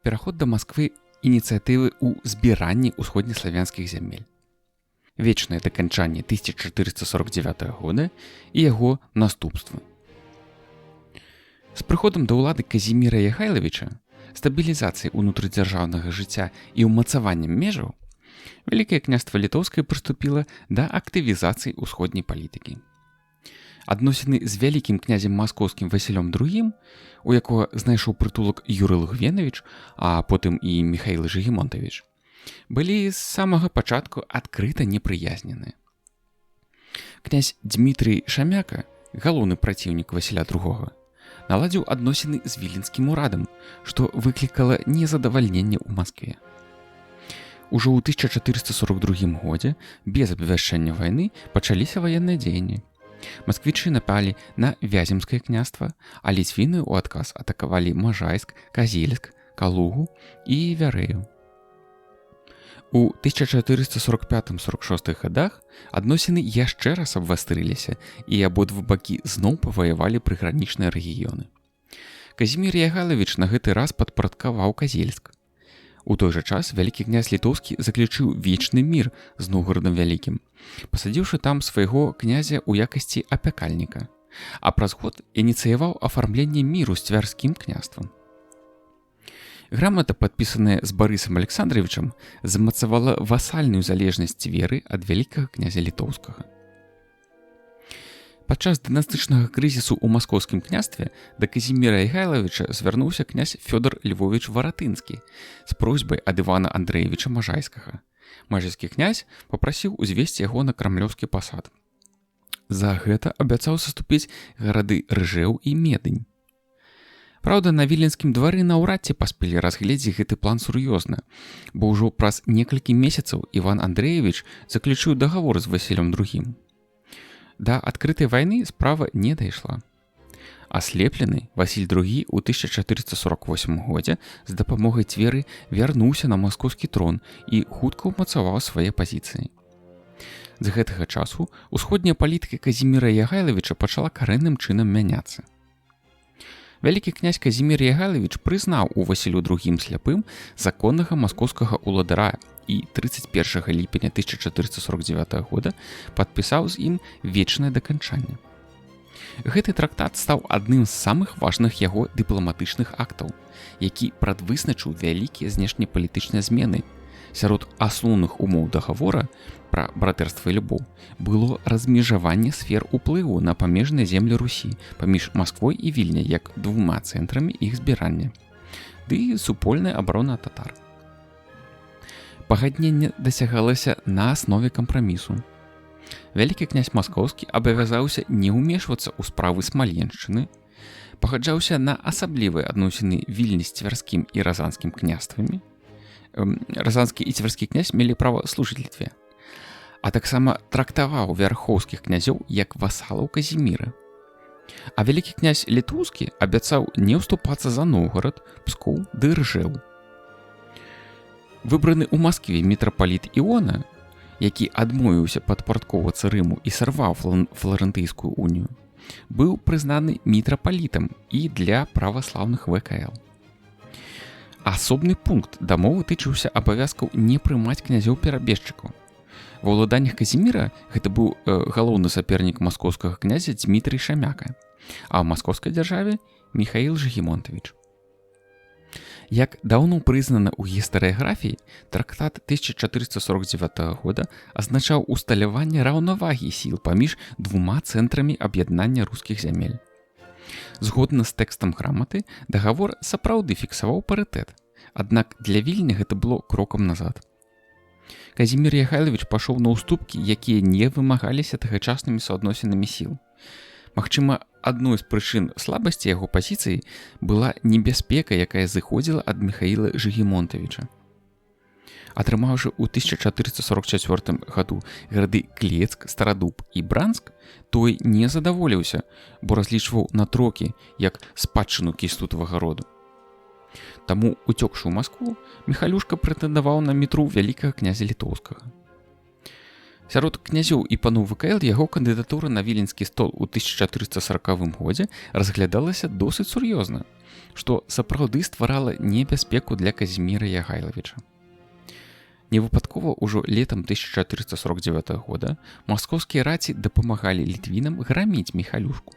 пераход да Масквы ініцыятывы ў збіранні ўсходнеславянскіх зямель. Вечнае даканчанне 1449 года і яго наступствы. З прыходам да ўлады Казіміра Ягайлавіча, стабілізацыяй унутрыдзяржаўнага жыцця і ўмацаваннем межаў, Вялікае княства Літоўскае прыступіла да актывізацыі ўсходняй палітыкі. Адносіны з вялікім князем маскоўскім Васілём II, у якога знайшоў прытулак Юрый Лугвенавіч, а потым і Міхаіл Жыгімонтавіч, былі з самага пачатку адкрыта непрыязненыя. Князь Дмітрый Шамяка, галоўны праціўнік Васіля II, наладзіў адносіны з віленскім урадам, што выклікала незадавальненне ў Маскве. Ужо ў 1442 годзе, без абвяшчання вайны, пачаліся ваенныя дзеянні. Масквічы напалі на Вяземскае княства, а ліцвіны ў адказ атакавалі Можайск, Казельск, Калугу і Вярэю. У 1445-46 годах адносіны яшчэ раз абвастрыліся, і абодва бакі зноў паваявалі прыгранічныя рэгіёны. Казімір Ягайлавіч на гэты раз падпарадкаваў Казельск. У той жа час вялікі князь Літоўскі заключыў вечны мір з Новгарадам Вялікім, пасадзіўшы там свайго князя ў якасці апякальніка, а праз год ініцыяваў афармленне міру з Цвярскім княствам. Грамата, падпісаная з Барысам Александровичам, замацавала васальную залежнасць Цверы ад вялікага князя Літоўскага. Падчас дынастычнага крызісу ў маскоўскім княстве да Казіміра Ягайлавіча звярнуўся князь Фёдор Львовіч Варатынскі з просьбай ад Івана Андрэевіча Можайскага. Можайскі князь папрасіў узвесці яго на крамлёўскі пасад. За гэта абяцаў саступіць гарады Рыжэў і Медынь. Праўда, на віленскім двары наўрад ці паспелі разгледзець гэты план сур'ёзна, бо ўжо праз некалькі месяцаў Іван Андрэевіч заключыў дагавор з Васілём II. Да адкрытай вайны справа не дайшла. Аслеплены Васіль II ў 1448 годзе з дапамогай Цверы вярнуўся на маскоўскі трон і хутка ўмацаваў свае пазіцыі. З гэтага часу усходняя палітыка Казіміра Ягайлавіча пачала карэнным чынам мяняцца. Вялікі князь Казімір Ягайлавіч прызнаў у Васілю II сляпым законнага маскоўскага ўладара і 31 ліпеня 1449 года падпісаў з ім вечнае даканчанне. Гэты трактат стаў адным з самых важных яго дыпламатычных актаў, які прадвызначыў вялікія знешнепалітычныя змены. Сярод асноўных умоў дагавора пра братэрства і любоў было размежаванне сфер уплыву на памежныя землі Русі паміж Масквой і Вільняй як двума цэнтрамі іх збірання, ды супольная абарона татар. Пагадненне дасягалася на аснове кампрамісу. Вялікі князь Маскоўскі абавязаўся не ўмешвацца ў справы Смаленшчыны, пагаджаўся на асаблівыя адносіны Вільні з Цвярскім і Разанскім княствамі. Разанскі і Цвярскі князь мелі права служыць Літве, а таксама трактаваў вярхоўскіх князёў як васалаў Казіміра. А вялікі князь Літоўскі абяцаў не ўступацца за Новгарад, Пскоў ды Рыжэў. Выбраны ў Маскве мітрапаліт Іона, які адмовіўся падпарадкоўвацца Рыму і сарваў Фларэнтыйскую унію, быў прызнаны мітрапалітам і для праваслаўных ВКЛ. Асобны пункт дамовы тычыўся абавязкаў не прымаць князёў-перабежчыкаў. Ва ўладаннях Казіміра гэта быў галоўны сапернік маскоўскага князя Дмітрый Шамяка, а ў маскоўскай дзяржаве Міхаіл Жыгімонтавіч. Як даўно прызнана ў гістарыяграфіі, трактат 1449 года азначаў усталяванне раўнавагі сіл паміж двума цэнтрамі аб'яднання рускіх зямель. Згодна з тэкстам граматы, дагавор сапраўды фіксаваў парытэт, аднак для Вільні гэта было крокам назад. Казімір Ягайлавіч пашоў на ўступкі, якія не вымагаліся тагачаснымі суадносінамі сіл. Магчыма, адной з прычын слабасці яго пазіцыі была небяспека, якая зыходзіла ад Міхаіла Жыгімонтавіча. Атрымаўшы ў 1444 году гарады Клецк, Старадуб і Бранск, той не задаволіўся, бо разлічваў на трокі, як спадчыну кістутавага роду. Таму, уцёкшы ў Маскву, Міхалюшка прэтэндаваў на мітру вялікага князя Літоўскага. Сярод князёў і паноў ВКЛ яго кандыдатура на віленскі стол у 1440 годзе разглядалася досыць сур'ёзна, што сапраўды стварала небяспеку для Казіміра Ягайлавіча. Невыпадкова ўжо летам 1449 года маскоўскія раці дапамагалі літвінам граміць Міхалюшку.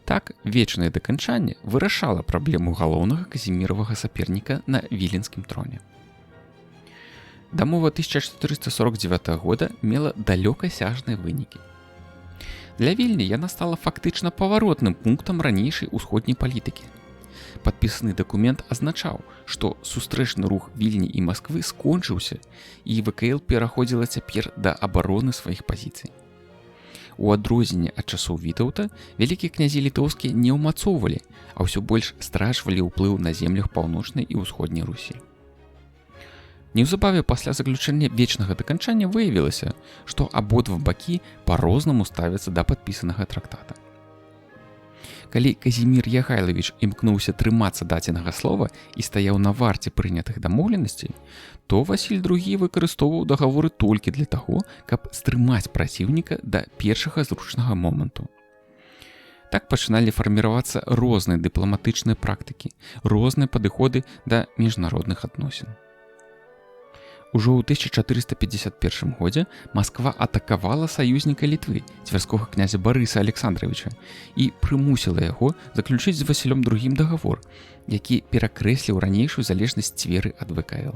Так, вечнае даканчанне вырашала праблему галоўнага казіміравага саперніка на віленскім троне. Дамова 1449 года мела далёкасяжныя вынікі. Для Вільні яна стала фактычна паваротным пунктам ранейшай усходняй палітыкі. Падпісаны дакумент азначаў, што сустрэчны рух Вільні і Масквы скончыўся, і ВКЛ пераходзіла цяпер да абароны сваіх пазіцый. У адрозненне ад часоў Вітаўта вялікія князі літоўскія не ўмацоўвалі, а ўсё больш страчвалі ўплыў на землях паўночнай і ўсходняй Русі. Неўзабаве пасля заключэння вечнага даканчання выявілася, што абодва бакі па-рознаму ставяцца да падпісанага трактата. Калі Казімір Ягайлавіч імкнуўся трымацца дадзенага слова і стаяў на варце прынятых дамоўленасцей, то Васіль II выкарыстоўваў дагаворы толькі для таго, каб стрымаць праціўніка да першага зручнага моманту. Так пачыналі фарміравацца розныя дыпламатычныя практыкі, розныя падыходы да міжнародных адносін. Ужо ў 1451 годзе Масква атакавала саюзніка Літвы, цвярскога князя Барыса Александровича, і прымусіла яго заключыць з Васілём II дагавор, які перакрэсліў ранейшую залежнасць Цверы ад ВКЛ.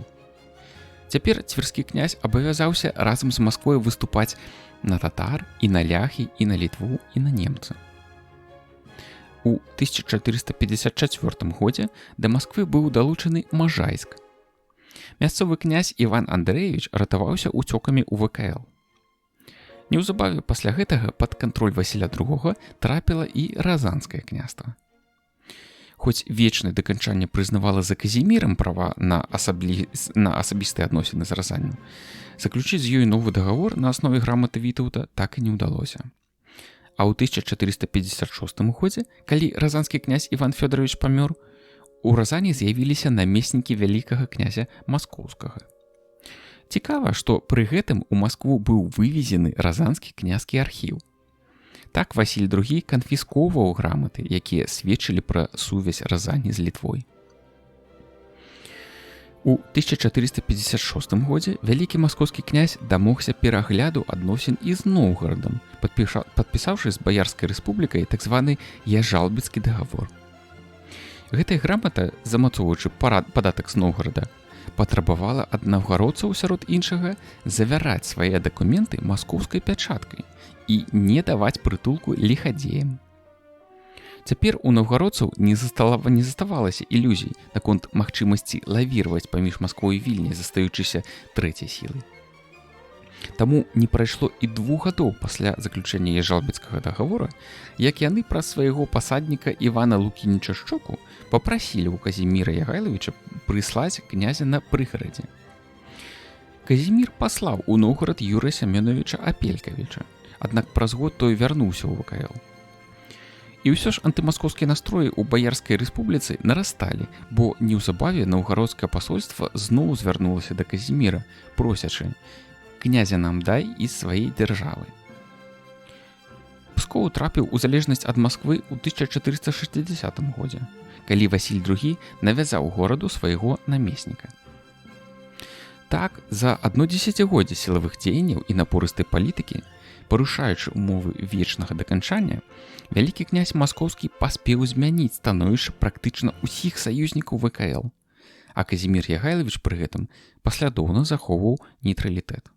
Цяпер цвярскі князь абавязаўся разам з Масквой выступаць на татар, і на ляхі, і на Літву, і на немца. У 1454 годзе да Масквы быў далучаны Можайск. Мясцовы князь Іван Андрэевіч ратаваўся уцёкамі ў ВКЛ. Неўзабаве пасля гэтага пад кантроль Васіля II трапіла і Разанскае княства. Хоць вечнае даканчанне прызнавала за Казімірам права на асабістыя адносіны з Разанню, заключыць з ёй новы дагавор на аснове граматы Вітаўта так і не ўдалося. А ў 1456 годзе, калі разанскі князь Іван Фёдорович памёр, у Разані з'явіліся намеснікі вялікага князя Маскоўскага. Цікава, што пры гэтым у Маскву быў вывезены разанскі князькі архіў. Так Васіль II канфіскоўваў граматы, якія сведчылі пра сувязь Разані з Літвой. У 1456 годзе вялікі маскоўскі князь дамогся перагляду адносін і з Новгарадам, падпісаўшы з Баярскай рэспублікай так званы Яжалбіцкі дагавор. Гэтая грамата, замацоўваючы падатак з Новгарада, патрабавала ад навгародцаў, сярод іншага, завяраць свае дакументы маскоўскай пячаткай і не даваць прытулку ліхадзеям. Цяпер у навгародцаў не заставалася ілюзій наконт магчымасці лавіраваць паміж Масквой і Вільняй, застаючыся трэцяй сілай. Таму не прайшло і 2 гадоў пасля заключэння Яжалбіцкага дагавора, як яны праз свайго пасадніка Івана Лукініча Шчоку папрасілі ў Казіміра Ягайлавіча прыслаць князя на прыгарадзе. Казімір паслаў у Новгарад Юрыя Сямёнавіча Апелькавіча, аднак праз год той вярнуўся ў ВКЛ. І ўсё ж антымаскоўскія настроі ў Баярскай рэспубліцы нарасталі, бо неўзабаве Новгародскае пасольства зноў звярнулася да Казіміра, просячы: «Князя нам дай і сваёй дзяржавы». Пскоў трапіў у залежнасць ад Масквы ў 1460 годзе, калі Васіль II навязаў гораду свайго намесніка. Так, за адно дзесяцігоддзе сілавых дзеянняў і напорыстай палітыкі, парушаючы умовы вечнага даканчання, вялікі князь маскоўскі паспеў змяніць становішча практычна ўсіх саюзнікаў ВКЛ, а Казімір Ягайлавіч пры гэтым паслядоўна захоўваў нейтралітэт.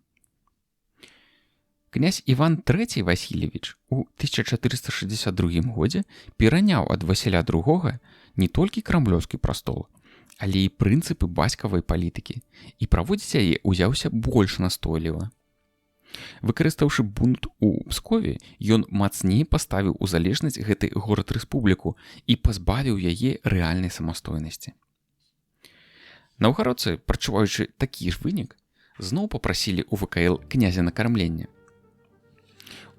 Князь Іван III Васильевич у 1462 годзе пераняў ад Васіля II не толькі крамлёўскі прастол, але і прынцыпы бацькавай палітыкі, і праводзіць яе ўзяўся больш настойліва. Выкарыстаўшы бунт у Пскове, ён мацней паставіў у залежнасць гэты горад-рэспубліку і пазбавіў яе рэальнай самастойнасці. Наўгародцы, прачуваючы такі ж вынік, зноў папрасілі ў ВКЛ князя на кармленне.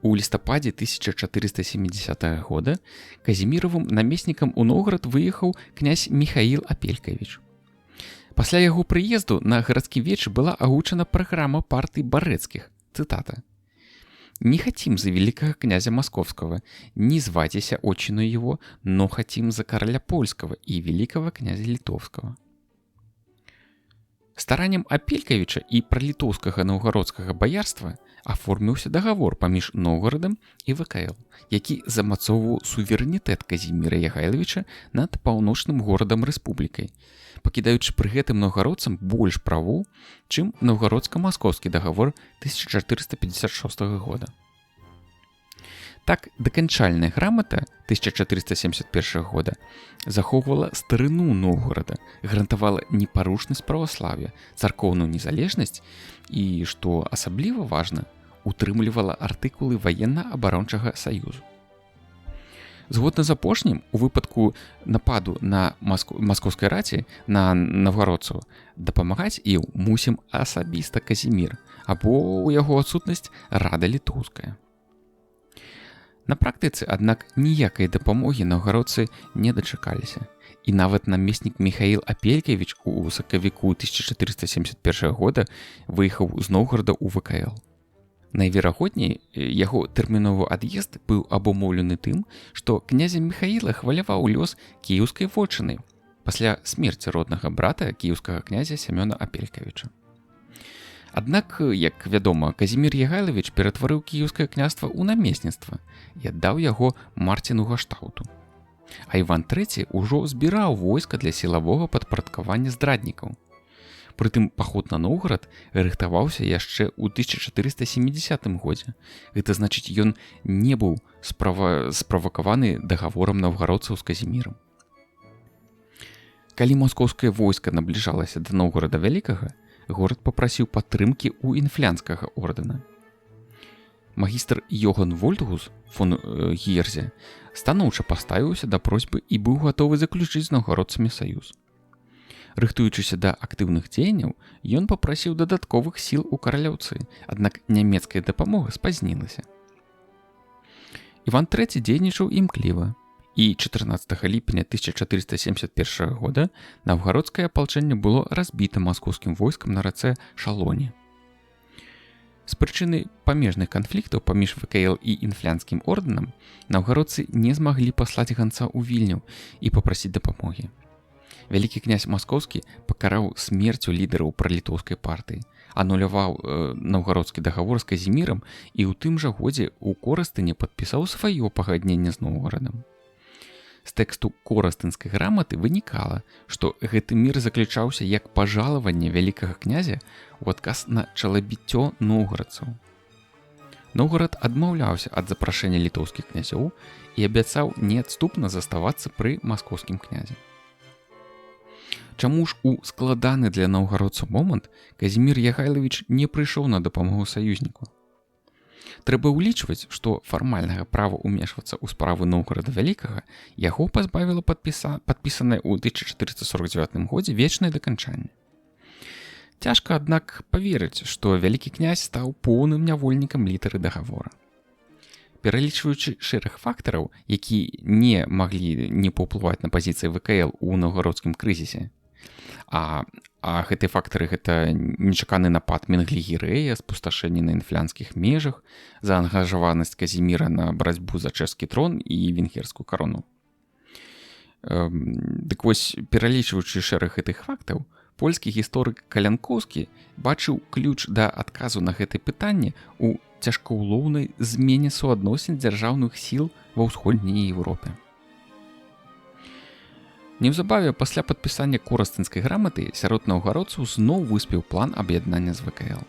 У лістападзе 1470 года Казіміравым намеснікам у Новгарад выехаў князь Міхаіл Апелькавіч. Пасля яго прыезду на гарадскім вечы была агучана праграма партыі барэцкіх. Цытата. «Не хотим за великого князя Московского, не зватися отчину его, но хотим за короля польского и великого князя литовского». Стараннем Апелькавіча і пралітоўскага наўгародскага баярства аформіўся дагавор паміж Новгарадам і ВКЛ, які замацоўваў суверэнітэт Казіміра Ягайлавіча над паўночным горадам рэспублікай, пакідаючы пры гэтым наўгародцам больш правоў, чым наўгародска-маскоўскі дагавор 1456 года. Так, даканчальная грамата 1471 года захоўвала старыну Новгарада, гарантавала непарушнасць праваслав'я, царкоўную незалежнасць і, што асабліва важна, утрымлівала артыкулы ваенна-абарончага саюзу. Згодна з апошнім, у выпадку нападу на маскоўскай раці на навгародцаў дапамагаць ім мусім асабіста Казімір, або ў яго адсутнасць рада літоўская. На практыцы, аднак, ніякай дапамогі наўгародцы не дачакаліся. І нават намеснік Міхаіл Апелькавіч у сакавіку 1471 года выехаў з Новгарада ў ВКЛ. Найверагодней, яго тэрміновы ад'езд быў абумоўлены тым, што князя Міхаіла хваляваў лёс кіеўскай вотчыны пасля смерці роднага брата кіеўскага князя Сямёна Апелькавіча. Аднак, як вядома, Казімір Ягайлавіч ператварыў кіеўскае княства ў намесніцтва і аддаў яго Марціну Гаштаўту. А Іван III ўжо збіраў войска для сілавога падпарадкавання здраднікаў. Прытым паход на Новгарад рыхтаваўся яшчэ ў 1470 годзе. Гэта значыць, ён не быў справакаваны дагаворам наўгародцаў з Казімірам. Калі маскоўскае войска набліжалася да Новгарада Вялікага, горад папрасіў падтрымкі ў інфлянскага ордэна. Магістр Йоган Вольтгус фон Герзе станоўча паставіўся да просьбы і быў гатовы заключыць з наўгародцамі саюз. Рыхтуючыся да актыўных дзеянняў, ён папрасіў дадатковых сіл у караляўцы, аднак нямецкая дапамога спазнілася. Іван III дзейнічаў імкліва, і 14 ліпеня 1471 года наўгародскае апалчэнне было разбіта маскоўскім войскам на рацэ Шалоне. З прычыны памежных канфліктаў паміж ВКЛ і інфлянскім ордэнам наўгародцы не змаглі паслаць ганца ў Вільню і папрасіць дапамогі. Вялікі князь Маскоўскі пакараў смерцю лідараў пралітоўскай партыі, ануляваў наўгародскі дагавор з Казімірам і ў тым жа годзе ў Корастыне падпісаў сваё пагадненне з Новгарадам. З тэксту Корастынскай граматы вынікала, што гэты мір заключаўся як пажалаванне вялікага князя ў адказ на чалабіццё новгарадцаў. Новгарад адмаўляўся ад запрашэння літоўскіх князёў і абяцаў неадступна заставацца пры маскоўскім князе. Чаму ж у складаны для наўгародцаў момант Казімір Ягайлавіч не прыйшоў на дапамогу саюзніку? Трэба ўлічваць, што фармальнага права ўмешвацца ў справы Новгарада Вялікага яго пазбавіла падпісанае ў 1449 годзе вечнае даканчанне. Цяжка, аднак, паверыць, што вялікі князь стаў поўным нявольнікам літары дагавора. Пералічваючы шэраг фактараў, які не маглі не паўплываць на пазіцыі ВКЛ у наўгародскім крызісе, а гэтыя фактары гэта нечаканы напад Менглі-Гірэя, спусташэнне на інфлянскіх межах, заангажаванасць Казіміра на барацьбу за чэшскі трон і венгерскую карону. Дык вось, пералічваючы шэраг гэтых фактаў, польскі гісторык Калянкоўскі бачыў ключ да адказу на гэтае пытанне ў цяжкаўлоўнай змене суадносін дзяржаўных сіл ва ўсходняй Еўропе. Неўзабаве пасля падпісання Корастынскай граматы сярод наўгародцаў зноў выспеў план аб'яднання з ВКЛ.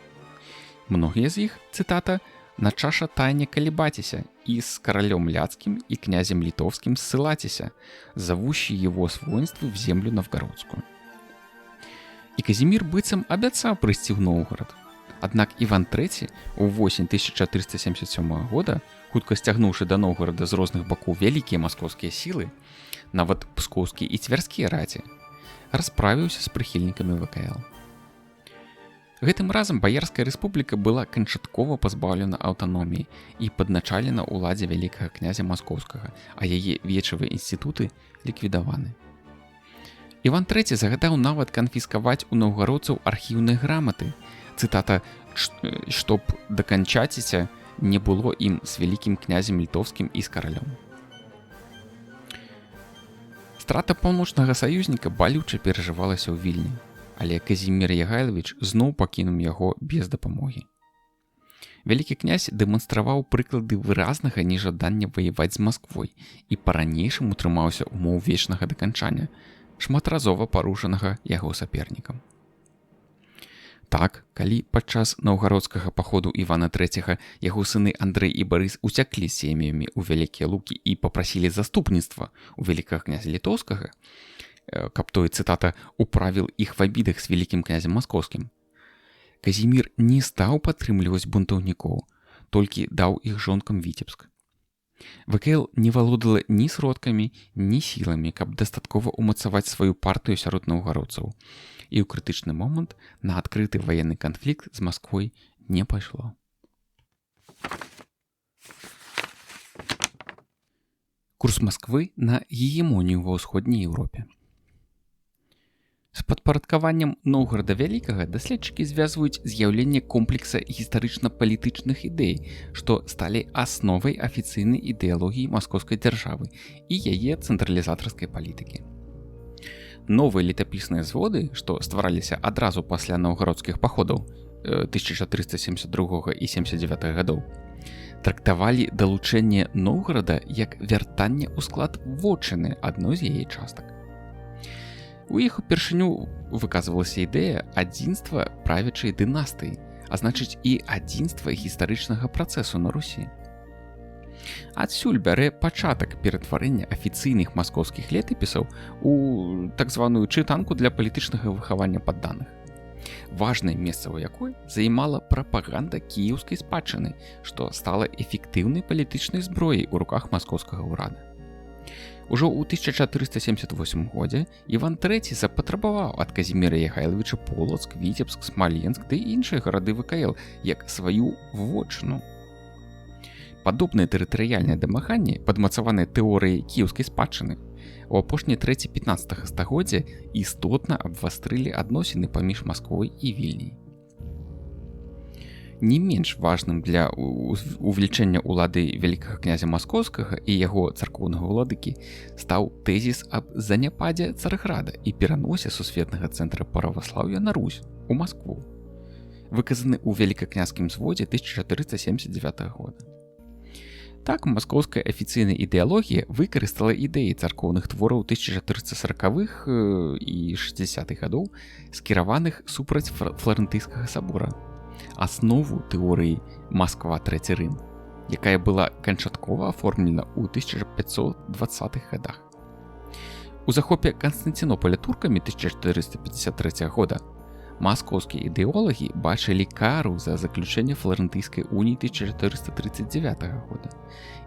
Многія з іх, цытата, «на чаша тайне калебатися, и с королем ляцким и князем литовским ссылатися, зовущий его с воинства в землю новгородскую». І Казімір быццам абяцаў прыйсці ў Новгарад. Аднак Іван III у восень 1477 года, хутка сцягнуўшы да Новгарада з розных бакоў вялікія маскоўскія сілы, нават пскоўскія і цвярскія раці, расправіўся з прыхільнікамі ВКЛ. Гэтым разам Баярская рэспубліка была канчаткова пазбаўлена аўтаноміі і падначалена ўладзе вялікага князя Маскоўскага, а яе вечавыя інстытуты ліквідаваны. Іван III загадаў нават канфіскаваць у наўгародцаў архіўныя граматы, цытата, «чтоб даканчаціся не было ім з вялікім князем літоўскім і з каралём». Страта паўночнага саюзніка балюча перажывалася ў Вільні, але Казімір Ягайлавіч зноў пакінуў яго без дапамогі. Вялікі князь дэманстраваў прыклады выразнага нежадання ваяваць з Масквой і па-ранейшаму трымаўся ўмоў вечнага даканчання, шматразова парушанага яго сапернікам. Так, калі падчас наўгародскага паходу Івана III яго сыны Андрэй і Барыс уцяклі з сем'ямі ў Вялікія Лукі і папрасілі заступніцтва ў вялікага князя літоўскага, каб той, цытата, «управіл іх в абідах з вялікім князем маскоўскім», Казімір не стаў падтрымліваць бунтаўнікоў, толькі даў іх жонкам Віцебск. ВКЛ не валодала ні сродкамі, ні сіламі, каб дастаткова ўмацаваць сваю партыю сярод наўгародцаў, і ў крытычны момант на адкрыты ваенны канфлікт з Масквой не пайшло. Курс Масквы на гегемонію ва ўсходняй Еўропе. З падпарадкаваннем Новгарада Вялікага даследчыкі звязваюць з'яўленне комплекса гістарычна-палітычных ідэй, што сталі асновай афіцыйнай ідэалогіі маскоўскай дзяржавы і яе цэнтралізатарскай палітыкі. Новыя летапісныя зводы, што ствараліся адразу пасля наўгародскіх паходаў 1472 і 79 гадоў, трактавалі далучэнне Новгарада як вяртанне ў склад вотчыны адной з яе частак. У іх упершыню выказвалася ідэя адзінства правячай дынастыі, а значыць і адзінства гістарычнага працэсу на Русі. Адсюль бярэ пачатак ператварэння афіцыйных маскоўскіх летапісаў у так званую чытанку для палітычнага выхавання падданых. Важнае месца ў якой займала прапаганда кіеўскай спадчыны, што стала эфектыўнай палітычнай зброяй у руках маскоўскага ўрада. Ужо ў 1478 годзе Іван III запатрабаваў ад Казіміра Ягайлавіча Полацк, Віцебск, Смаленск ды іншыя гарады ВКЛ як сваю вотчыну. Падобныя тэрытарыяльныя дамаганні, падмацаваныя тэорыяй кіеўскай спадчыны, у апошняй трэці 15 стагоддзя істотна абвастрылі адносіны паміж Масквой і Вільняй. Не менш важным для увелічэння ўлады вялікага князя маскоўскага і яго царкоўнага ўладыкі стаў тэзіс аб заняпадзе Царграда і пераносе сусветнага цэнтра праваслаўя на Русь, у Маскву, выказаны ў вялікакняскім зводзе 1479 года. Так, маскоўская афіцыйная ідэалогія выкарыстала ідэі царкоўных твораў 1440-х і 60-х гадоў, скіраваных супраць Фларэнтыйскага сабора, аснову тэорыі Масква Трэці Рым, якая была канчаткова аформлена ў 1520-х гадах. У захопе Канстанцінополя туркамі 1453 года маскоўскія ідэолагі бачылі кару за заключэнне Фларэнтыйскай уніі 1439 года,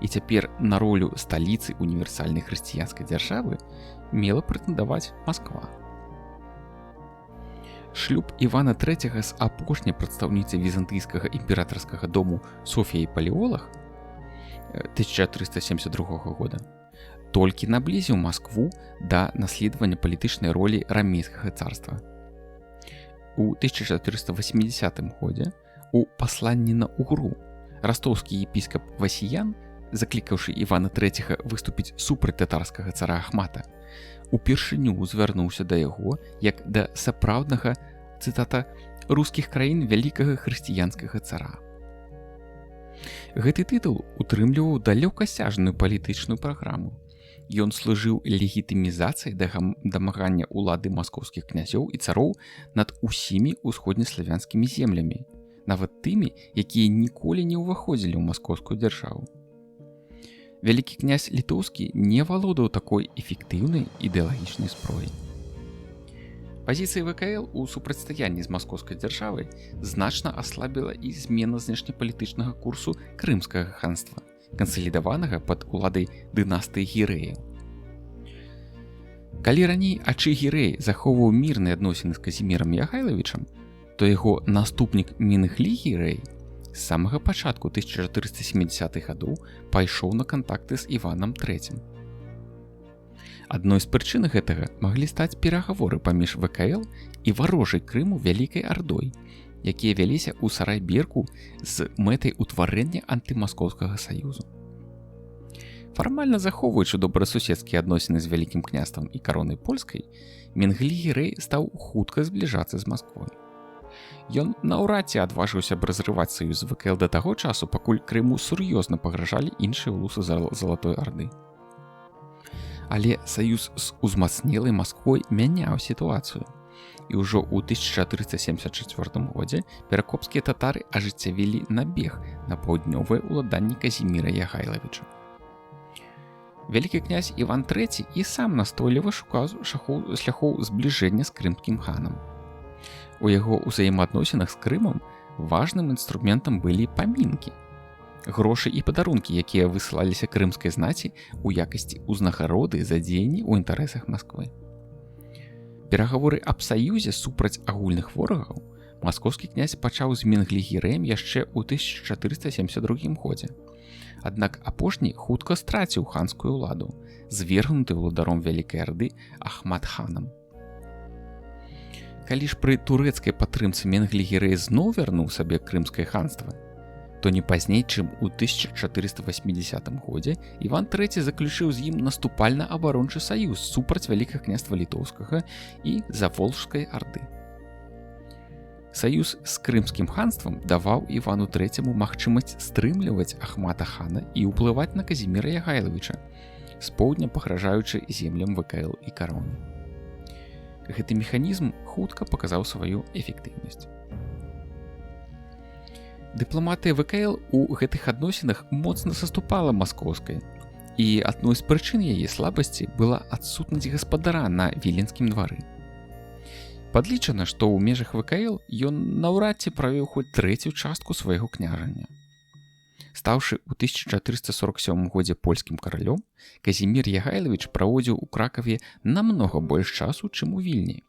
і цяпер на ролю сталіцы універсальнай хрысціянскай дзяржавы мела прэтэндаваць Масква. Шлюб Івана III з апошняй прадстаўніцай візантыйскага імператарскага дому Софіяй Палеолаг 1472 года толькі наблізіў Маскву да наследавання палітычнай ролі рамейскага царства. У 1480 годзе у пасланні на Угру растоўскі епіскап Васіян, заклікаўшы Івана III выступіць супраць татарскага цара Ахмата, упершыню звярнуўся да яго як да сапраўднага, цытата, «рускіх краін вялікага хрысціянскага цара». Гэты тытул утрымліваў далёкасяжную палітычную праграму. Ён служыў легітымізацыяй дамагання ўлады маскоўскіх князёў і цароў над усімі ўсходнеславянскімі землямі, нават тымі, якія ніколі не ўваходзілі ў маскоўскую дзяржаву. Вялікі князь літоўскі не валодаў такой эфектыўнай ідэалагічнай зброяй. Пазіцыі ВКЛ у супрацьстаянні з маскоўскай дзяржавай значна аслабіла і змена знешнепалітычнага курсу крымскага ханства, кансалідаванага пад уладай дынастыі Гірэяў. Калі раней Ачый Гірэй захоўваў мірныя адносіны з Казімірам Ягайлавічам, то яго наступнік Міныхлі Гірэй з самага пачатку 1470-х гадоў пайшоў на кантакты з Іванам III. Адной з прычын гэтага маглі стаць перагаворы паміж ВКЛ і варожай Крыму Вялікай Ардой, якія вяліся ў Сарайбірку з мэтай утварэння антымаскоўскага саюзу. Фармальна захоўваючы добрасуседскія адносіны з Вялікім княствам і каронай польскай, Менглі-Гірэй стаў хутка збліжацца з Масквой. Ён наўрад ці адважыўся б разрываць саюз з ВКЛ да таго часу, пакуль Крыму сур'ёзна пагражалі іншыя ўлусы Залатой Арды. Але саюз з узмацнелай Масквой мяняў сітуацыю. І ўжо ў 1474 годзе перакопскія татары ажыццявілі набег на паўднёвае ўладанне Казіміра Ягайлавіча. Вялікі князь Іван III і сам настойліва шукаў шляхоў збліжэння з крымскім ханам. У яго ўзаемаадносінах з Крымам важным інструментам былі памінкі, грошы і падарункі, якія высылаліся крымскай знаці ў якасці ўзнагароды за дзеянні ў інтарэсах Масквы. Перагаворы аб саюзе супраць агульных ворагаў маскоўскі князь пачаў з Менглі-Гірэем яшчэ ў 1472 годзе. Аднак апошні хутка страціў ханскую ўладу, звергнуты ўладаром Вялікай Арды Ахмад-ханам. Калі ж пры турэцкай падтрымцы Менглі-Гірэй зноў вярнуў сабе крымскае ханства, то не пазней, чым у 1480 годзе Іван III заключыў з ім наступальна-абарончы саюз супраць Вялікага княства Літоўскага і Заволжскай Арды. Саюз з крымскім ханствам даваў Івану III магчымасць стрымліваць Ахмата-хана і ўплываць на Казіміра Ягайлавіча, з поўдня пагражаючы землям ВКЛ і кароны. Гэты механізм хутка паказаў сваю эфектыўнасць. Дыпламатыя ВКЛ у гэтых адносінах моцна саступала маскоўскай, і адной з прычын яе слабасці была адсутнасць гаспадара на віленскім двары. Падлічана, што ў межах ВКЛ ён наўрад ці правёў хоць трэцюю частку свайго княжання. Стаўшы ў 1447 годзе польскім каралём, Казімір Ягайлавіч праводзіў у Кракаве намнога больш часу, чым у Вільні,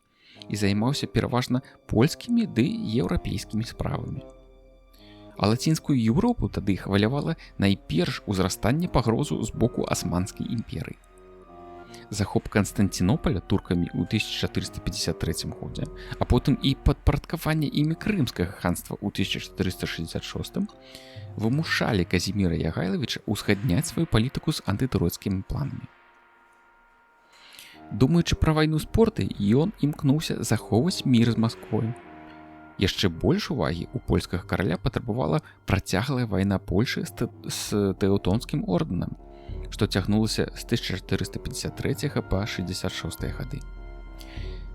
і займаўся пераважна польскімі ды еўрапейскімі справамі. А лацінскую Еўропу тады хвалявала найперш узрастанне пагрозу з боку Асманскай імперыі. Захоп Канстанцінополя туркамі ў 1453 годзе, а потым і падпарадкаванне імі крымскага ханства ў 1466 вымушалі Казіміра Ягайлавіча ўзгадняць сваю палітыку з антытурэцкімі планамі. Думаючы пра вайну з портай, ён імкнуўся захоўваць мір з Масквой. Яшчэ больш увагі ў польскага караля патрабавала працяглая вайна Польшы з Тэўтонскім ордэнам, што цягнулася з 1453 па 66 гады.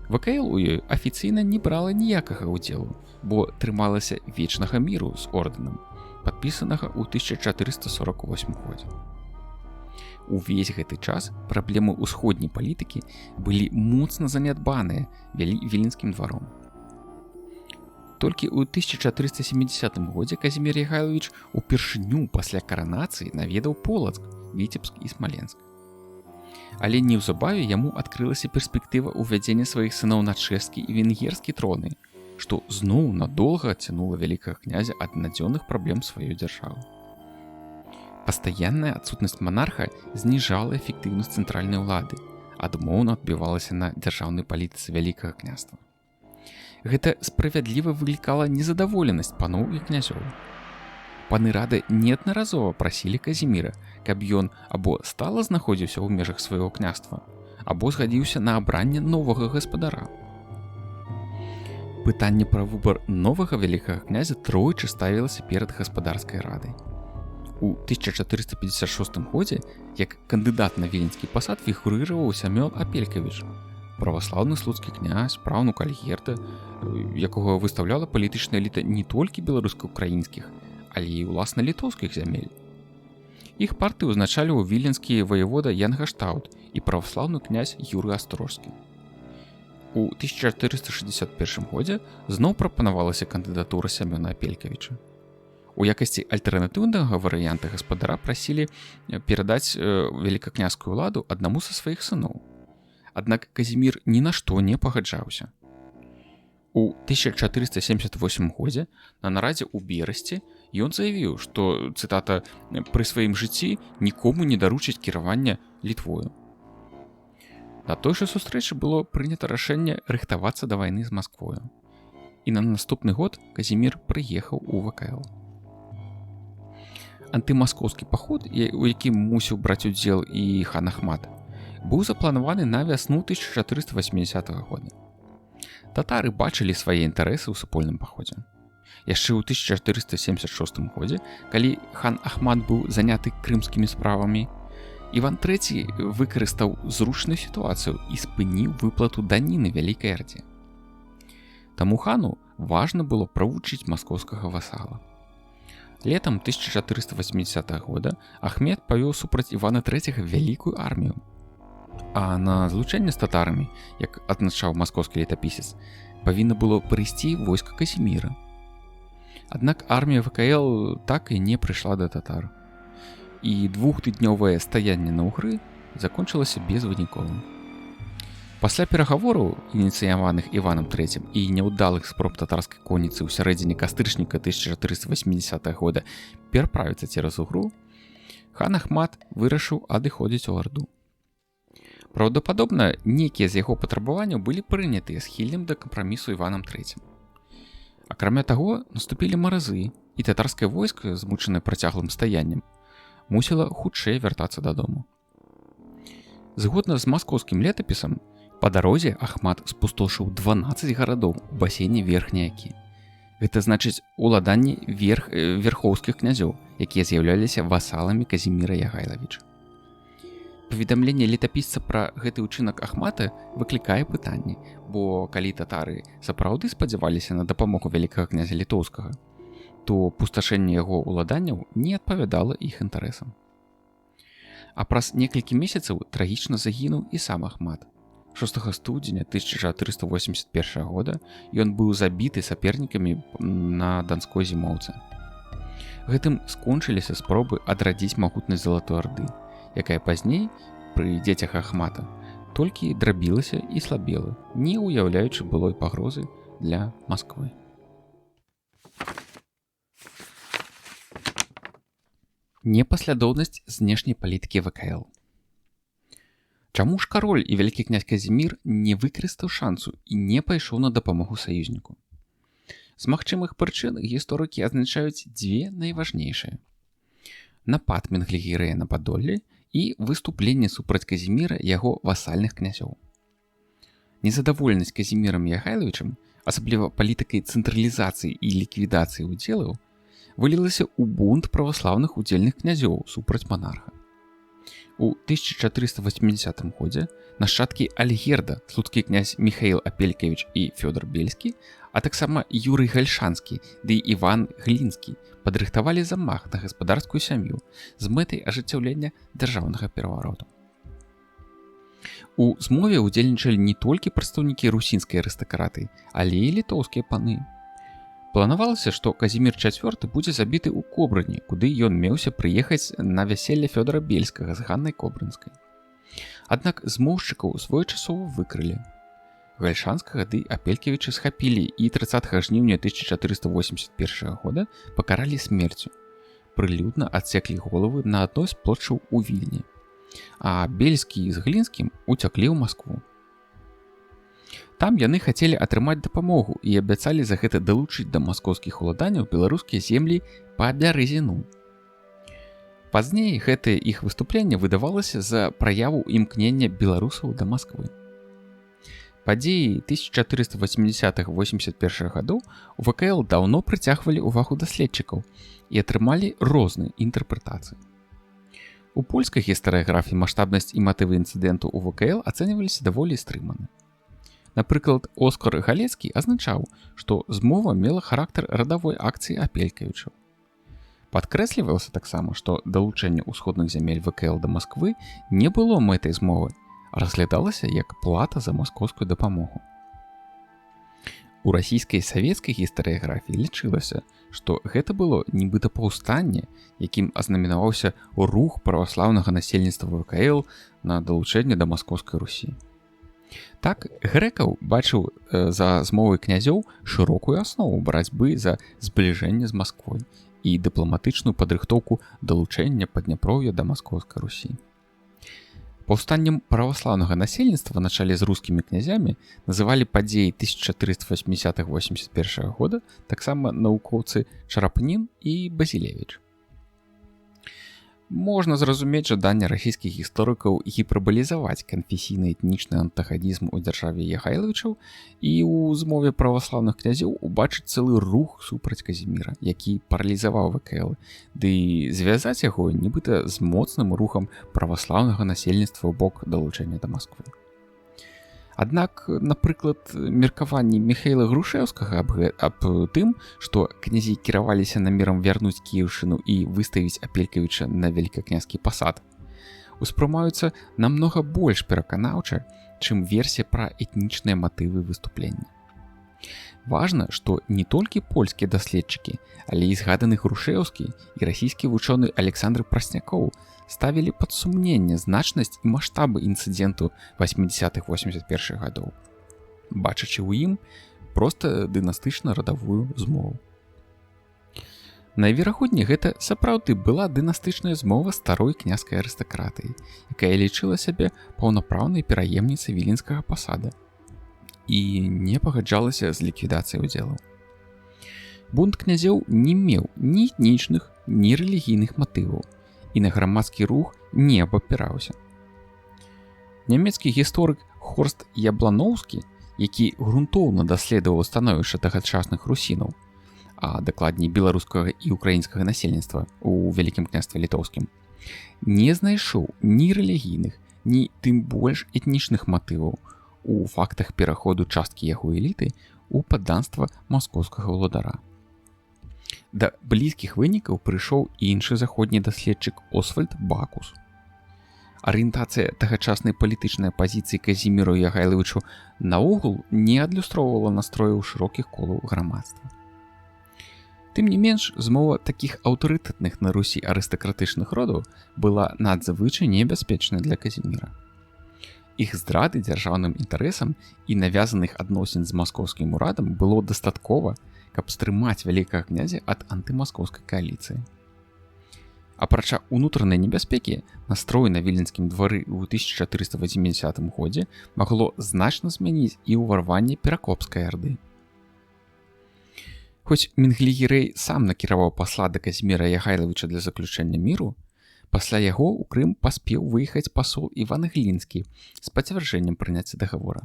ВКЛ у ёй афіцыйна не брала ніякага ўдзелу, бо трымалася вечнага міру з ордэнам, падпісанага ў 1448 годзе. Увесь гэты час праблемы ўсходняй палітыкі былі моцна занядбаныя віленскім дваром. Толькі ў 1470 годзе Казімір Ягайлавіч упершыню пасля каранацыі наведаў Полацк, Віцебск і Смаленск. Але неўзабаве яму адкрылася перспектыва ўвядзення сваіх сыноў на чэшскі і венгерскі троны, што зноў надолга адцянула вялікага князя ад надзённых праблем сваёй дзяржавы. Пастаянная адсутнасць монарха зніжала эфектыўнасць цэнтральнай улады, адмоўна адбівалася на дзяржаўнай палітыцы Вялікага княства. Гэта справядліва выклікала незадаволенасць паноў і князёў. Паны рады неаднаразова прасілі Казіміра, каб ён або стала знаходзіўся ў межах свайго княства, або згадзіўся на абранне новага гаспадара. Пытанне пра выбар новага вялікага князя тройчы ставілася перад гаспадарскай радай. У 1456 годзе як кандыдат на віленскі пасад фігурыраваў Сямён Апелькавіч, праваслаўны слуцкі князь, праўнук Альгерда, якога выстаўляла палітычная эліта не толькі беларуска-украінскіх, але і ўласна літоўскіх зямель. Іх партыю ўзначаліў віленскі ваявода Ян Гаштаут і праваслаўны князь Юрый Астрожскі. У 1461 годзе зноў прапанавалася кандыдатура Сямёна Апелькавіча. У якасці альтэрнатыўнага варыянта гаспадара прасілі перадаць вялікакняскую ўладу аднаму са сваіх сыноў. Аднак Казімір ні на што не пагаджаўся. У 1478 годзе на нарадзе ў Берасці ён заявіў, што, цытата, «пры сваім жыцці нікому не даручыць кіравання Літвою». На той жа сустрэчы было прынята рашэнне рыхтавацца да вайны з Масквою. І на наступны год Казімір прыехаў у ВКЛ. Антымаскоўскі паход, у якім мусіў браць удзел і хан Ахмат, быў запланаваны на вясну 1480 года. Татары бачылі свае інтарэсы ў супольным паходзе. Яшчэ ў 1476 годзе, калі хан Ахмат быў заняты крымскімі справамі, Іван III выкарыстаў зручную сітуацыю і спыніў выплату даніны Вялікай Ардзе. Таму хану важна было правучыць маскоўскага васала. Летам 1480 года Ахмет павёў супраць Івана III вялікую армію. А на злучэнне з татарамі, як адзначаў маскоўскі летапісец, павінна было прыйсці войска Казіміра. Аднак армія ВКЛ так і не прыйшла да татар. І двухтыднёвае стаянне на ўгры закончылася безвынікова. Пасля перагавораў, ініцыяваных Іванам III і няўдалых спроб татарскай конніцы ў сярэдзіне кастрычніка 1480 года пераправіцца цераз Угру, хан Ахмат вырашыў адыходзіць у Арду. Праўдападобна, нейкія з яго патрабаванняў былі прынятыя схільным да кампрамісу Іванам III. Акрамя таго, наступілі маразы, і татарскае войска, змучанае працяглым стаяннем, мусіла хутчэй вяртацца дадому. Згодна з маскоўскім летапісам, па дарозе Ахмат спустошыў 12 гарадоў у басейне Верхняй Акі. Гэта значыць уладанні верхоўскіх князёў, якія з'яўляліся васаламі Казіміра Ягайлавіча. Паведамленне летапісца пра гэты ўчынак Ахмата выклікае пытанні, бо калі татары сапраўды спадзяваліся на дапамогу вялікага князя літоўскага, то пусташэнне яго уладанняў не адпавядала іх інтарэсам. А праз некалькі месяцаў трагічна загінуў і сам Ахмат. 6 студзеня 1481 года ён быў забіты сапернікамі на данской зімоўцы. Гэтым скончыліся спробы адрадзіць магутнасць Залатой Арды, якая пазней, пры дзецях Ахмата, толькі драбілася і слабела, не ўяўляючы былой пагрозы для Масквы. Непаслядоўнасць знешняй палітыкі ВКЛ. Чаму ж кароль і вялікі князь Казімір не выкарыстаў шансу і не пайшоў на дапамогу саюзніку? З магчымых прычын гісторыкі адзначаюць дзве найважнейшыя: напад Менглігерэя на Падолле і выступленне супраць Казіміра яго васальных князёў. Незадаволенасць Казімірам Ягайлавічам, асабліва палітыкай цэнтралізацыі і ліквідацыі удзелаў, вылілася ў бунт праваслаўных удзельных князёў супраць манарха. У 1480 годзе нашчадкі Альгерда, слуцкі князь Міхаіл Апелькевіч і Фёдор Бельскі, а таксама Юрый Гальшанскі ды Іван Глінскі падрыхтавалі замах на гаспадарскую сям'ю з мэтай ажыццяўлення дзяржаўнага перавароту. У змове ўдзельнічалі не толькі прадстаўнікі русінскай арыстакратыі, але і літоўскія паны. Планавалася, што Казімір IV будзе забіты ў Кобрыні, куды ён меўся прыехаць на вяселле Фёдора Бельскага з Ганнай Кобрынскай. Аднак змоўшчыкаў своечасова выкрылі. Гальшанскага ды Апелькевіча схапілі і 30 жніўня 1481 года пакаралі смерцю. Прылюдна адсеклі головы на адной з плошчаў у Вільні, а Бельскі з Глінскім уцяклі ў Маскву. Там яны хацелі атрымаць дапамогу і абяцалі за гэта далучыць да маскоўскіх уладанняў беларускія землі па Бярэзіну. Пазней гэтае іх выступленне выдавалася за праяву імкнення беларусаў да Масквы. Падзеі 1480-81 гадоў у ВКЛ даўно прыцягвалі ўвагу даследчыкаў і атрымалі розныя інтэрпрэтацыі. У польскай гістарыяграфіі маштабнасць і матывы інцыдэнту ў ВКЛ ацэньваліся даволі стрымана. Напрыклад, Оскар Галецкі азначаў, што змова мела характар радавой акцыі Апелькевічаў. Падкрэслівалася таксама, што далучэнне ўсходных зямель ВКЛ да Масквы не было мэтай змовы, а разглядалася як плата за маскоўскую дапамогу. У расійскай савецкай гістарыяграфіі лічылася, што гэта было нібыта паўстанне, якім азнаменаваўся рух праваслаўнага насельніцтва ВКЛ на далучэнне да маскоўскай Русі. Так, Грэкаў бачыў за змовай князёў шырокую аснову барацьбы за збліжэнне з Масквой і дыпламатычную падрыхтоўку далучэння Падняпроўя да маскоўскай Русі. Паўстаннем праваслаўнага насельніцтва на чале з рускімі князямі называлі падзеі 1480-81 года таксама навукоўцы Чарапнін і Базілевіч. Можна зразумець жаданне расійскіх гісторыкаў гіпербалізаваць канфесійна-этнічны антагонізм у дзяржаве Ягайлавічаў і ў змове праваслаўных князёў убачыць цэлы рух супраць Казіміра, які паралізаваў ВКЛ, ды звязаць яго нібыта з моцным рухам праваслаўнага насельніцтва ў бок далучэння да Масквы. Аднак, напрыклад, меркаванні Міхаіла Грушэўскага аб тым, што князі кіраваліся намерам вярнуць Кіеўшчыну і выставіць Апелькавіча на вялікакняскі пасад, успрымаюцца намнога больш пераканаўча, чым версія пра этнічныя матывы выступлення. Важна, што не толькі польскія даследчыкі, але і згаданы Грушэўскі і расійскі вучоны Александр Праснякоў ставілі пад сумненне значнасць і маштабы інцыдэнту 80-81 гадоў, бачачы ў ім проста дынастычна-радавую змову. Найверагодней, гэта сапраўды была дынастычная змова старой княскай арыстакратыі, якая лічыла сябе паўнапраўнай пераемніцай віленскага пасада і не пагаджалася з ліквідацыяй удзелаў. Бунт князёў не меў ні этнічных, ні рэлігійных матываў і на грамадскі рух не абапіраўся. Нямецкі гісторык Хорст Ябланоўскі, які грунтоўна даследаваў становішча тагачасных русінаў, а дакладней беларускага і украінскага насельніцтва ў Вялікім княстве літоўскім, не знайшоў ні рэлігійных, ні тым больш этнічных матываў у фактах пераходу часткі яго эліты ў падданства маскоўскага ўладара. Да блізкіх вынікаў прыйшоў іншы заходні даследчык Освальд Бакус. Арыентацыя тагачаснай палітычнай апазіцыі Казіміру Ягайлавічу наогул не адлюстроўвала настрояў шырокіх колаў грамадства. Тым не менш, змова такіх аўтарытэтных на Русі арыстакратычных родаў была надзвычай небяспечнай для Казіміра. Іх здрады дзяржаўным інтарэсам і навязаных адносін з маскоўскім урадам было дастаткова, каб стрымаць вялікага князя ад антымаскоўскай кааліцыі. Апрача ўнутранай небяспекі, настрой на віленскім двары ў 1480 годзе магло значна змяніць і ўварванне перакопскай арды. Хоць Менглігерэй сам накіраваў пасла да Казіміра Ягайлавіча для заключэння міру, пасля яго ў Крым паспеў выехаць пасол Іван Глінскі з пацвярджэннем прыняцця дагавора.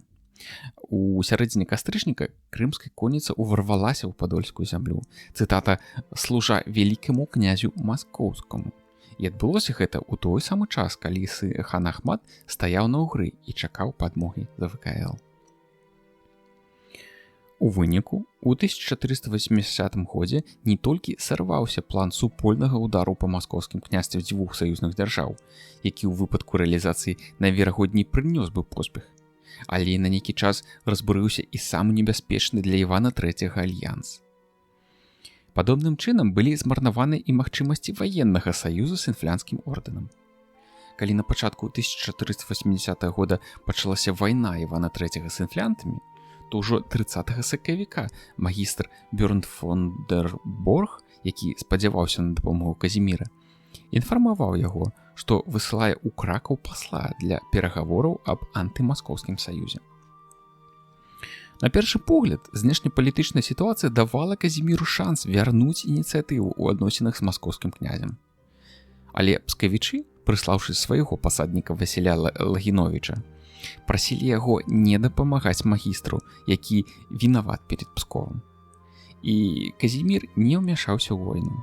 У сярэдзіне кастрычніка крымская конніца ўварвалася ў падольскую зямлю, цытата «служа вялікаму князю маскоўскаму». І адбылося гэта ў той самы час, калі хан Ахмат стаяў на ўгры і чакаў падмогі за ВКЛ. У выніку, у 1480 годзе не толькі сарваўся план супольнага ўдару па маскоўскім княстве дзвюх саюзных дзяржаў, які ў выпадку рэалізацыі найверагодней прынёс бы поспех, але на нейкі час разбурыўся і самы небяспечны для Івана III альянс. Падобным чынам былі змарнаваны і магчымасці ваеннага саюзу з інфлянскім ордэнам. Калі на пачатку 1480 года пачалася вайна Івана III з інфлянтамі, то ўжо 30 сакавіка магістр Бёрнт фон дер Борг, які спадзяваўся на дапамогу Казіміра, інфармаваў яго, што высылае ў Кракаў пасла для перагавораў аб антымаскоўскім саюзе. На першы погляд, знешнепалітычная сітуацыя давала Казіміру шанс вярнуць ініцыятыву ў адносінах з маскоўскім князем. Але пскавічы, прыслаўшы свайго пасадніка Васіля Лагіновіча, прасілі яго не дапамагаць магістру, які вінават перед Псковам. І Казімір не ўмяшаўся ў войну.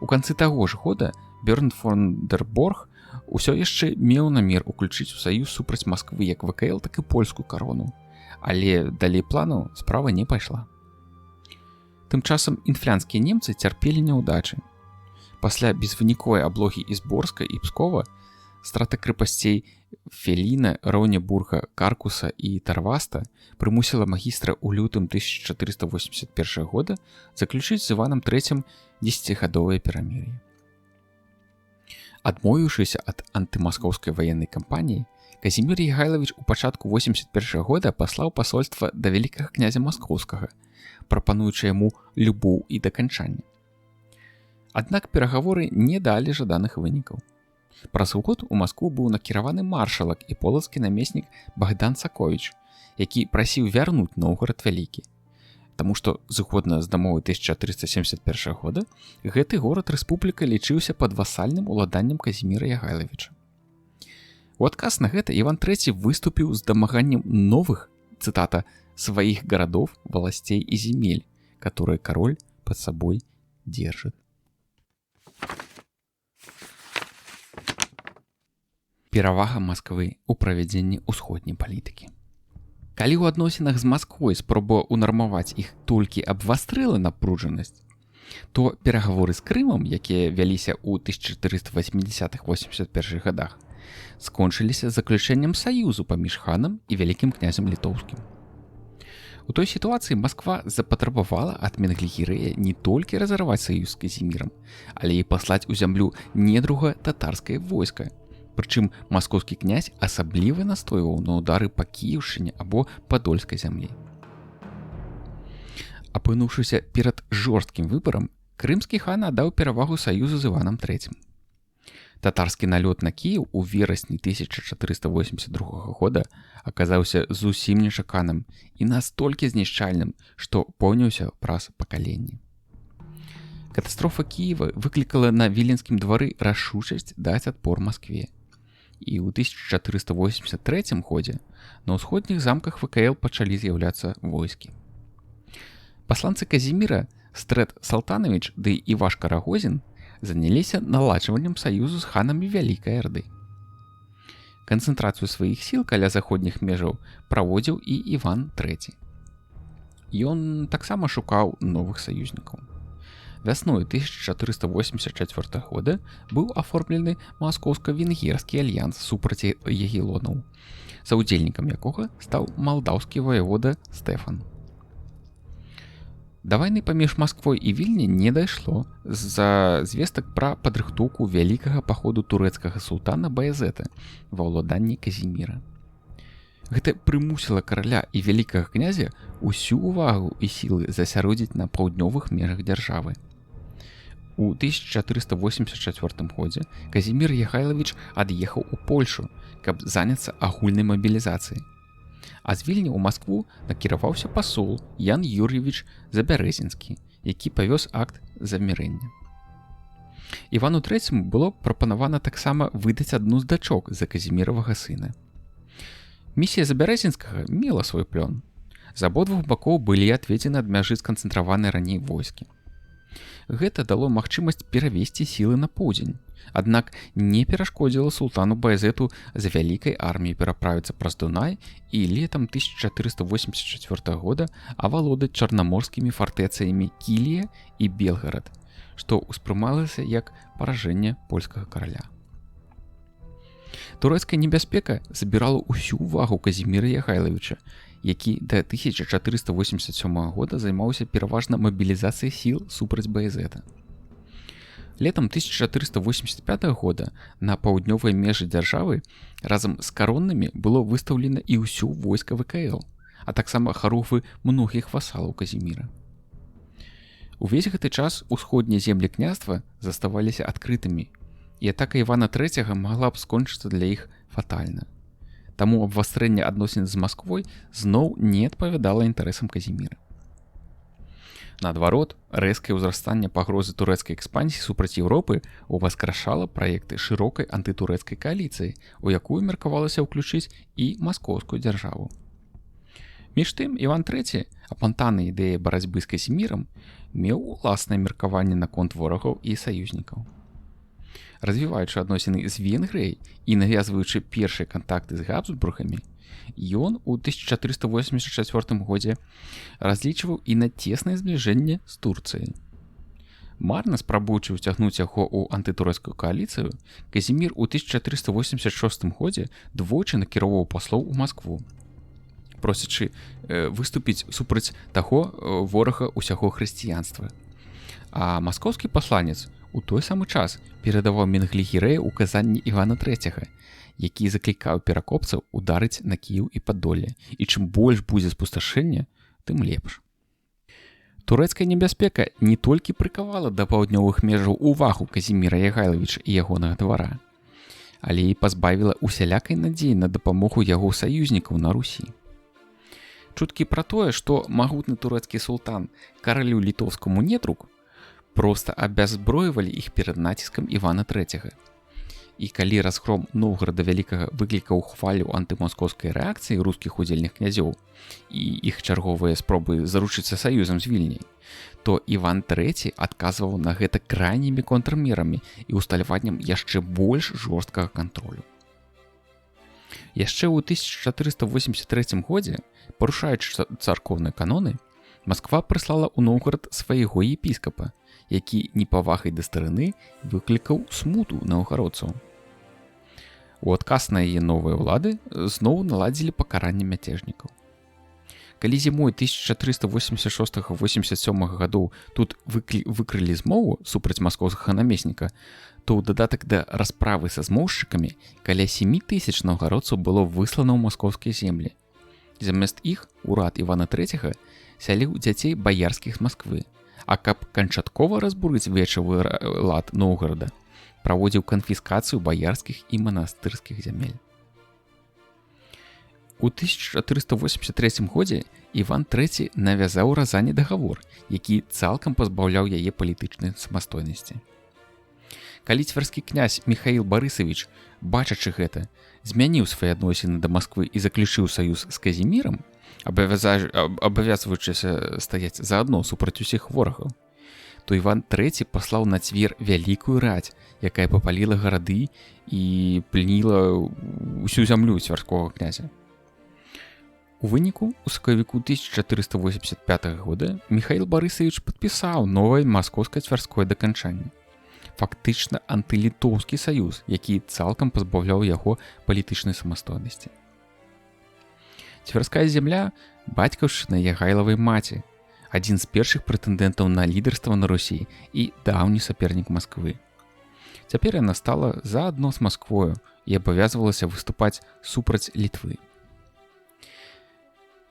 У канцы таго ж года Бёрнт фон дер Борг усё яшчэ меў намер уключыць у саюз супраць Масквы як ВКЛ, так і польскую карону, але далей плану справа не пайшла. Тым часам інфлянскія немцы цярпелі няўдачы. Пасля безвыніковай аблогі Ізборска і Пскова страта крэпасцей Феліна, Роўнебурга, Каркуса і Тарваста прымусіла магістра ў лютым 1481 года заключыць з Іванам III 10-гадовае перамір'е. Адмовіўшыся ад антымаскоўскай ваеннай кампаніі, Казімір Ягайлавіч у пачатку 81 года паслаў пасольства да вялікага князя маскоўскага, прапануючы яму любоў і даканчанне. Аднак перагаворы не далі жаданых вынікаў. Праз год у Маскву быў накіраваны маршалак і полацкі намеснік Богдан Саковіч, які прасіў вярнуць Новгарад Вялікі. Таму што, згодна з дамовай 1371 года, гэты горад рэспубліка лічыўся пад васальным уладаннем Казіміра Ягайлавіча. У адказ на гэта Іван III выступіў з дамаганнем новых, цытата, «сваіх гарадоў, властей і земель, которые король под собой держит». Перавага Масквы ў правядзенні ўсходняй палітыкі. Калі ў адносінах з Масквой спроба ўнармаваць іх толькі абвастрыла напружанасць, то перагаворы з Крымам, якія вяліся ў 1480-81 годах, скончыліся заключэннем саюзу паміж ханам і вялікім князем літоўскім. У той сітуацыі Масква запатрабавала ад Менглігірэя не толькі разарваць саюз з Казімірам, але і паслаць у зямлю недруга татарскае войска. Прычым маскоўскі князь асабліва настойваў на ўдары па Кіеўшчыне або падольскай зямлі. Апынуўшыся перад жорсткім выбарам, крымскі хан аддаў перавагу саюзу з Іванам III. Татарскі налёт на Кіеў у верасні 1482 года аказаўся зусім нечаканым і настолькі знішчальным, што паўняўся праз пакаленні. Катастрофа Кіева выклікала на віленскім двары рашучасць даць адпор Маскве. І ў 1483 годзе на ўсходніх замках ВКЛ пачалі з'яўляцца войскі. Пасланцы Казіміра Стрэт Салтанавіч ды Івашка Рагозін заняліся наладжваннем саюзу з ханамі Вялікай Арды. Канцэнтрацыю сваіх сіл каля заходніх межаў праводзіў і Іван III. Ён таксама шукаў новых саюзнікаў. Вясной 1484 года быў аформлены маскоўска-венгерскі альянс супраць ягелонаў, саўдзельнікам якога стаў малдаўскі ваявода Стэфан. Да вайны паміж Масквой і Вільня не дайшло з-за звестак пра падрыхтоўку вялікага паходу турэцкага султана Баязета ва ўладанні Казіміра. Гэта прымусіла караля і вялікага князя усю ўвагу і сілы засяродзіць на паўднёвых межах дзяржавы. У 1484 годзе Казімір Ягайлавіч ад'ехаў у Польшу, каб заняцца агульнай мабілізацыяй. А з Вільні ў Маскву накіраваўся пасол Ян Юр'евіч Забярэзінскі, які павёз акт замірэння. Івану III было прапанавана таксама выдаць адну з дачок за Казіміравага сына. Місія Забярэзінскага мела свой плён. З абодвух бакоў былі адведзены ад мяжы сканцэнтраванай раней войскі. Гэта дало магчымасць перавесці сілы на поўдзень, аднак не перашкодзіла султану Баязету з вялікай арміяй пераправіцца праз Дунай і летам 1484 года авалодаць чарнаморскімі фартэцыямі Кілія і Белгарад, што ўспрымалася як паражэнне польскага караля. Турэцкая небяспека забірала ўсю ўвагу Казіміра Ягайлавіча, які да 1487 года займаўся пераважна мабілізацыяй сіл супраць Баязета. Летам 1485 года на паўднёвай межы дзяржавы разам з кароннымі было выстаўлена і ўсё войска ВКЛ, а таксама харугвы многіх васалаў Казіміра. Увесь гэты час усходнія землі княства заставаліся адкрытымі, і атака Івана III магла б скончыцца для іх фатальна. Таму абвастрэнне адносін з Масквой зноў не адпавядала інтарэсам Казіміра. Наадварот, рэзкае ўзрастанне пагрозы турэцкай экспансіі супраць Еўропы ўваскрашала праекты шырокай антытурэцкай кааліцыі, у якую меркавалася ўключыць і маскоўскую дзяржаву. Між тым, Іван III, апантаны ідэяй барацьбы з Казімірам, меў уласнае меркаванне наконт ворагаў і саюзнікаў. Развіваючы адносіны з Венгрыяй і навязваючы першыя кантакты з Габсбургамі, ён у 1484 годзе разлічваў і на цеснае збліжэнне з Турцыяй. Марна спрабуючы ўцягнуць яго ў антытурэцкую кааліцыю, Казімір у 1486 годзе двойчы накіроўваў паслоў у Маскву, просячы выступіць супраць таго ворага ўсяго хрысціянства. А маскоўскі пасланец у той самы час перадаваў Менглігірэю указанні Івана III, які заклікаў перакопцаў ударыць на Кіеў і Падолле, і чым больш будзе спусташэння, тым лепш. Турэцкая небяспека не толькі прыкавала да паўднёвых межаў увагу Казіміра Ягайлавіча і ягонага двара, але і пазбавіла усялякай надзеі на дапамогу яго саюзнікаў на Русі. Чуткі пра тое, што магутны турэцкі султан каралю літоўскаму недруг, проста абяззброівалі іх перад націскам Івана III. І калі разгром Новгарада Вялікага выклікаў хвалю антымаскоўскай рэакцыі рускіх удзельных князёў і іх чарговыя спробы заручыцца саюзам з Вільняй, то Іван III адказваў на гэта крайнімі контрмерамі і усталяваннем яшчэ больш жорсткага кантролю. Яшчэ ў 1483 годзе, парушаючы царкоўныя каноны, Масква прыслала ў Новгарад свайго епіскапа, які непавагай да старыны выклікаў смуту наўгародцаў. У адказ на яе новыя ўлады зноў наладзілі пакаранне мяцежнікаў. Калі зімой 1486-87 гадоў тут выкрылі змову супраць маскоўскага намесніка, то ў дадатак да расправы са змоўшчыкамі каля 7000 наўгародцаў было выслана ў маскоўскія землі. Замест іх урад Івана III сяліў дзяцей баярскіх з Масквы, а каб канчаткова разбурыць вечавы лад Новгарада, праводзіў канфіскацыю баярскіх і манастырскіх зямель. У 1483 годзе Іван III навязаў Разані дагавор, які цалкам пазбаўляў яе палітычнай самастойнасці. Калі цвярскі князь Міхаіл Барысавіч, бачачы гэта, змяніў свае адносіны да Масквы і заключыў саюз з Казімірам, абавязваючыся стаяць заадно супраць усіх ворагаў, то Іван III паслаў на Цвер вялікую раць, якая папаліла гарады і плініла ўсю зямлю цвярскога князя. У выніку, у сакавіку 1485 года Міхаіл Барысавіч падпісаў новае маскоўска-цвярское даканчанне. Фактычна антылітоўскі саюз, які цалкам пазбаўляў яго палітычнай самастойнасці. Цвярская зямля – бацькаўшчына Ягайлавай маці, адзін з першых прэтэндэнтаў на лідарства на Русі і даўні сапернік Масквы. Цяпер яна стала заадно з Масквою і абавязвалася выступаць супраць Літвы.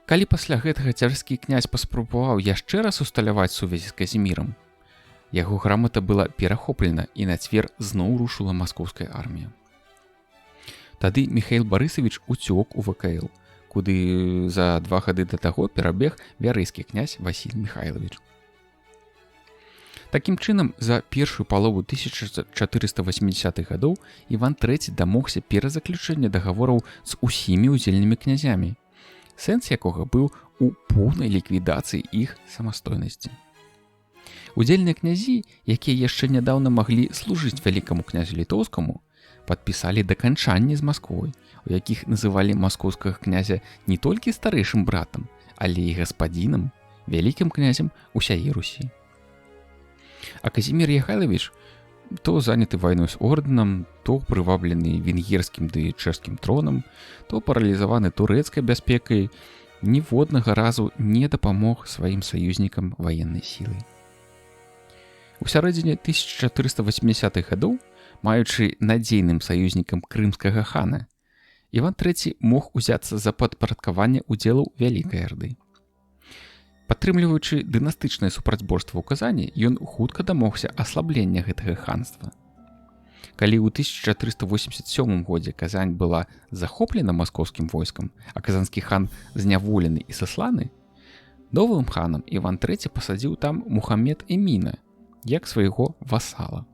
Калі пасля гэтага цвярскі князь паспрабаваў яшчэ раз усталяваць сувязі з Казімірам, яго грамата была перахоплена і на Цвер зноў рушыла маскоўская армія. Тады Міхаіл Барысавіч уцёк у ВКЛ, куды за 2 гады да таго перабег вярэйскі князь Васіль Міхайлавіч. Такім чынам, за першую палову 1480-х гадоў Іван III дамогся перазаключэння дагавораў з усімі ўдзельнымі князямі, сэнс якога быў у поўнай ліквідацыі іх самастойнасці. Удзельныя князі, якія яшчэ нядаўна маглі служыць вялікаму князю літоўскаму, падпісалі даканчанні з Масквой, у якіх называлі маскоўскага князя не толькі старэйшым братам, але і гаспадзінам, вялікім князем усяе Русі. А Казімір Ягайлавіч, то заняты вайной з ордэнам, то прываблены венгерскім ды чэшскім тронам, то паралізаваны турэцкай бяспекай, ніводнага разу не дапамог сваім саюзнікам ваеннай сілай. У сярэдзіне 1480-х гадоў, маючы надзейным саюзнікам крымскага хана, Іван III мог узяцца за падпарадкаванне ўдзелаў Вялікай Арды. Падтрымліваючы дынастычнае супрацьборства ў Казані, ён хутка дамогся аслаблення гэтага ханства. Калі ў 1487 годзе Казань была захоплена маскоўскім войскам, а казанскі хан зняволены і сасланы, новым ханам Іван III пасадзіў там Мухаммед Эміна, як свайго васала.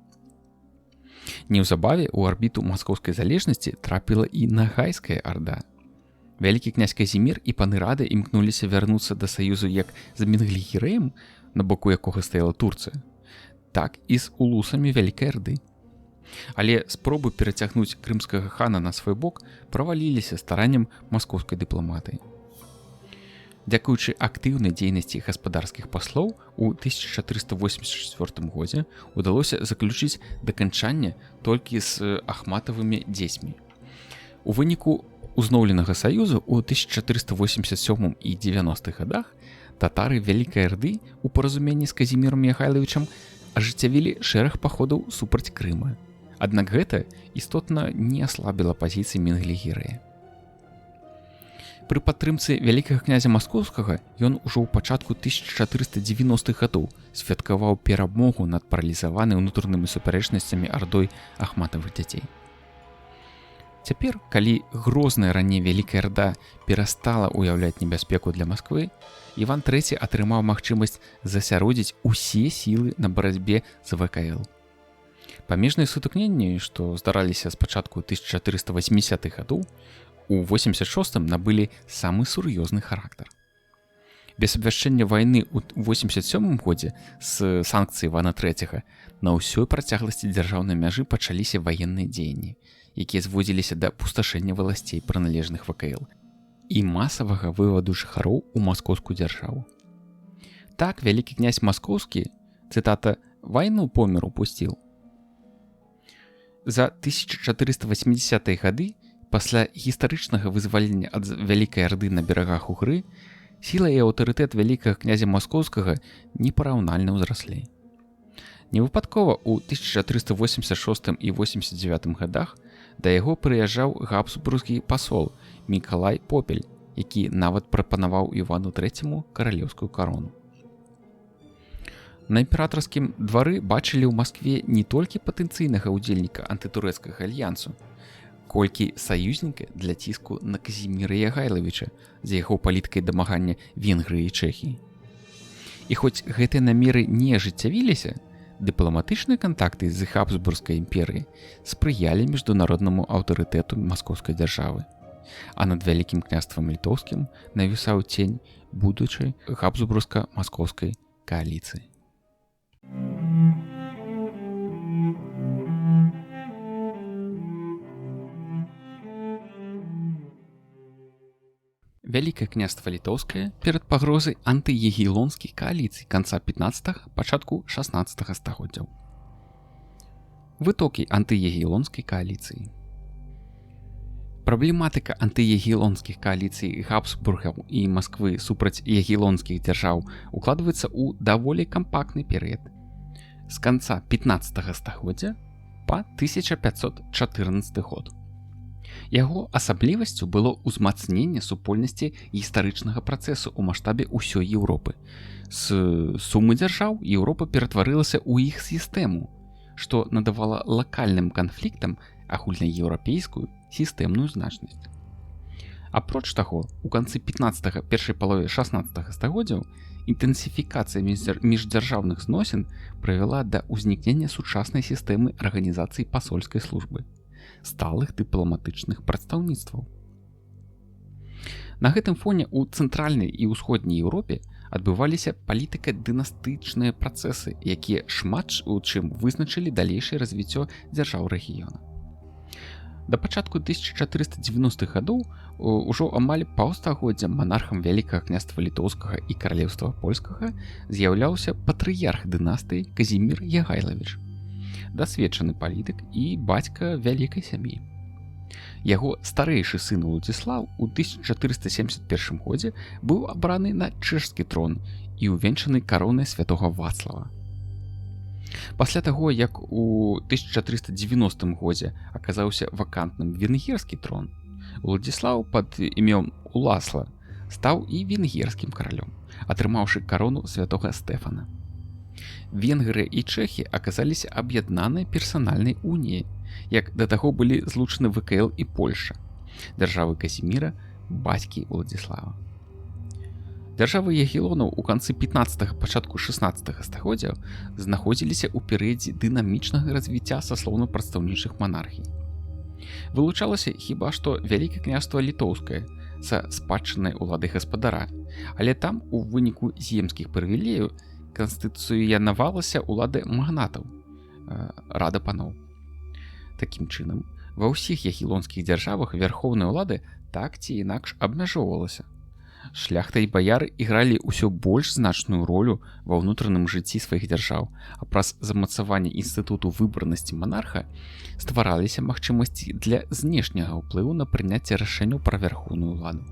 Неўзабаве ў арбіту маскоўскай залежнасці трапіла і Нагайская Арда. Вялікі князь Казімір і паны рады імкнуліся вярнуцца да саюзу як з Менглігерэем, на боку якога стаяла Турцыя, так і з улусамі Вялікай Арды. Але спробы перацягнуць крымскага хана на свой бок праваліліся стараннем маскоўскай дыпламатыі. Дзякуючы актыўнай дзейнасці гаспадарскіх паслоў, у 1484 годзе удалося заключыць даканчанне толькі з ахматавымі дзецьмі. У выніку узноўленага саюзу ў 1487 і 90-х гадах татары Вялікай Арды ў паразуменні з Казімірам Ягайлавічам ажыццявілі шэраг паходаў супраць Крыма. Аднак гэта істотна не аслабіла пазіцыі Менглігерэя. Пры падтрымцы вялікага князя Маскоўскага ён ужо ў пачатку 1490-х гадоў святкаваў перамогу над паралізаванай унутранымі супярэчнасцямі ардой ахматавых дзяцей. Цяпер, калі грозная раней Вялікая Арда перастала ўяўляць небяспеку для Масквы, Іван III атрымаў магчымасць засяродзіць усе сілы на барацьбе з ВКЛ. Памежныя сутыкненні, што здараліся з пачатку 1480-х гадоў, у 86-м набылі самы сур'ёзны характар. Без абвяшчэння вайны ў 87-м годзе з санкцыі Івана III на ўсёй працягласці дзяржаўнай мяжы пачаліся ваенныя дзеянні, якія зводзіліся да пусташэння валасцей прыналежных ВКЛ і масавага вываду жыхароў у маскоўскую дзяржаву. Так вялікі князь маскоўскі, цытата, «вайну по міру пусціў». За 1480-е гады, пасля гістарычнага вызвалення ад Вялікай Арды на берагах Угры, сіла і аўтарытэт вялікага князя маскоўскага непараўнальна ўзраслі. Невыпадкова ў 1486 і 89 годах да яго прыязджаў габсбургскі пасол Мікалай Попель, які нават прапанаваў Івану III каралеўскую карону. На імператарскім двары бачылі ў Маскве не толькі патэнцыйнага ўдзельніка антытурэцкага альянсу, колькі саюзніка для ціску на Казіміра Ягайлавіча за яго палітыкай дамагання Венгрыі і Чэхіі. І хоць гэтыя намеры не ажыццявіліся, дыпламатычныя кантакты з Габсбургскай імперыяй спрыялі міжнароднаму аўтарытэту маскоўскай дзяржавы, а над Вялікім княствам літоўскім навісаў цень будучай габсбургска-маскоўскай кааліцыі. Вялікае княства літоўскае перад пагрозай антыегілонскіх кааліцый канца 15-га, пачатку 16-га стагоддзяў. Вытокі антыегілонскай кааліцыі. Праблематыка антыегілонскіх кааліцый Габсбургаў і Масквы супраць егілонскіх дзяржаў укладваецца ў даволі кампактны перыяд з канца 15-га стагоддзя па 1514 год. Яго асаблівасцю было ўзмацненне супольнасці гістарычнага працэсу ў маштабе ўсёй Еўропы. З сумы дзяржаў Еўропа ператварылася ў іх сістэму, што надавала лакальным канфліктам агульнаеўрапейскую сістэмную значнасць. Апроч таго, у канцы 15-га, першай палове 16-га стагоддзяў інтэнсіфікацыя міждзяржаўных зносін прывяла да ўзнікнення сучаснай сістэмы арганізацыі пасольскай службы, сталых дыпламатычных прадстаўніцтваў. На гэтым фоне ў цэнтральнай і ўсходняй Еўропе адбываліся палітыка-дынастычныя працэсы, якія шмат у чым вызначылі далейшае развіццё дзяржаў рэгіёна. Да пачатку 1490-х гадоў ужо амаль паўстагоддзя манархам Вялікага княства літоўскага і каралеўства польскага з'яўляўся патрыярх дынастыі Казімір Ягайлавіч, дасведчаны палітык і бацька вялікай сям'і. Яго старэйшы сын Уладзіслаў у 1471 годзе быў абраны на чэшскі трон і увенчаны каронай святога Вацлава. Пасля таго, як у 1390 годзе аказаўся вакантным венгерскі трон, Уладзіслаў пад імем Уласла стаў і венгерскім каралём, атрымаўшы карону святога Стэфана. Венгрыя і Чэхі аказаліся аб'яднанай персанальнай уніяй, як да таго былі злучаны ВКЛ і Польша, дзяржавы Казіміра, бацькі Уладзіслава. Дзяржавы егілонаў у канцы 15-га, пачатку 16-га стагоддзяў знаходзіліся ў перыядзе дынамічнага развіцця саслоўна-прадстаўнічых манархій. Вылучалася хіба што Вялікае княства літоўскае са спадчыннай уладай гаспадара, але там у выніку земскіх прывілеяў канстытуцыянавалася ўлада магнатаў, рада паноў. Такім чынам, ва ўсіх ягілонскіх дзяржавах вярхоўная ўлада так ці інакш абмяжоўвалася. Шляхта і баяры ігралі ўсё больш значную ролю ва ўнутраным жыцці сваіх дзяржаў, а праз замацаванне інстытуту выбарнасці монарха ствараліся магчымасці для знешняга ўплыву на прыняцце рашэнняў пра вярхоўную ўладу.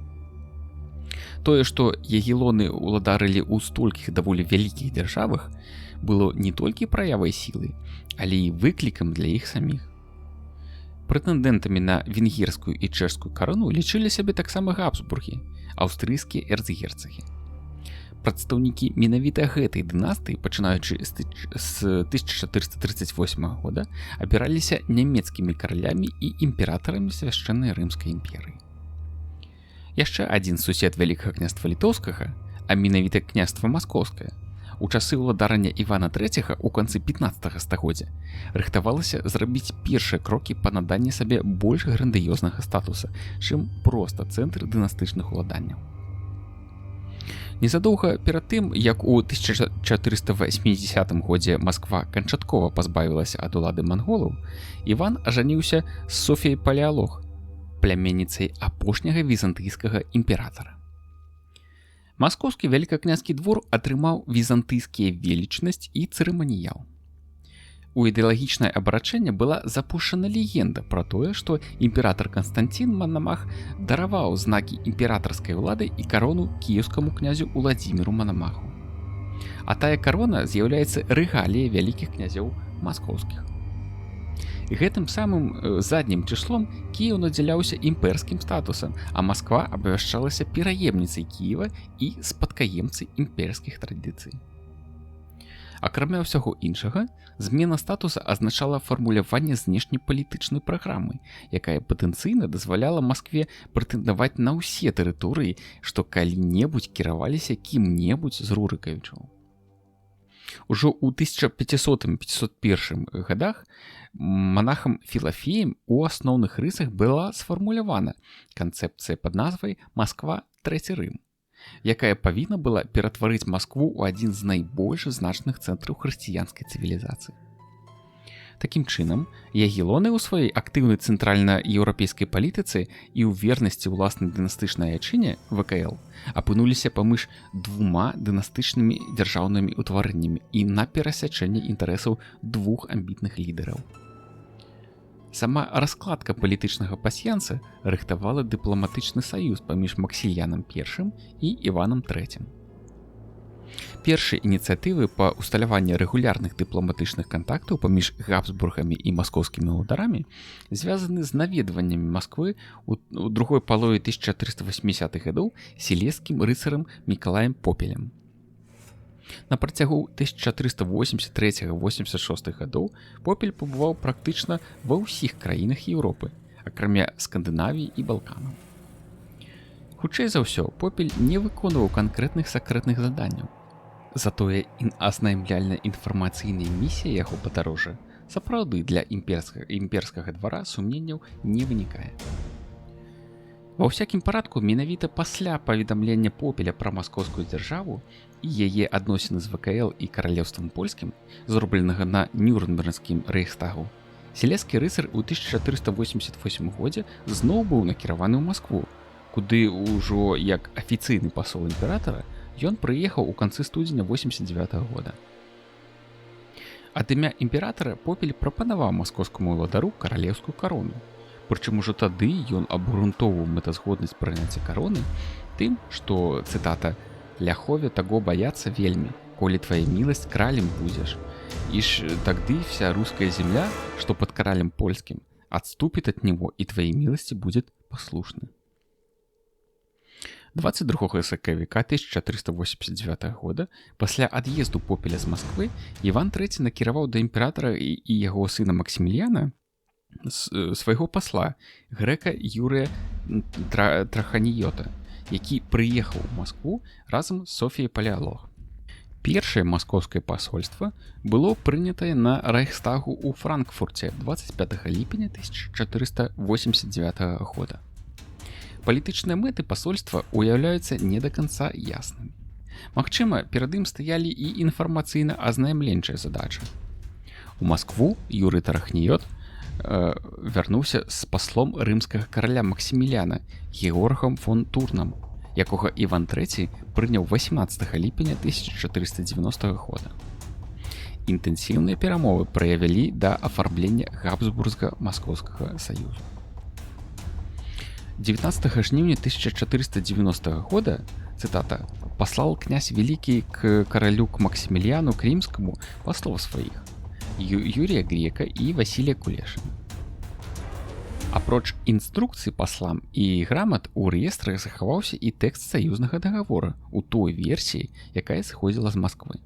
Тое, што ягілоны ўладарылі ў столькіх даволі вялікіх дзяржавах, было не толькі праявай сілы, але і выклікам для іх саміх. Прэтэндэнтамі на венгерскую і чэшскую карону лічылі сябе таксама Габсбургі, аўстрыйскія эрцгерцагі. Прадстаўнікі менавіта гэтай дынастыі, пачынаючы з 1438 года, абіраліся нямецкімі каралямі і імператарамі свяшчэннай рымскай імперыі. Яшчэ адзін сусед вялікага княства літоўскага, а менавіта княства маскоўскае, у часы ўладарання Івана III у канцы 15 стагоддзя рыхтавалася зрабіць першыя крокі па наданні сабе больш грандыёзнага статуса, чым проста цэнтр дынастычных уладанняў. Незадоўга перад тым, як у 1480 годзе Масква канчаткова пазбавілася ад улады манголаў, Іван ажаніўся з Софіяй Палеалог, пляменніцай апошняга візантыйскага імператара. Маскоўскі вялікакняскі двор атрымаў візантыйскія велічнасць і цырыманіял. У ідэалагічнае абарачэнне была запушчана легенда пра тое, што імператар Канстанцін Манамах дараваў знакі імператарскай улады і карону кіеўскаму князю Уладзіміру Манамаху. А тая карона з'яўляецца рэгаліяй вялікіх князёў маскоўскіх. І гэтым самым заднім чыслом Кіеў надзяляўся імперскім статусам, а Масква абвяшчалася пераемніцай Кіева і спадкаемцай імперскіх традыцый. Акрамя ўсяго іншага, змена статуса азначала фармуляванне знешнепалітычнай праграмы, якая патэнцыйна дазваляла Маскве прэтэндаваць на ўсе тэрыторыі, што калі-небудзь кіраваліся кім-небудзь з Рурыкавічаў. Ужо ў 1500-501 годах монахам Філафеем у асноўных рысах была сфармулявана канцэпцыя пад назвай «Масква Трэці Рым», якая павінна была ператварыць Маскву ў адзін з найбольш значных цэнтраў хрысціянскай цывілізацыі. Такім чынам, ягелоны ў сваёй актыўнай цэнтральна-еўрапейскай палітыцы і ў вернасці ўласнай дынастычнай айчыне ВКЛ апынуліся паміж двума дынастычнымі дзяржаўнымі ўтварэннямі і на перасячэнні інтарэсаў двух амбітных лідараў. Сама раскладка палітычнага пасьянса рыхтавала дыпламатычны саюз паміж Максімілянам I і Іванам III. Першыя ініцыятывы па ўсталяванні рэгулярных дыпламатычных кантактаў паміж Габсбургамі і маскоўскімі ўладарамі звязаны з наведваннямі Масквы ў другой палове 1480-х гадоў сілезскім рыцарам Мікалаем Попелем. На працягу 1483-86 гадоў Попель пабываў практычна ва ўсіх краінах Еўропы, акрамя Скандынавіі і Балканаў. Хутчэй за ўсё, Попель не выконваў канкрэтных сакрэтных заданняў. Затое азнаймляльна-інфармацыйная місія яго падарожжа сапраўды для імперскага двара сумненняў не вынікае. Ва ўсякім парадку, менавіта пасля паведамлення Попеля пра маскоўскую дзяржаву і яе адносіны з ВКЛ і каралеўствам польскім, зробленага на Нюрнбергскім рэйхстагу, сілезскі рыцар у 1488 годзе зноў быў накіраваны ў Маскву, куды ўжо як афіцыйны пасол імператара ён прыехаў у канцы студзеня 89 года. Ад імя імператара Попель прапанаваў маскоўскаму ўладару каралеўскую карону. Прычым ужо тады ён абгрунтоўваў мэтазгоднасць прыняцця кароны тым, што, цытата, «ляхове таго баяцца вельмі, коли твоя милость кралем будзеш, иш тагды вся русская земля, што пад каралем польскім, отступит от него, и твоей милости будет послушны». 22 сакавіка 1489 года, пасля ад'езду Попеля з Масквы, Іван III накіраваў да імператара і яго сына Максіміліяна свайго пасла, грэка Юрыя Траханіёта, які прыехаў у Маскву разам з Софіяй Палеалог. Першае маскоўскае пасольства было прынятае на Райхстагу ў Франкфурце 25 ліпеня 1489 года. Палітычныя мэты пасольства ўяўляюцца не да канца яснымі. Магчыма, перад ім стаялі і інфармацыйна-азнаймленчая задача. У Маскву Юрый Траханіёт вярнуўся з паслом рымскага караля Максіміліяна Георгам фон Турнам, якога Іван III прыняў 18 ліпеня 1490 года. Інтэнсіўныя перамовы праявілі да афармлення Габсбурга-Маскоўскага саюзу. 19 жніўня 1490 года, цытата, «паслал князь Великий к королю к Максимилиану Кримскому послов своих, Юрия Грека и Василия Кулешина». Апроч інструкцый паслам і грамат у рэестрах захаваўся і тэкст саюзнага дагавора у той версіі, якая сыходзіла з Масквы.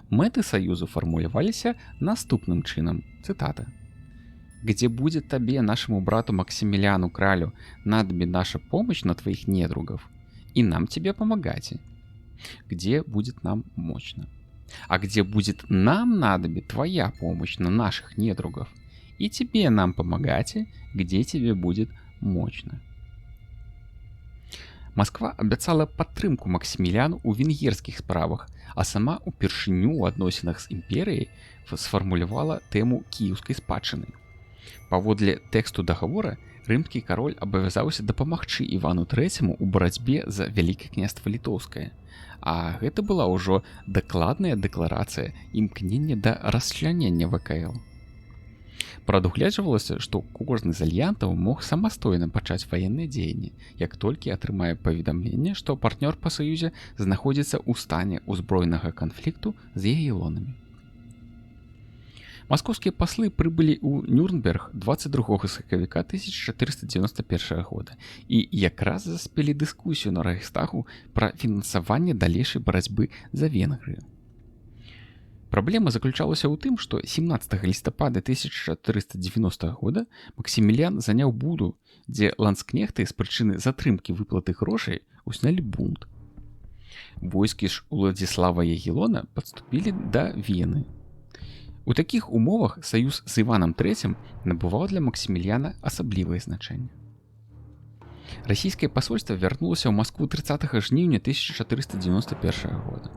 Мэты саюзу фармуляваліся наступным чынам, цытата: «Где будет тебе, нашему брату Максимилиану Кралю, надобит наша помощь на твоих недругов, и нам тебе помогайте. Где будет нам мощно. А где будет нам надобит твоя помощь на наших недругов, и тебе нам помогайте, где тебе будет мощно». Масква абяцала падтрымку Максіміліяну ў венгерскіх справах, а сама упершыню ў адносінах з імперыяй сфармулявала тэму кіеўскай спадчыны. Паводле тэксту дагавора, рымскі кароль абавязаўся дапамагчы Івану III у барацьбе за Вялікае княства Літоўскае, а гэта была ўжо дакладная дэкларацыя імкнення да расчлянення ВКЛ. Прадугледжвалася, што кожны з альянтаў мог самастойна пачаць ваенныя дзеянні, як толькі атрымае паведамленне, што партнёр па саюзе знаходзіцца ў стане ўзброенага канфлікту з ягелонамі. Маскоўскія паслы прыбылі ў Нюрнберг 22 сакавіка 1491 года і якраз заспелі дыскусію на Рэйхстагу пра фінансаванне далейшай барацьбы за Венгрыю. Праблема заключалася ў тым, што 17 лістапада 1490 года Максіміліян заняў Буду, дзе ландскнехты з прычыны затрымкі выплаты грошай узнялі бунт. Войскі ж Уладзіслава Ягелона падступілі да Вены. У такіх умовах саюз з Іванам III набываў для Максіміліяна асаблівае значэнне. Расійскае пасольства вярнулася ў Маскву 30 жніўня 1491 года.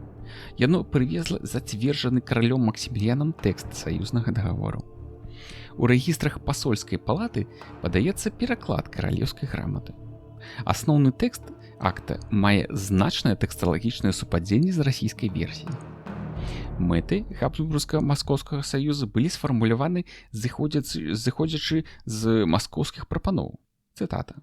Яно прывезла зацверджаны каралём Максіміліянам тэкст саюзнага дагавору. У рэгістрах пасольскай палаты падаецца пераклад каралеўскай граматы. Асноўны тэкст акта мае значнае тэксталагічнае супадзенне з расійскай версіяй. Мэты Габсбургска-Маскоўскага саюза былі сфармуляваны зыходзячы з маскоўскіх прапаноў. Цытата: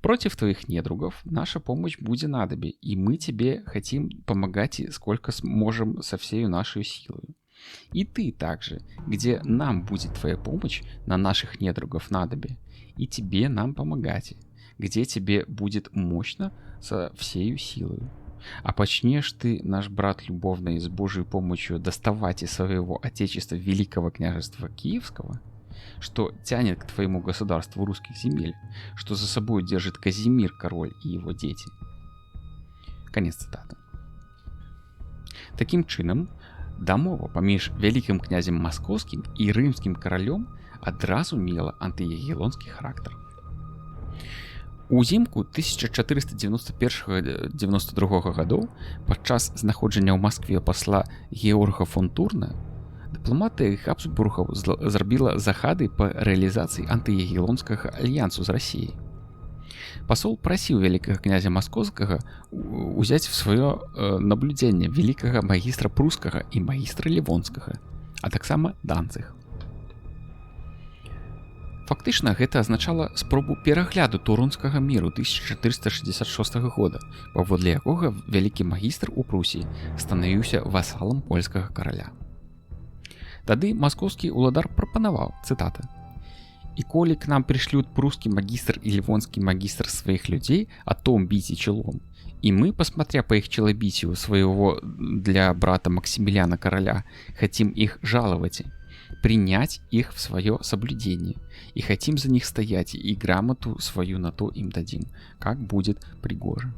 «Против твоих недругов наша помощь будет надобе, и мы тебе хотим помогать, сколько сможем со всею нашей силой. И ты также, где нам будет твоя помощь на наших недругов надобе, и тебе нам помогать, где тебе будет мощно со всею силой. А почнешь ты, наш брат любовный, с Божьей помощью доставать из своего отечества Великого княжества Киевского, что тянет к твоему государству русских земель, что за собой держит Казимир, король и его дети». Конец цитаты. Таким чынам, дамова паміж вялікім князем маскоўскім і рымскім каралём адразу мела антыягелонскі характар. Узімку 1491-92 гадоў падчас знаходжання ў Маскве пасла Георга фон Турна дыпламатыя Габсбургаў зрабіла захады па рэалізацыі антыягелонскага альянсу з Расіяй. Пасол прасіў вялікага князя Маскоўскага узяць в сваё наблюдзенне вялікага магістра прускага і магістра лівонскага, а таксама Данцыг. Фактычна гэта азначала спробу перагляду Турунскага міру 1466 года, паводле якога вялікі магістр у Прусіі станавіўся васалам польскага караля. Тады маскоўскі уладар прапанаваў, цытата: «И коли к нам пришлют прусский магистр и ливонский магистр своих людей, о том бите челом, и мы, посмотря по их челобитию своего для брата Максимилиана короля, хотим их жаловать, принять их в свое соблюдение, и хотим за них стоять, и грамоту свою на то им дадим, как будет пригоже».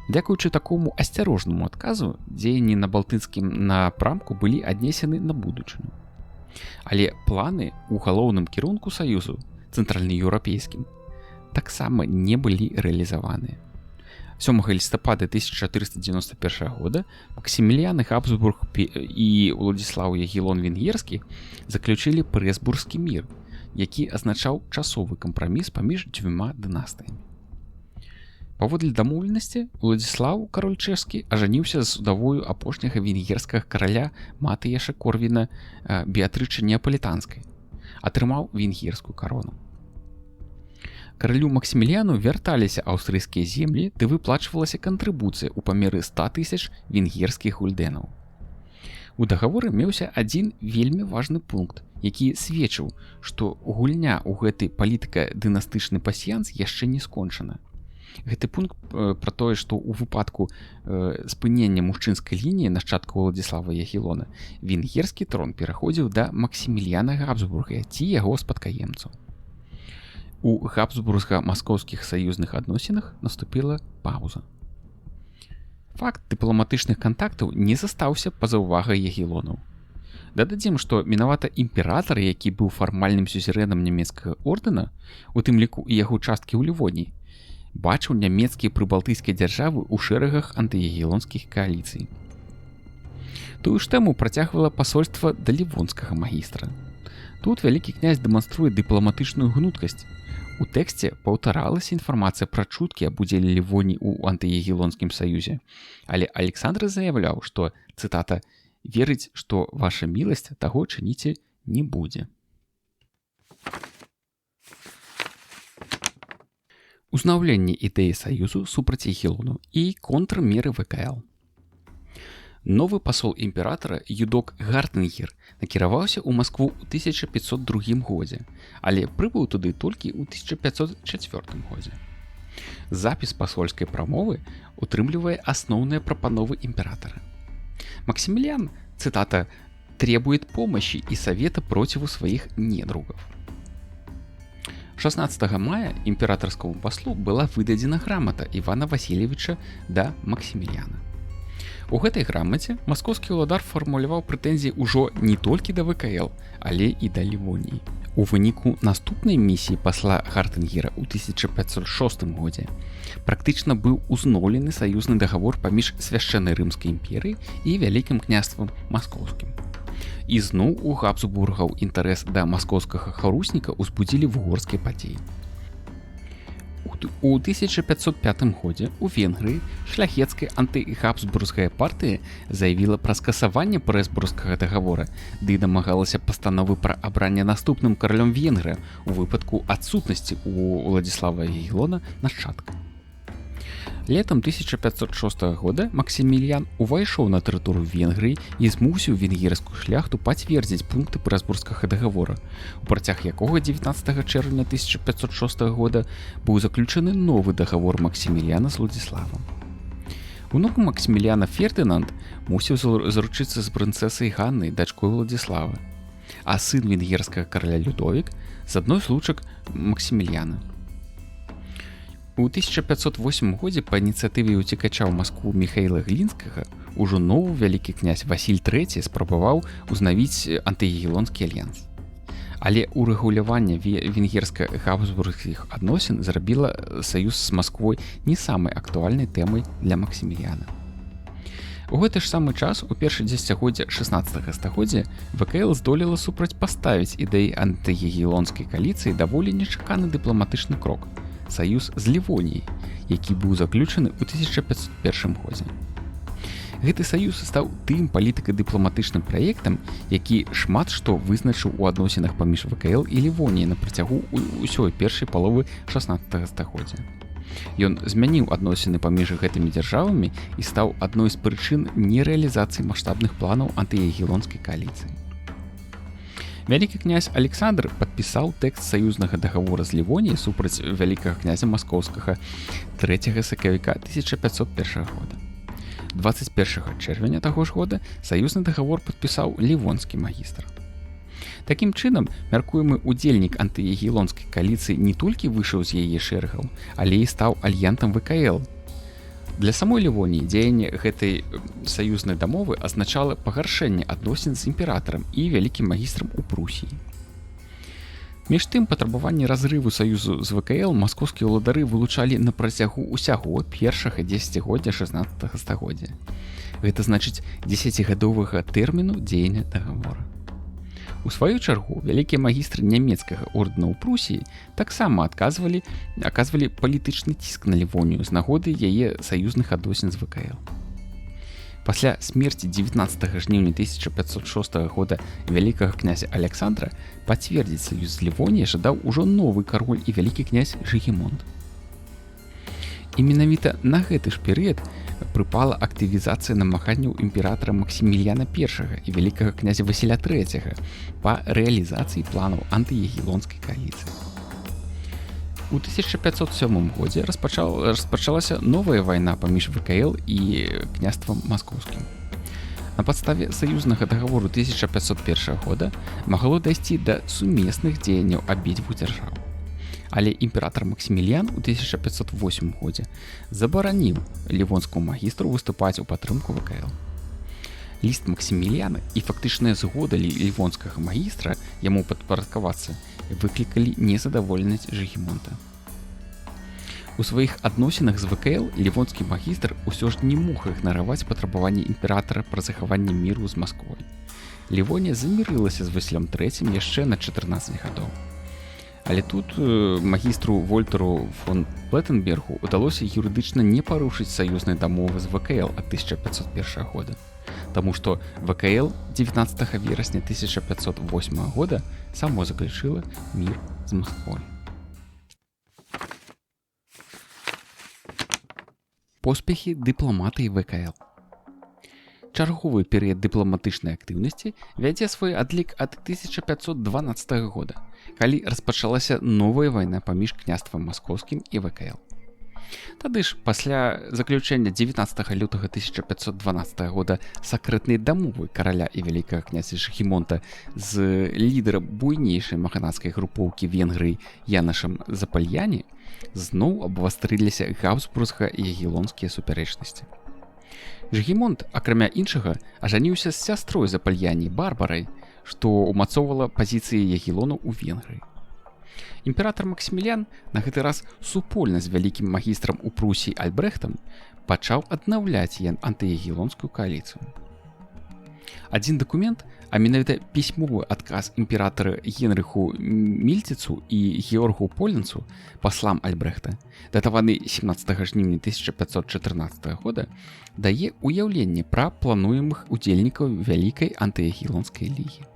Дзякуючы такому асцярожнаму адказу, дзеянні на балтыцкім напрамку былі аднесены на будучыню. Але планы ў галоўным кірунку саюзу, цэнтральнаеўрапейскім, таксама не былі рэалізаваныя. 7 лістапада 1491 года Максіміліян Габсбург і Уладзіслаў Ягелон Венгерскі заключылі Прэсбургскі мір, які азначаў часовы кампраміс паміж дзвюма дынастыямі. Паводле дамоўленасці, Уладзіслаў, кароль чэшскі, ажаніўся з удавою апошняга венгерскага караля Матыяша Корвіна Беатрычы Неапалітанскай, атрымаў венгерскую карону. Каралю Максіміліяну вярталіся аўстрыйскія землі, ды выплачвалася кантрыбуцыя ў памеры 100 000 венгерскіх гульдэнаў. У дагаворы меўся адзін вельмі важны пункт, які сведчыў, што гульня ў гэты палітыка-дынастычны пасьянс яшчэ не скончана. Гэты пункт пра тое, што ў выпадку спынення мужчынскай лініі нашчадка Уладзіслава Ягеллона венгерскі трон пераходзіў да Максіміліяна Габсбурга ці яго спадкаемцаў. У габсбурга-маскоўскіх саюзных адносінах наступіла паўза. Факт дыпламатычных кантактаў не застаўся па-за ўвагай Ягеллонаў. Дададзім, што менавата імператар, які быў фармальным сюзерэнам нямецкага ордэна, у тым ліку і яго часткі ў Лівоніі, бачыў нямецкія прыбалтыйскія дзяржавы ў шэрагах антыягеллонскіх кааліцый. Тую ж тэму працягвала пасольства да лівонскага магістра. Тут вялікі князь дэманструе дыпламатычную гнуткасць. У тэксце паўтаралася інфармацыя пра чуткі аб удзеле Лівоніі ў антыягеллонскім саюзе, але Александр заяўляў, што, цытата, «верыць, што ваша міласць таго чыніце не будзе». Узнаўленне ідэі саюзу супраць Ягеллонаў і контрмеры ВКЛ. Новы пасол імператара Юдок Гартенгер накіраваўся ў Маскву ў 1502 годзе, але прыбыў туды толькі ў 1504 годзе. Запіс пасольскай прамовы утрымлівае асноўныя прапановы імператара. Максимилиан, цитата, «требует помощи и совета против своих недругов». 16 мая імператарскому паслу была выдадзена грамата Івана Васильевича да Максіміліяна. У гэтай грамаце маскоўскі ўладар фармуляваў прэтэнзіі ўжо не толькі да ВКЛ, але і да Лівоніі. У выніку наступнай місіі пасла Гартенгера ў 1506 годзе практычна быў узноўлены саюзны дагавор паміж свяшчэннай рымскай імперыяй і вялікім княствам маскоўскім. І зноў у Габсбургаў інтарэс да маскоўскага харусніка ўзбудзілі вугорскія падзеі. У 1505 годзе ў Венгрыі шляхецкая антыгабсбургская партыя заявіла пра скасаванне прэсбургскага дагавора ды дамагалася пастановы пра абранне наступным каралём Венгрыя у выпадку адсутнасці у Уладзіслава Ягеллона нашчадка. Летам 1506 года Максіміліян увайшоў на тэрыторыю Венгрыі і змусіў венгерскую шляхту пацвердзіць пункты прэсбургскага дагавора, у працяг якога 19 чэрвеня 1506 года быў заключаны новы дагавор Максіміліяна з Уладзіславам. Унук Максіміліяна Фердынанд мусіў заручыцца з прынцэсай Ганнай, дачкой Уладзіслава, а сын венгерскага караля Людовік з адной з лучак Максіміліяна. У 1508 годзе па ініцыятыве ўцекача ў Маскву Міхаіла Глінскага ужо новы вялікі князь Васіль III спрабаваў узнавіць антыягеллонскі альянс. Але урэгуляванне венгерска-габсбургскіх адносін зрабіла саюз з Масквой не самай актуальнай тэмай для Максіміліяна. У гэты ж самы час, у першае дзесяцігоддзе 16 стагоддзя, ВКЛ здолела супрацьпаставіць ідэі антыягеллонскай кааліцыі даволі нечаканы дыпламатычны крок – саюз з Лівоніяй, які быў заключаны ў 1501 годзе. Гэты саюз стаў тым палітыка-дыпламатычным праектам, які шмат што вызначыў у адносінах паміж ВКЛ і Лівоніяй на працягу ўсёй першай паловы 16 стагоддзя. Ён змяніў адносіны паміж гэтымі дзяржавамі і стаў адной з прычын нерэалізацыі маштабных планаў антыягеллонскай кааліцыі. Вялікі князь Александр падпісаў тэкст саюзнага дагавора з Лівоніяй супраць вялікага князя маскоўскага 3 сакавіка 1501 года. 21 чэрвеня таго ж года саюзны дагавор падпісаў лівонскі магістр. Такім чынам, мяркуемы удзельнік антыягеллонскай кааліцыі не толькі выйшаў з яе шэрагаў, але і стаў альянтам ВКЛ. Для самой Лівоніі дзеянне гэтай саюзнай дамовы азначала пагаршэнне адносін з імператарам і вялікім магістрам у Прусіі. Між тым, патрабаванне разрыву саюзу з ВКЛ маскоўскія ўладары вылучалі на працягу ўсяго першага дзесяцігоддзя 16 стагоддзя. Гэта значыць 10гадовага тэрміну дзеяння дагавора. У сваю чаргу, вялікія магістры нямецкага ордэна ў Прусіі таксама аказвалі палітычны ціск на Лівонію з нагоды яе саюзных адносін з ВКЛ. Пасля смерці 19 жніўня 1506 года вялікага князя Александра пацвердзіць саюз з Лівоніяй жадаў ужо новы кароль і вялікі князь Жыгімонт. І менавіта на гэты ж перыяд прыпала актывізацыя намаганняў імператара Максіміліяна I і вялікага князя Васіля III па рэалізацыі планаў антыягелонскай кааліцыі. У 1507 годзе распачалася новая вайна паміж ВКЛ і княствам маскоўскім. На падставе саюзнага дагавору 1501 года магло дайсці да сумесных дзеянняў абедзвюх дзяржаў. Але імператар Максіміліян у 1508 годзе забараніў лівонскаму магістру выступаць у падтрымку ВКЛ. Ліст Максіміліяна і фактычная згода лівонскага магістра яму падпарадкавацца выклікалі незадаволенасць Жыгімонта. У сваіх адносінах з ВКЛ лівонскі магістр усё ж не мог ігнараваць патрабаванні імператара пра захаванне міру з Масквой. Лівонія замірылася з Васілем III яшчэ на 14 гадоў. Але тут магістру Вольтеру фон Плеттенбергу удалося юрыдычна не парушыць саюзнай дамовы з ВКЛ ад 1501 года, таму што ВКЛ 19 верасня 1508 года само заключыла мір з Масквой. Поспехі дыпламатыі ВКЛ. Чарговы перыяд дыпламатычнай актыўнасці вядзе свой адлік ад 1512 года, калі распачалася новая вайна паміж княствам маскоўскім і ВКЛ. Тады ж, пасля заключэння 19 лютага 1512 года сакрэтнай дамовы караля і вялікага князя Жыгімонта з лідарам буйнейшай маханацкай групоўкі Венгрыі Янашам Запальяні, зноў абвастрыліся габсбургска-ягелонскія супярэчнасці. Жыгімонт, акрамя іншага, ажаніўся з сястрой Запальяні Барбарай, што ўмацоўвала пазіцыі ягелону ў Венгрыі. Імператар Максіміліян на гэты раз супольна з вялікім магістрам у Прусіі Альбрэхтам пачаў аднаўляць антыягелонскую кааліцыю. Адзін дакумент, а менавіта пісьмовы адказ імператара Генрыху Мільціцу і Георгу Полінцу, паслам Альбрэхта, датаваны 17 жніўня 1514 года, дае ўяўленне пра плануемых удзельнікаў вялікай антыягелонскай лігі.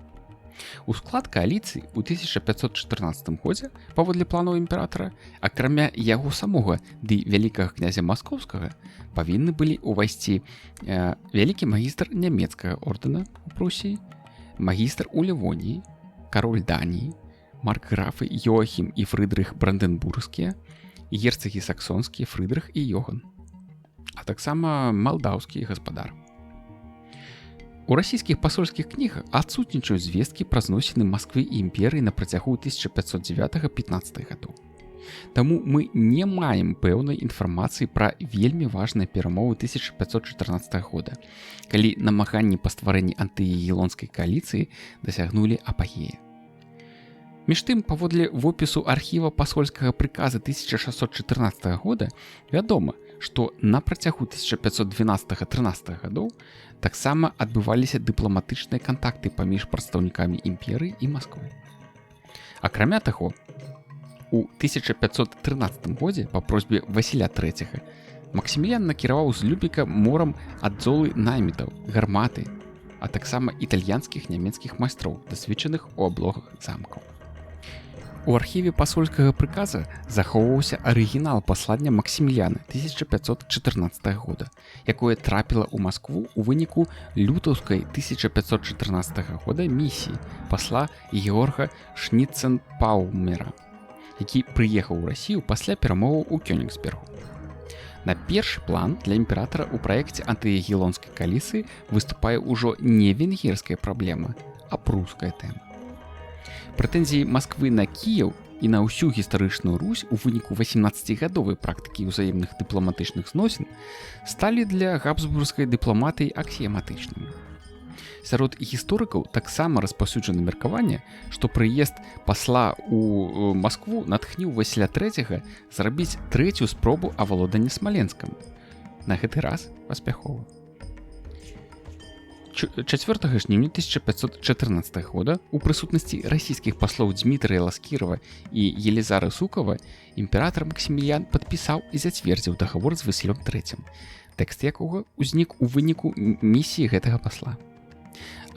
У склад кааліцыі ў 1514 годзе, паводле планаў імператара, акрамя яго самога ды вялікага князя Маскоўскага, павінны былі ўвайсці вялікі магістр нямецкага ордэна ў Прусіі, магістр у Лівоніі, кароль Даніі, маркграфы Йоахім і Фрыдрых Бранденбургскія, герцагі саксонскія Фрыдрых і Йоган, а таксама малдаўскі гаспадар. У расійскіх пасольскіх кнігах адсутнічаюць звесткі пра зносіны Масквы і імперыі на працягу 1509-15 гадоў. Таму мы не маем пэўнай інфармацыі пра вельмі важныя перамовы 1514 года, калі намаганні па стварэнні антыягелонскай кааліцыі дасягнулі апагея. Між тым, паводле вопісу архіва пасольскага прыказа 1614 года вядома, што на працягу 1512-13 гадоў таксама адбываліся дыпламатычныя кантакты паміж прадстаўнікамі імперыі і Масквы. Акрамя таго, у 1513 годзе па просьбе Васіля III Максіміліян накіраваў з Любіка морам ад золы наймітаў, гарматы, а таксама італьянскіх нямецкіх майстроў, дасведчаных у аблогах замкаў. У архіве пасольскага прыказа захоўваўся арыгінал паслання Максіміліяна 1514 года, якое трапіла ў Маскву ў выніку лютаўскай 1514 года місіі пасла Георга Шніценпаумера, які прыехаў у Расію пасля перамоваў у Кёнігсбергу. На першы план для імператара ў праекце антыягелонскай кааліцыі выступае ўжо не венгерская праблема, а пруская тэма. Прэтэнзіі Масквы на Кіеў і на ўсю гістарычную Русь у выніку 18гадовай практыкі ўзаемных дыпламатычных зносін сталі для габсбургскай дыпламатыі аксіяматычнымі. Сярод гісторыкаў таксама распаўсюджана меркаванне, што прыезд пасла ў Маскву натхніў Васіля III зрабіць трэцюю спробу авалодання Смаленскам. На гэты раз паспяхова. 4 жніўня 1514 года у прысутнасці расійскіх паслоў Дмітрыя Ласкірава і Елізара Сукава імператар Максіміліян падпісаў і зацвердзіў дагавор з Васілём III, тэкст якога ўзнік у выніку місіі гэтага пасла.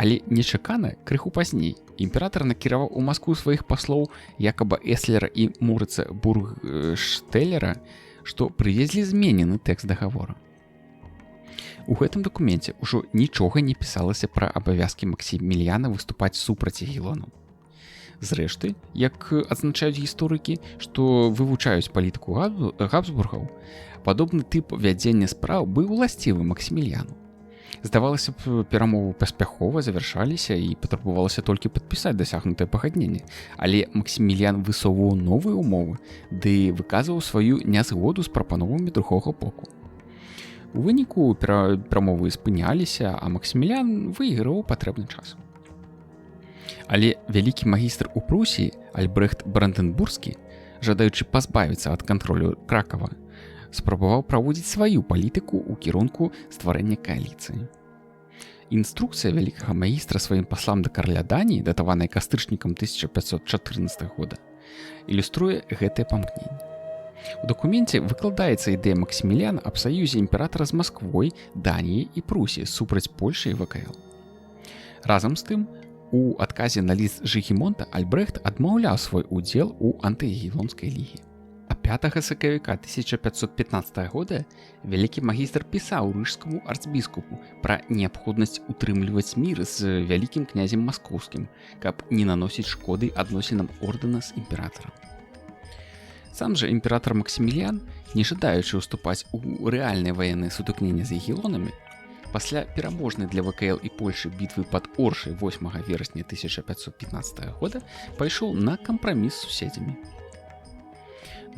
Але нечакана, крыху пазней, імператар накіраваў у Маскву сваіх паслоў Якаба Эслера і Мурыца Бургштэлера што прывезлі зменены тэкст дагавора. У гэтым дакуменце ўжо нічога не пісалася пра абавязкі Максіміліяна выступаць супраць ягелонаў. Зрэшты, як адзначаюць гісторыкі, што вывучаюць палітыку Габсбургаў, падобны тып вядзення спраў быў уласцівы Максіміліяну. Здавалася б, перамовы паспяхова завяршаліся і патрабавалася толькі падпісаць дасягнутае пагадненне, але Максіміліян высоўваў новыя ўмовы ды выказваў сваю нязгоду з прапановамі другога боку. У выніку перамовы спыняліся, а Максіміліян выйграў патрэбны час. Але вялікі магістр у Прусіі Альбрэхт Бранденбургскі, жадаючы пазбавіцца ад кантролю Кракава, спрабаваў праводзіць сваю палітыку ў кірунку стварэння кааліцыі. Інструкцыя вялікага магістра сваім паслам да караля Даніі, датаваная кастрычнікам 1514 года, ілюструе гэтае памкненне. У дакуменце выкладаецца ідэя Максіміліяна аб саюзе імператара з Масквой, Даніяй і Прусіяй супраць Польшы і ВКЛ. Разам з тым, у адказе на ліст Жыгімонта Альбрэхт адмаўляў свой удзел у антыягелонскай лігі. А 5 сакавіка 1515 года вялікі магістр пісаў рыжскаму арцбіскупу пра неабходнасць утрымліваць мір з вялікім князем маскоўскім, каб не наносіць шкоды адносінам ордэна з імператарам. Сам жа імператар Максіміліян, не жадаючы ўступаць у рэальныя ваенныя сутыкненні з ягелонамі, пасля пераможнай для ВКЛ і Польшы бітвы пад Оршай 8 верасня 1515 года пайшоў на кампраміс з суседзямі.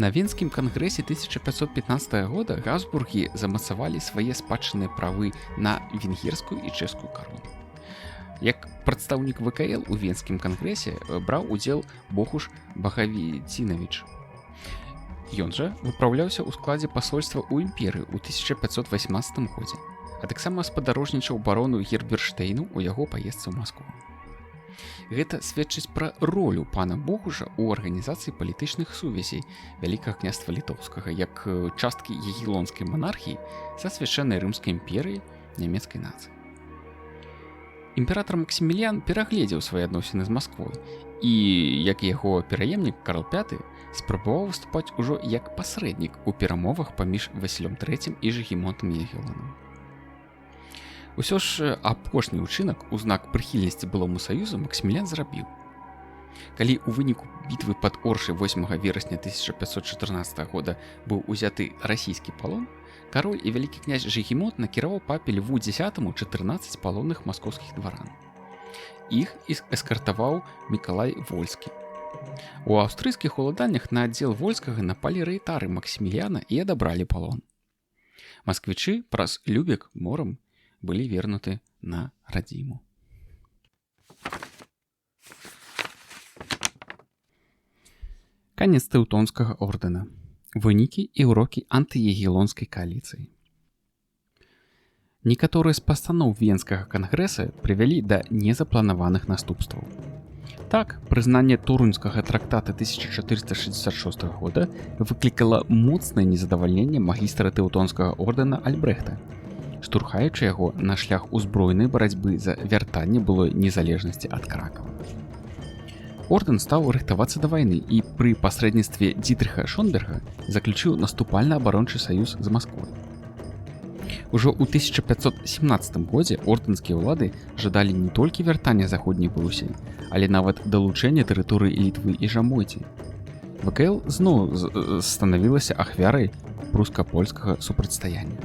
На Венскім кангрэсе 1515 года Габсбургі замацавалі свае спадчынныя правы на венгерскую і чэшскую карону. Як прадстаўнік ВКЛ у Венскім кангрэсе браў удзел Бохуш Багавіцінавіч. Ён жа выпраўляўся ў складзе пасольства ў імперыі ў 1518 годзе, а таксама спадарожнічаў барону Герберштейну ў яго паездцы ў Маскву. Гэта сведчыць пра ролю пана Богуша ў арганізацыі палітычных сувязей Вялікага княства Літоўскага як часткі ягелонскай монархіі са свяшчэннай рымскай імперыяй нямецкай нацыі. Імператар Максіміліян перагледзеў свае адносіны з Масквой і, як і яго пераемнік Карл V, спрабаваў выступаць ужо як пасрэднік у перамовах паміж Васілём III і Жыгімонтам Ягелонам. Усё ж апошні ўчынак у знак прыхільнасці былому саюзу Максіміліян зрабіў. Калі ў выніку бітвы пад Оршай 8 верасня 1514 года быў узяты расійскі палон, кароль і вялікі князь Жыгімонт накіраваў папе Льву X 14 палонных маскоўскіх дваран. Іх эскартаваў Мікалай Вольскі. У аўстрыйскіх уладаннях на аддзел Вольскага напалі рэйтары Максіміліяна і адабралі палон. Масквічы праз Любек морам былі вернуты на радзіму. Канец Тэўтонскага ордэна. Вынікі і ўрокі антыягелонскай кааліцыі. Некаторыя з пастаноў Венскага кангрэса прывялі да незапланаваных наступстваў. Так, прызнанне Торунскага трактата 1466 года выклікала моцнае незадавальненне магістра Тэўтонскага ордэна Альбрэхта, штурхаючы яго на шлях узброенай барацьбы за вяртанне былой незалежнасці ад Кракава. Ордэн стаў рыхтавацца да вайны і пры пасрэдніцтве Дзітрыха Шонберга заключыў наступальна-абарончы саюз з Масквой. Ужо ў 1517 годзе ордэнскія ўлады жадалі не толькі вяртання заходняй Прусіі, але нават далучэння тэрыторыі Літвы і Жамойці. ВКЛ зноў станавілася ахвярай пруска-польскага супрацьстаяння.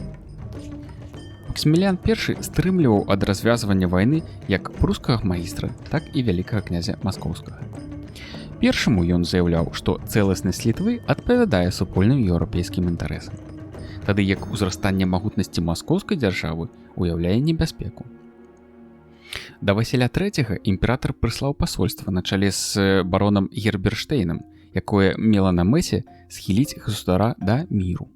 Максіміліян I стрымліваў ад развязвання вайны як прускага магістра, так і вялікага князя Маскоўскага. Першаму ён заяўляў, што цэласнасць Літвы адпавядае супольным еўрапейскім інтарэсам, тады як узрастанне магутнасці маскоўскай дзяржавы уяўляе небяспеку. Да Васіля III імператар прыслаў пасольства на чале з баронам Герберштейнам, якое мела на мэце схіліць государа да міру.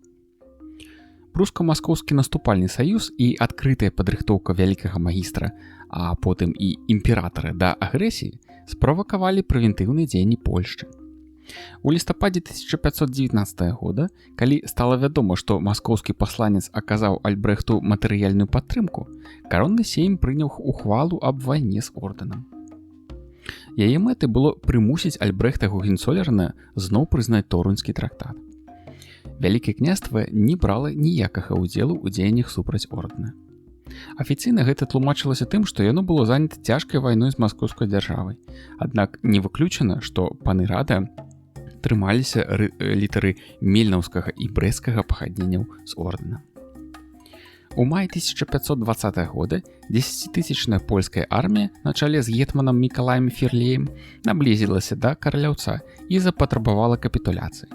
Пруска-маскоўскі наступальны саюз і адкрытая падрыхтоўка вялікага магістра, а потым і імператара да агрэсіі справакавалі прэвентыўныя дзеянні Польшчы. У лістападзе 1519 года, калі стала вядома, што маскоўскі пасланец аказаў Альбрэхту матэрыяльную падтрымку, каронны сейм прыняў ухвалу аб вайне з ордэнам. Яе мэтай было прымусіць Альбрэхта Гогенцоллерна зноў прызнаць Торунскі трактат. Вялікае княства не брала ніякага ўдзелу ў дзеяннях супраць ордэна. Афіцыйна гэта тлумачылася тым, што яно было занята цяжкай вайной з маскоўскай дзяржавай. Аднак не выключана, што паны рада трымаліся літары мельнаўскага і брэсцкага пагадненняў з ордэнам. У маі 1520 года 10-тысячная польская армія на чале з гетманам Мікалаем Фірлеем наблізілася да караляўца і запатрабавала капітуляцыі.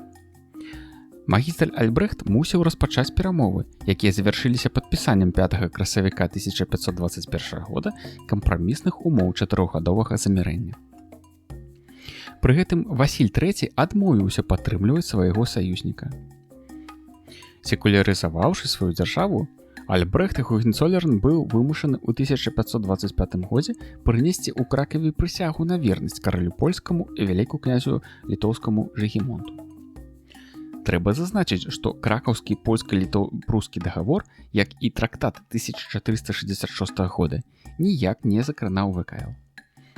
Магістр Альбрэхт мусіў распачаць перамовы, якія завяршыліся падпісаннем 5 красавіка 1521 года кампрамісных умоў 4гадовага замірэння. Пры гэтым Васіль III адмовіўся падтрымліваць свайго саюзніка. Секулярызаваўшы сваю дзяржаву, Альбрэхт Гогенцоллерн быў вымушаны ў 1525 годзе прынесці ў Кракаве прысягу на вернасць каралю польскаму і вяліку князю літоўскаму Жыгімонту. Трэба зазначыць, што кракаўскі польска-літоў-прускі дагавор, як і трактат 1466 года, ніяк не закранаў ВКЛ.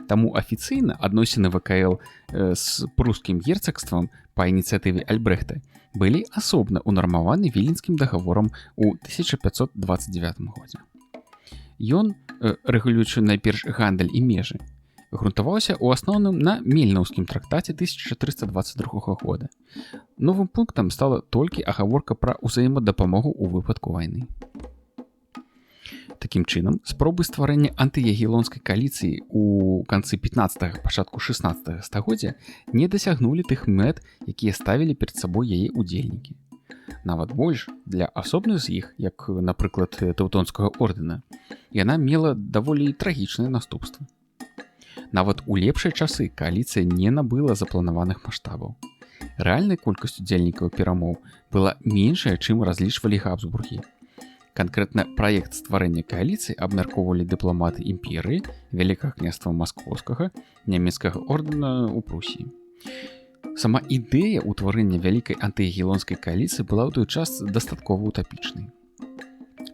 Таму афіцыйна адносіны ВКЛ з прускім герцагствам па ініцыятыве Альбрэхта былі асобна ўнармаваны Віленскім дагаворам у 1529 годзе. Ён, рэгулюючы найперш гандаль і межы, грунтаваўся ў асноўным на Мельнаўскім трактаце 1422 года. Новым пунктам стала толькі агаворка пра ўзаемадапамогу ў выпадку вайны. Такім чынам, спробы стварэння антыягелонскай кааліцыі ў канцы 15-га, пачатку 16-га стагоддзя не дасягнулі тых мэт, якія ставілі перад сабой яе ўдзельнікі. Нават больш, для асобных з іх, як, напрыклад, Тэўтонскага ордэна, яна мела даволі трагічныя наступствы. Нават у лепшыя часы кааліцыя не набыла запланаваных маштабаў. Рэальная колькасць удзельнікаў перамоў была меншая, чым разлічвалі Габсбургі. Канкрэтна праект стварэння кааліцыі абмяркоўвалі дыпламаты імперыі, Вялікага княства Маскоўскага, нямецкага ордэна ў Прусіі. Сама ідэя ўтварэння вялікай антыягелонскай кааліцыі была ў той час дастаткова утапічнай.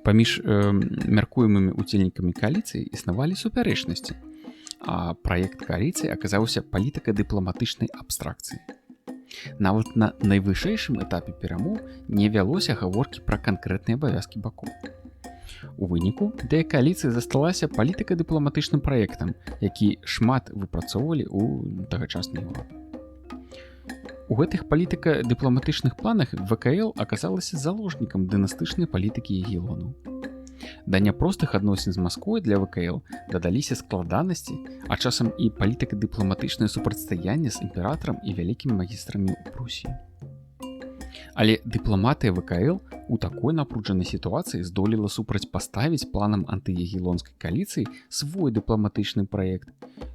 Паміж мяркуемымі удзельнікамі кааліцыі існавалі супярэчнасці, а праект кааліцыі аказаўся палітыка-дыпламатычнай абстракцыяй. Нават на найвышэйшым этапе перамоў не вялося гаворкі пра канкрэтныя абавязкі бакоў. У выніку ідэя кааліцыі засталася палітыка-дыпламатычным праектам, які шмат выпрацоўвалі ў тагачаснай Еўропе. У гэтых палітыка-дыпламатычных планах ВКЛ аказалася заложнікам дынастычнай палітыкі егелонаў. Да няпростых адносін з Масквой для ВКЛ дадаліся складанасці, а часам і палітыка-дыпламатычнае супрацьстаянне з імператарам і вялікімі магістрамі ў Прусіі. Але дыпламатыя ВКЛ у такой напружанай сітуацыі здолела супрацьпаставіць планам антыягелонскай кааліцыі свой дыпламатычны праект,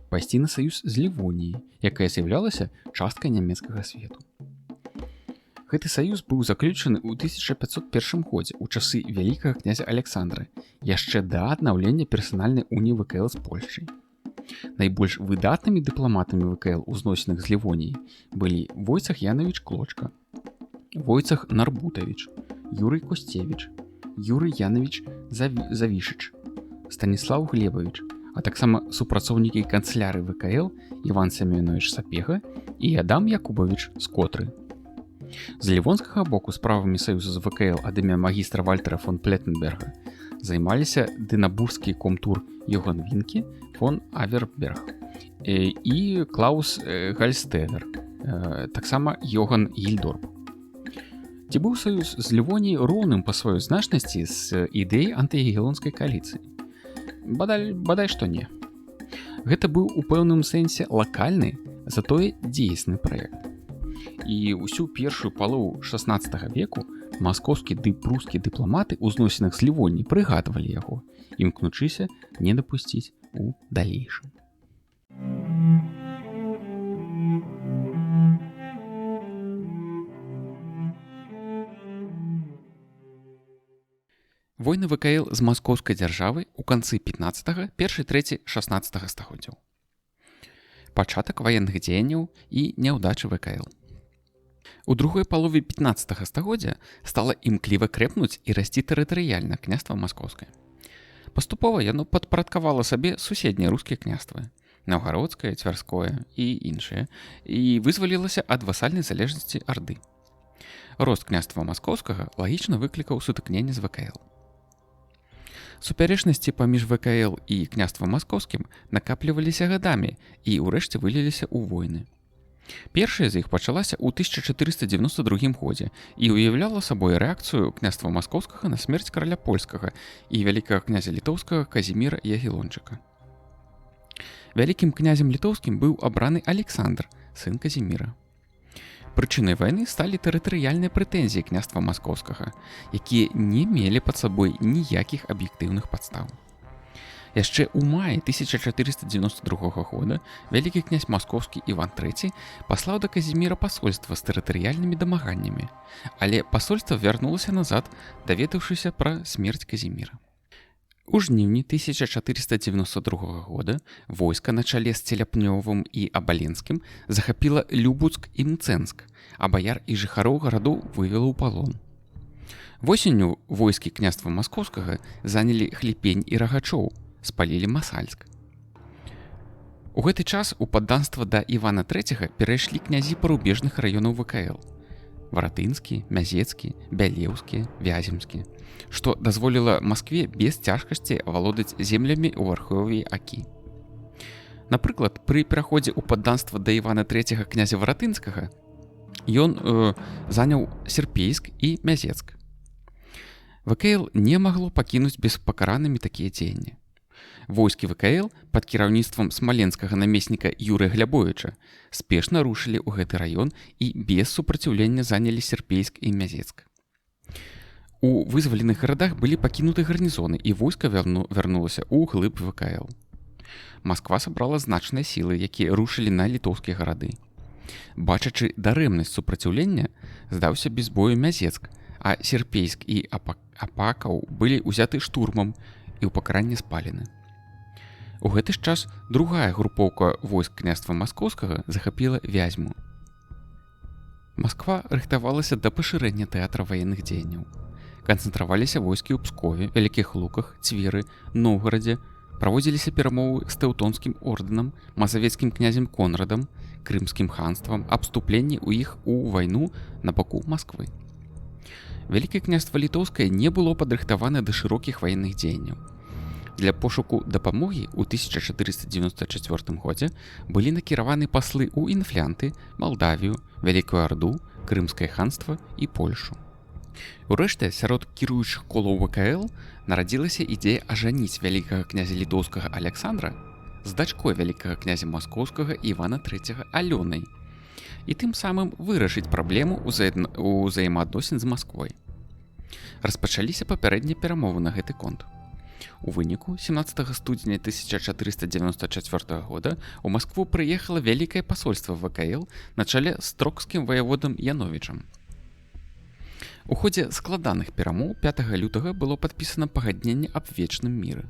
пайсці на саюз з Лівоніяй, якая з'яўлялася часткай нямецкага свету. Гэты саюз быў заключаны ў 1501 годзе ў часы вялікага князя Александра, яшчэ да аднаўлення персанальнай уніі ВКЛ з Польшчай. Найбольш выдатнымі дыпламатамі ВКЛ у зносінах з Лівоніяй былі Войцах Янавіч Клочка, Войцах Нарбутавіч, Юрый Косцевіч, Юрый Янавіч Завішыч, Станіслаў Глебавіч, а таксама супрацоўнікі канцляры ВКЛ Іван Семёнович Сапега і Адам Якубавіч з Котры. З лівонскага боку справамі саюза з ВКЛ ад імя магістра Вальтера фон Плеттенберга займаліся дынабургскі комтур Йоган Вінке фон Аверберг і Клаус Гальстедер, таксама Йоган Гільдорп. Ці быў саюз з Лівоніяй роўным па сваёй значнасці з ідэяй антыягелонскай кааліцыі? Бадай што не. Гэта быў у пэўным сэнсе лакальны, затое дзейсны праект. І ўсю першую палову 16 веку маскоўскі ды прускі дыпламаты ў зносінах з Лівоніяй прыгадвалі яго, імкнучыся не дапусціць у далейшым. Войны ВКЛ з маскоўскай дзяржавай у канцы 15-га, першай трэці 16-га стагоддзяў. Пачатак ваенных дзеянняў і няўдачы ВКЛ. У другой палове 15-га стагоддзя стала імкліва крэпнуць і расці тэрытарыяльна княства маскоўскае. Паступова яно падпарадкавала сабе суседнія рускія княствы, Наўгародскае, Цвярское і іншыя, і вызвалілася ад васальнай залежнасці Арды. Рост княства маскоўскага лагічна выклікаў сутыкненне з ВКЛ. Супярэчнасці паміж ВКЛ і княствам маскоўскім накапліваліся гадамі і ўрэшце выліліся ў войны. Першая з іх пачалася ў 1492 годзе і ўяўляла сабой рэакцыю княства маскоўскага на смерць караля польскага і вялікага князя літоўскага Казіміра Ягелончыка. Вялікім князем літоўскім быў абраны Александр, сын Казіміра. Прычынай вайны сталі тэрытарыяльныя прэтэнзіі княства маскоўскага, якія не мелі пад сабой ніякіх аб'ектыўных падстаў. Яшчэ ў маі 1492 года вялікі князь маскоўскі Іван III паслаў да Казіміра пасольства з тэрытарыяльнымі дамаганнямі, але пасольства вярнулася назад, даведаўшыся пра смерць Казіміра. У жніўні 1492 года войска на чале з Целяпнёвым і Абаленскім захапіла Любуцк і Мцэнск, а баяр і жыхароў гарадоў вывела ў палон. Восенню войскі княства маскоўскага занялі Хліпень і Рагачоў, спалілі Масальск. У гэты час у падданства да Івана III перайшлі князі парубежных раёнаў ВКЛ: Варатынскі, Мязецкі, Бялеўскі, Вяземскі, што дазволіла Маскве без цяжкасці авалодаць землямі ў варховій Акі. Напрыклад, пры пераходзе ў падданства да Івана III князя Варатынскага ён заняў Серпейск і Мязецк. ВКЛ не магло пакінуць беспакаранымі такія дзеянні. Войскі ВКЛ пад кіраўніцтвам смаленскага намесніка Юрыя Глябовіча спешна рушылі ў гэты раён і без супраціўлення занялі Серпейск і Мязецк. У вызваленых гарадах былі пакінуты гарнізоны і войска вярнулася ў глыб ВКЛ. Масква сабрала значныя сілы, якія рушылі на літоўскія гарады. Бачачы дарэмнасць супраціўлення, здаўся без бою Мязецк, а Серпейск і Апакаў былі ўзяты штурмам і ў пакаранне спалены. У гэты ж час другая групоўка войск княства маскоўскага захапіла Вязьму. Масква рыхтавалася да пашырэння тэатра ваенных дзеянняў. Канцэнтраваліся войскі ў Пскове, Вялікіх Луках, Цверы, Новгарадзе, праводзіліся перамовы з Тэўтонскім ордэнам, мазавецкім князем Конрадам, Крымскім ханствам, абступленні ў іх у вайну на баку Масквы. Вялікае княства літоўскае не было падрыхтавана да шырокіх ваенных дзеянняў. Для пошуку дапамогі ў 1494 годзе былі накіраваны паслы ў Інфлянты, Малдавію, Вялікую Арду, Крымскае ханства і Польшу. Урэшце, сярод кіруючых колаў ВКЛ нарадзілася ідэя ажаніць вялікага князя літоўскага Александра з дачкой вялікага князя маскоўскага Івана III Алёнай і тым самым вырашыць праблему ўзаемаадносін з Масквой. Распачаліся папярэднія перамовы на гэты конт. У выніку 17 студзеня 1494 года у Маскву прыехала вялікае пасольства ВКЛ на чале з трокскім ваяводам Яновічам. У ходзе складаных перамоў 5 лютага было падпісана пагадненне аб вечным міры.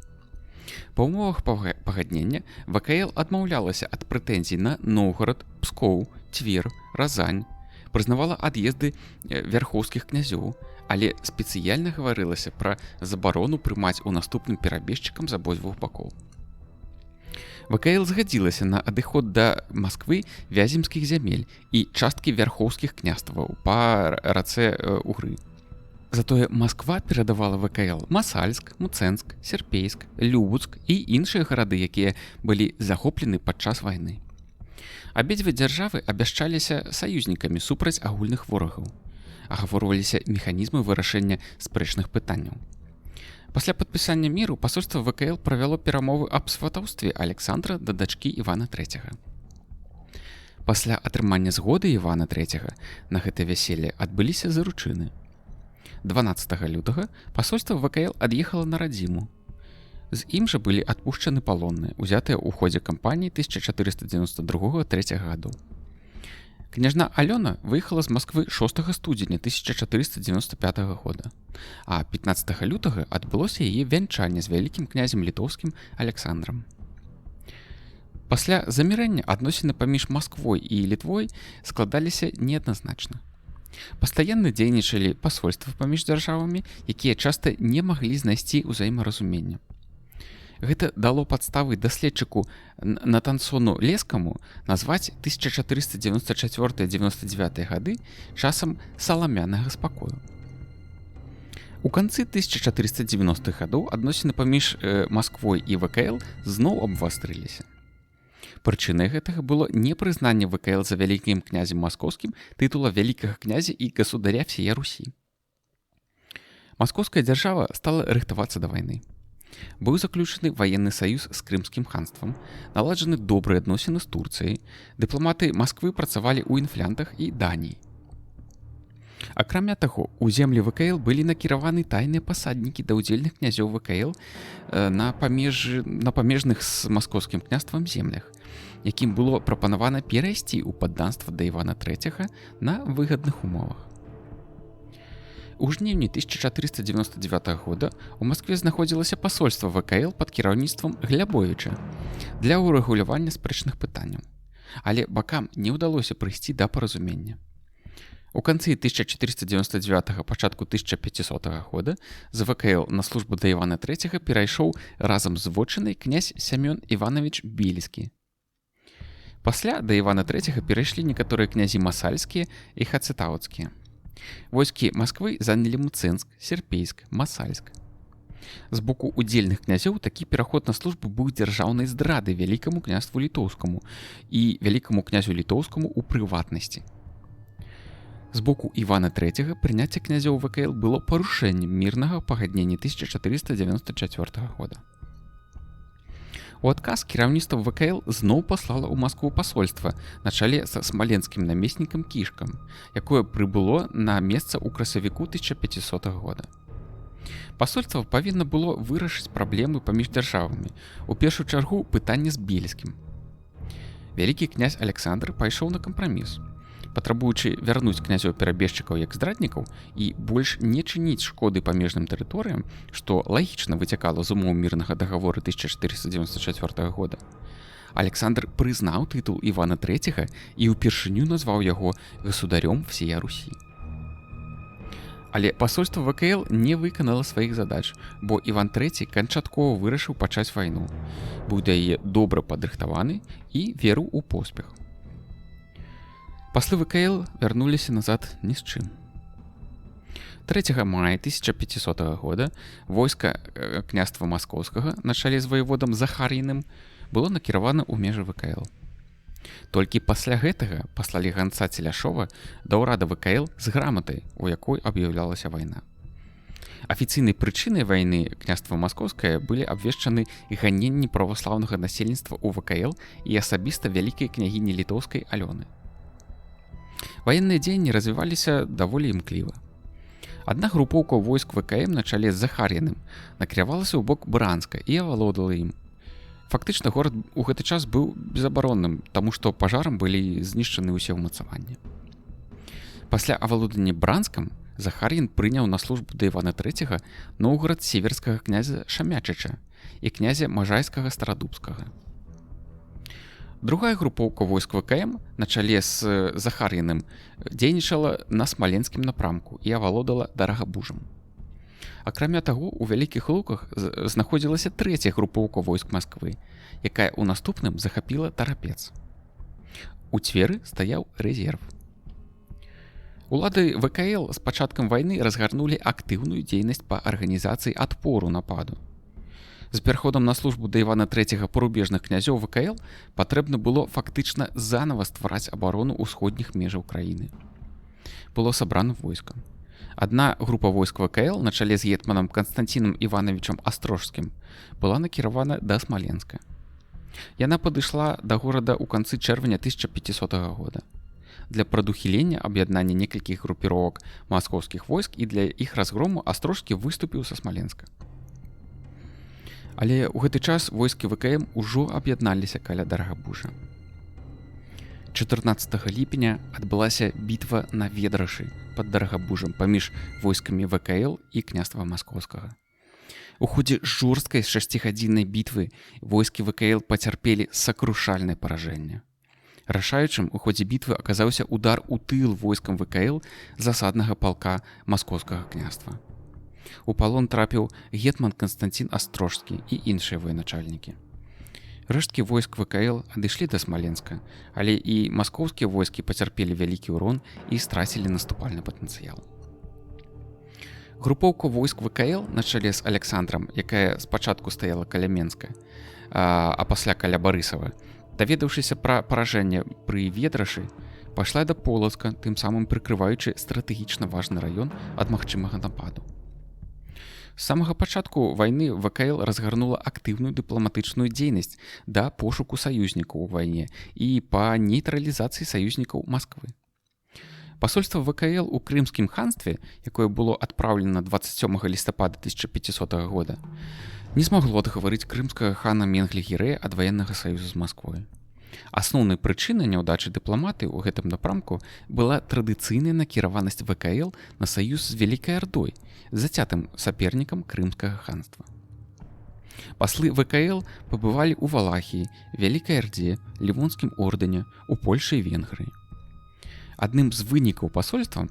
Па ўмовах пагаднення ВКЛ адмаўлялася ад прэтэнзій на Новгарад, Пскоў, Цвер, Разань, прызнавала ад'езды вярхоўскіх князёў, але спецыяльна гаварылася пра забарону прымаць у наступным перабежчыкам з абодвух бакоў. ВКЛ згадзілася на адыход да Масквы вяземскіх зямель і часткі вярхоўскіх княстваў па рацэ Угры. Затое Масква перадавала ВКЛ Масальск, Мцэнск, Серпейск, Любуцк і іншыя гарады, якія былі захоплены падчас вайны. Абедзве дзяржавы абяшчаліся саюзнікамі супраць агульных ворагаў. Агаворваліся механізмы вырашэння спрэчных пытанняў. Пасля падпісання міру пасольства ВКЛ правяло перамовы аб сватаўстве Александра да дачкі Івана III. Пасля атрымання згоды Івана III на гэта вяселле адбыліся заручыны. 12 лютага пасольства ВКЛ ад'ехала на радзіму. З ім жа былі адпушчаны палонныя, узятыя ў ходзе кампаніі 1492-3 гадоў. Княжна Алёна выехала з Масквы 6 студзеня 1495 года, а 15 лютага адбылося яе вянчанне з вялікім князем літоўскім Александрам. Пасля замірэння адносіны паміж Масквой і Літвой складаліся неадназначна. Пастаянна дзейнічалі пасольствы паміж дзяржавамі, якія часта не маглі знайсці ўзаемаразумення. Гэта дало падставы даследчыку Натансону Лескаму назваць 1494-99 гады часам саламянага спакою. У канцы 1490-х гадоў адносіны паміж Масквой і ВКЛ зноў абвастрыліся. Прычынай гэтага было непрызнанне ВКЛ за вялікім князем маскоўскім тытула вялікага князя і государя всея Русі. Маскоўская дзяржава стала рыхтавацца да вайны. Быў заключаны ваенны саюз з крымскім ханствам, наладжаны добрыя адносіны з Турцыяй, дыпламаты Масквы працавалі ў інфлянтах і Даніі. Акрамя таго, у землі ВКЛ былі накіраваны тайныя пасаднікі да ўдзельных князёў ВКЛ на памежных з маскоўскім княствам землях, якім было прапанавана перайсці ў падданства да Івана III на выгадных умовах. У жніўні 1499 года у Маскве знаходзілася пасольства ВКЛ пад кіраўніцтвам Глябовіча для ўрэгулявання спрэчных пытанняў, але бакам не ўдалося прыйсці да паразумення. У канцы 1499 пачатку 1500 года з ВКЛ на службу да Івана III перайшоў разам з вотчынай князь Сямён Іванович Бельскі. Пасля да Івана III перайшлі некаторыя князі масальскія і хацетаўцкія. Войскі Масквы занялі Мцэнск, Серпейск, Масальск. З боку удзельных князёў такі пераход на службу быў дзяржаўнай здрады вялікаму княству літоўскаму і вялікаму князю літоўскаму ў прыватнасці. З боку Івана III прыняцце князёў ВКЛ было парушэннем мірнага пагаднення 1494 года. У адказ кіраўніцтва ВКЛ зноў паслала ў Маскву пасольства на чале са смаленскім намеснікам Кішкам, якое прыбыло на месца ў красавіку 1500 года. Пасольства павінна было вырашыць праблемы паміж дзяржавамі, у першую чаргу пытанне з Бельскім. Вялікі князь Александр пайшоў на кампраміс, патрабуючы вярнуць князёў-перабежчыкаў як здраднікаў і больш не чыніць шкоды памежным тэрыторыям, што лагічна выцякала з умоў мірнага дагавору 1494 года. Александр прызнаў тытул Івана III і ўпершыню назваў яго государём всея Русі. Але пасольства ВКЛ не выканала сваіх задач, бо Іван III канчаткова вырашыў пачаць вайну, быў да яе добра падрыхтаваны і верыў у поспех. Паслы ВКЛ вярнуліся назад ні з чым. 3 мая 1500 года войска княства Маскоўскага на чале з ваеводам Захар'іным было накіравана ў межы ВКЛ. Толькі пасля гэтага паслалі ганца Целяшова да ўрада ВКЛ з граматай, у якой аб'яўлялася вайна. Афіцыйнай прычынай вайны княства Маскоўскае былі абвешчаны ганенні праваслаўнага насельніцтва ў ВКЛ і асабіста вялікай княгіні літоўскай Алёны. Ваенныя дзеянні развіваліся даволі імкліва. Адна групоўка войск ВКМ на чале з Захар'іным накіравалася ў бок Бранска і авалодала ім. Фактычна горад у гэты час быў безабаронным, таму што пажарам былі знішчаны ўсе ўмацаванні. Пасля авалодання Бранскам Захар'ін прыняў на службу да Івана III Новгарад северскага князя Шамячыча і князя Можайскага Старадубскага. Другая групоўка войск ВКМ на чале з Захар'іным дзейнічала на смаленскім напрамку і авалодала Дарагабужам. Акрамя таго, у Вялікіх Луках знаходзілася трэцяя групоўка войск Масквы, якая ў наступным захапіла Тарапец. У Цверы стаяў рэзерв. Улады ВКЛ з пачаткам вайны разгарнулі актыўную дзейнасць па арганізацыі адпору нападу. З пераходам на службу да Івана III парубежных князёў ВКЛ патрэбна было фактычна занава ствараць абарону ўсходніх межаў краіны. Было сабрана войска. Адна група войск ВКЛ на чале з гетманам Канстанцінам Івановичам Астрожскім была накіравана да Смаленска. Яна падышла да горада ў канцы чэрвеня 1500 года. Для прадухілення аб'яднання некалькіх групіровак маскоўскіх войск і для іх разгрому Астрожскі выступіў са Смаленска. Але ў гэты час войскі ВКМ ужо аб'ядналіся каля Дарагабужа. 14 ліпеня адбылася бітва на Ведрашы пад Дарагабужам паміж войскамі ВКЛ і княства Маскоўскага. У ходзе жорсткай 6гадзіннай бітвы войскі ВКЛ пацярпелі сакрушальнае паражэнне. Рашаючым у ходзе бітвы аказаўся удар у тыл войскам ВКЛ засаднага палка Маскоўскага княства. У палон трапіў гетман Канстанцін Астрожскі і іншыя военачальнікі. Рэшткі войск ВКЛ адышлі да Смаленска, але і маскоўскія войскі пацярпелі вялікі ўрон і страцілі наступальны патэнцыял. Групоўка войск ВКЛ на чале з Аляксандрам, якая спачатку стаяла каля Менска, а пасля каля Барысава, даведаўшыся пра паражэнне пры Ведрашы, пайшла да Полацка, тым самым прыкрываючы стратэгічна важны раён ад магчымага нападу. З самага пачатку вайны ВКЛ разгарнула актыўную дыпламатычную дзейнасць да пошуку саюзнікаў у вайне і па нейтралізацыі саюзнікаў Масквы. Пасольства ВКЛ у Крымскім ханстве, якое было адпраўлена 27 лістапада 1500 года, не змагло адгаварыць крымскага хана Менглі-Гірэя ад ваеннага саюзу з Масквой. Асноўнай прычынай няўдачы дыпламатыі ў гэтым напрамку была традыцыйная накіраванасць ВКЛ на саюз з Вялікай Ардой, зацятым сапернікам Крымскага ханства. Паслы ВКЛ пабывалі ў Валахіі, Вялікай Ардзе, Лівонскім ордэне, у Польшы і Венгрыі. Адным з вынікаў пасольства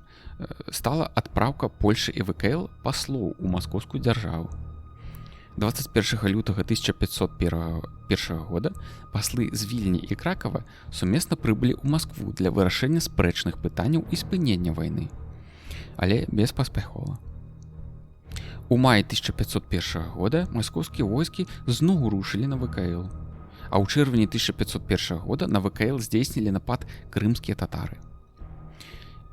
стала адпраўка Польшы і ВКЛ паслоў у маскоўскую дзяржаву. 21 лютага 1501 года паслы з Вільні і Кракава сумесна прыбылі ў Маскву для вырашэння спрэчных пытанняў і спынення вайны, але беспаспяхова. У маі 1501 года маскоўскія войскі зноў рушылі на ВКЛ, а ў чэрвені 1501 года на ВКЛ здзейснілі напад крымскія татары.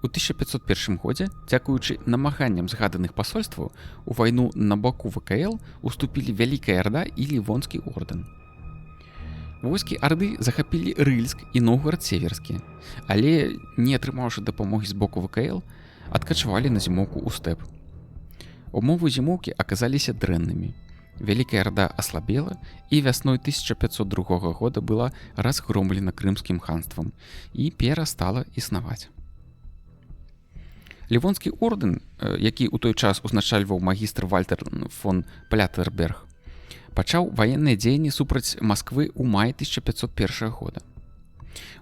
У 1501 годзе, дзякуючы намаганням згаданых пасольстваў, у вайну на баку ВКЛ уступілі Вялікая Арда і Лівонскі ордэн. Войскі Арды захапілі Рыльск і Новгарад-Северскі, але, не атрымаўшы дапамогі з боку ВКЛ, адкачвалі на зімоўку ў стэп. Умовы зімоўкі аказаліся дрэннымі. Вялікая Арда аслабела і вясной 1502 года была разгромлена Крымскім ханствам і перастала існаваць. Лівонскі ордэн, які ў той час узначальваў магістр Вальтер фон Плятерберг, пачаў ваенныя дзеянні супраць Масквы ў маі 1501 года.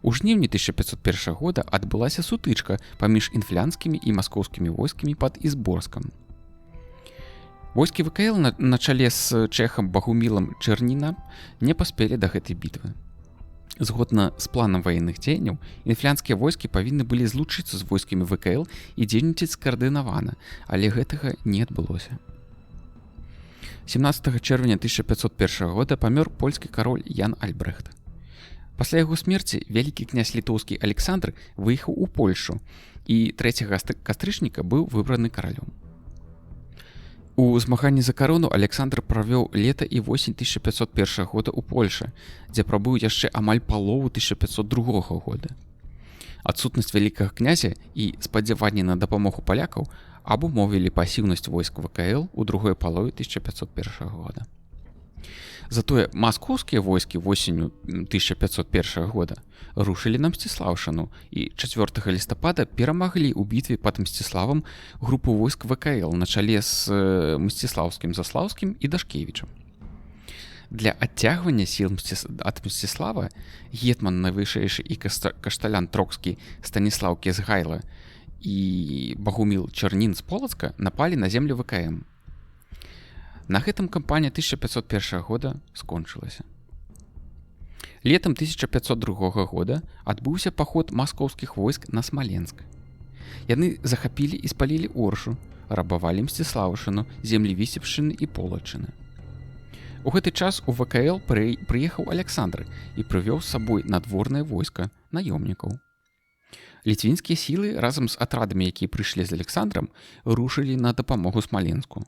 У жніўні 1501 года адбылася сутычка паміж інфлянскімі і маскоўскімі войскамі пад Ізборскам. Войскі ВКЛ на чале з чэхам Багумілам Чэрніна не паспелі да гэтай бітвы. Згодна з планам ваенных дзеянняў, інфлянскія войскі павінны былі злучыцца з войскамі ВКЛ і дзейнічаць скаардынавана, але гэтага не адбылося. 17 чэрвеня 1501 года памёр польскі кароль Ян Альбрэхт. Пасля яго смерці вялікі князь літоўскі Александр выехаў у Польшу і 3 кастрычніка быў выбраны каралём. У змаганні за карону Александр правёў лета і восень 1501 года ў Польшы, дзе прабыў яшчэ амаль палову 1502 года. Адсутнасць вялікага князя і спадзяванні на дапамогу палякаў абумовілі пасіўнасць войск ВКЛ у другой палове 1501 года. Затое маскоўскія войскі восенню 1501 года рушылі на Мсціслаўшчыну і 4 лістапада перамаглі ў бітве пад Мсціславам групу войск ВКЛ на чале з Мсціслаўскім, Заслаўскім і Дашкевічам. Для адцягвання сіл ад Мсціслава гетман найвышэйшы і кашталян Трокскі Станіслаў Кезгайла і Багуміл Чэрнін з Полацка напалі на землю ВКМ. На гэтым кампанія 1501 года скончылася. Летам 1502 года адбыўся паход маскоўскіх войск на Смаленск. Яны захапілі і спалілі Оршу, рабавалі Мсціслаўшчыну, землі Вісебшчыны і Полаччыны. У гэты час у ВКЛ прыехаў Аляксандр і прывёў з сабой надворнае войска наёмнікаў. Ліцвінскія сілы разам з атрадамі, якія прыйшлі з Александрам, рушылі на дапамогу Смаленску.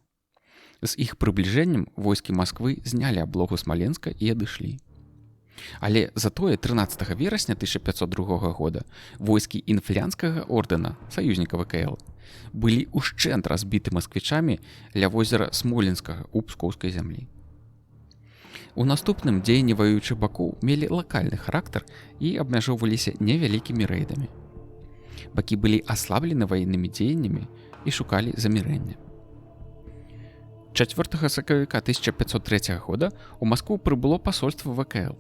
З іх прыбліжэннем войскі Масквы знялі аблогу Смаленска і адышлі. Але затое 13 верасня 1502 года войскі інфлянскага ордэна, саюзніка ВКЛ, былі ўшчэнт разбіты масквічамі ля возера Смоленскага ў пскоўскай зямлі. У наступным дзеянні ваюючых бакоў мелі лакальны характар і абмяжоўваліся невялікімі рэйдамі. Бакі былі аслаблены ваеннымі дзеяннямі і шукалі замірэння. 4 сакавіка 1503 года у Маскву прыбыло пасольства ВКЛ.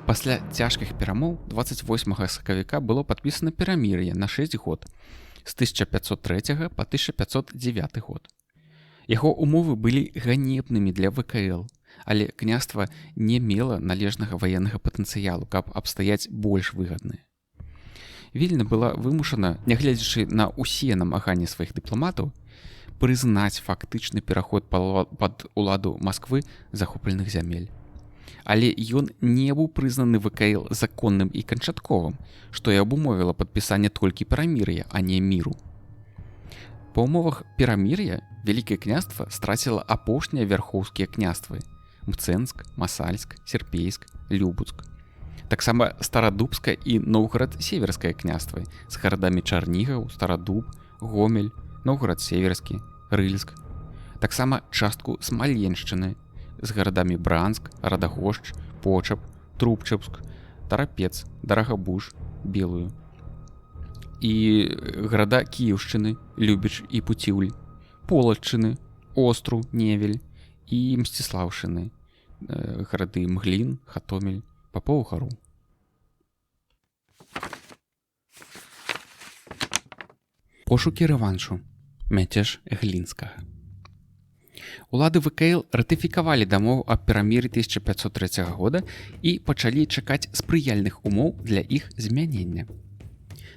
Пасля цяжкіх перамоў 28 сакавіка было падпісана перамір'е на 6 год з 1503 па 1509 год. Яго умовы былі ганебнымі для ВКЛ, але княства не мела належнага ваеннага патэнцыялу, каб абстаяць больш выгадна. Вільна была вымушана, нягледзячы на ўсе намаганні сваіх дыпламатаў, прызнаць фактычны пераход пад уладу Масквы захопленых зямель. Але ён не быў прызнаны ВКЛ законным і канчатковым, што і абумовіла падпісанне толькі перамір'я, а не міру. Па ўмовах перамір'я Вялікае княства страціла апошнія вярхоўскія княствы – Мцэнск, Масальск, Серпейск, Любуцк. Таксама Старадубскае і Новгород-Северскае княствы з гарадамі Чарнігаў, Старадуб, Гомель, Новгород-Северскі, Рыльск. Таксама частку Смаленшчыны з гарадамі Бранск, Радагошч, Почап, Трубчапск, Тарапец, Дарагабуж, Белую. І гарада Кіеўшчыны, Любіч і Пуціўль, Полаччыны, Остру, Невель і Мсціслаўшчыны, гарады Мглін, Хатомель, Папову гару. Пошукі рэваншу. Мяцеж Глінскага. Улады ВКЛ ратыфікавалі дамову аб перамір'і 1503 года і пачалі чакаць спрыяльных умоў для іх змянення.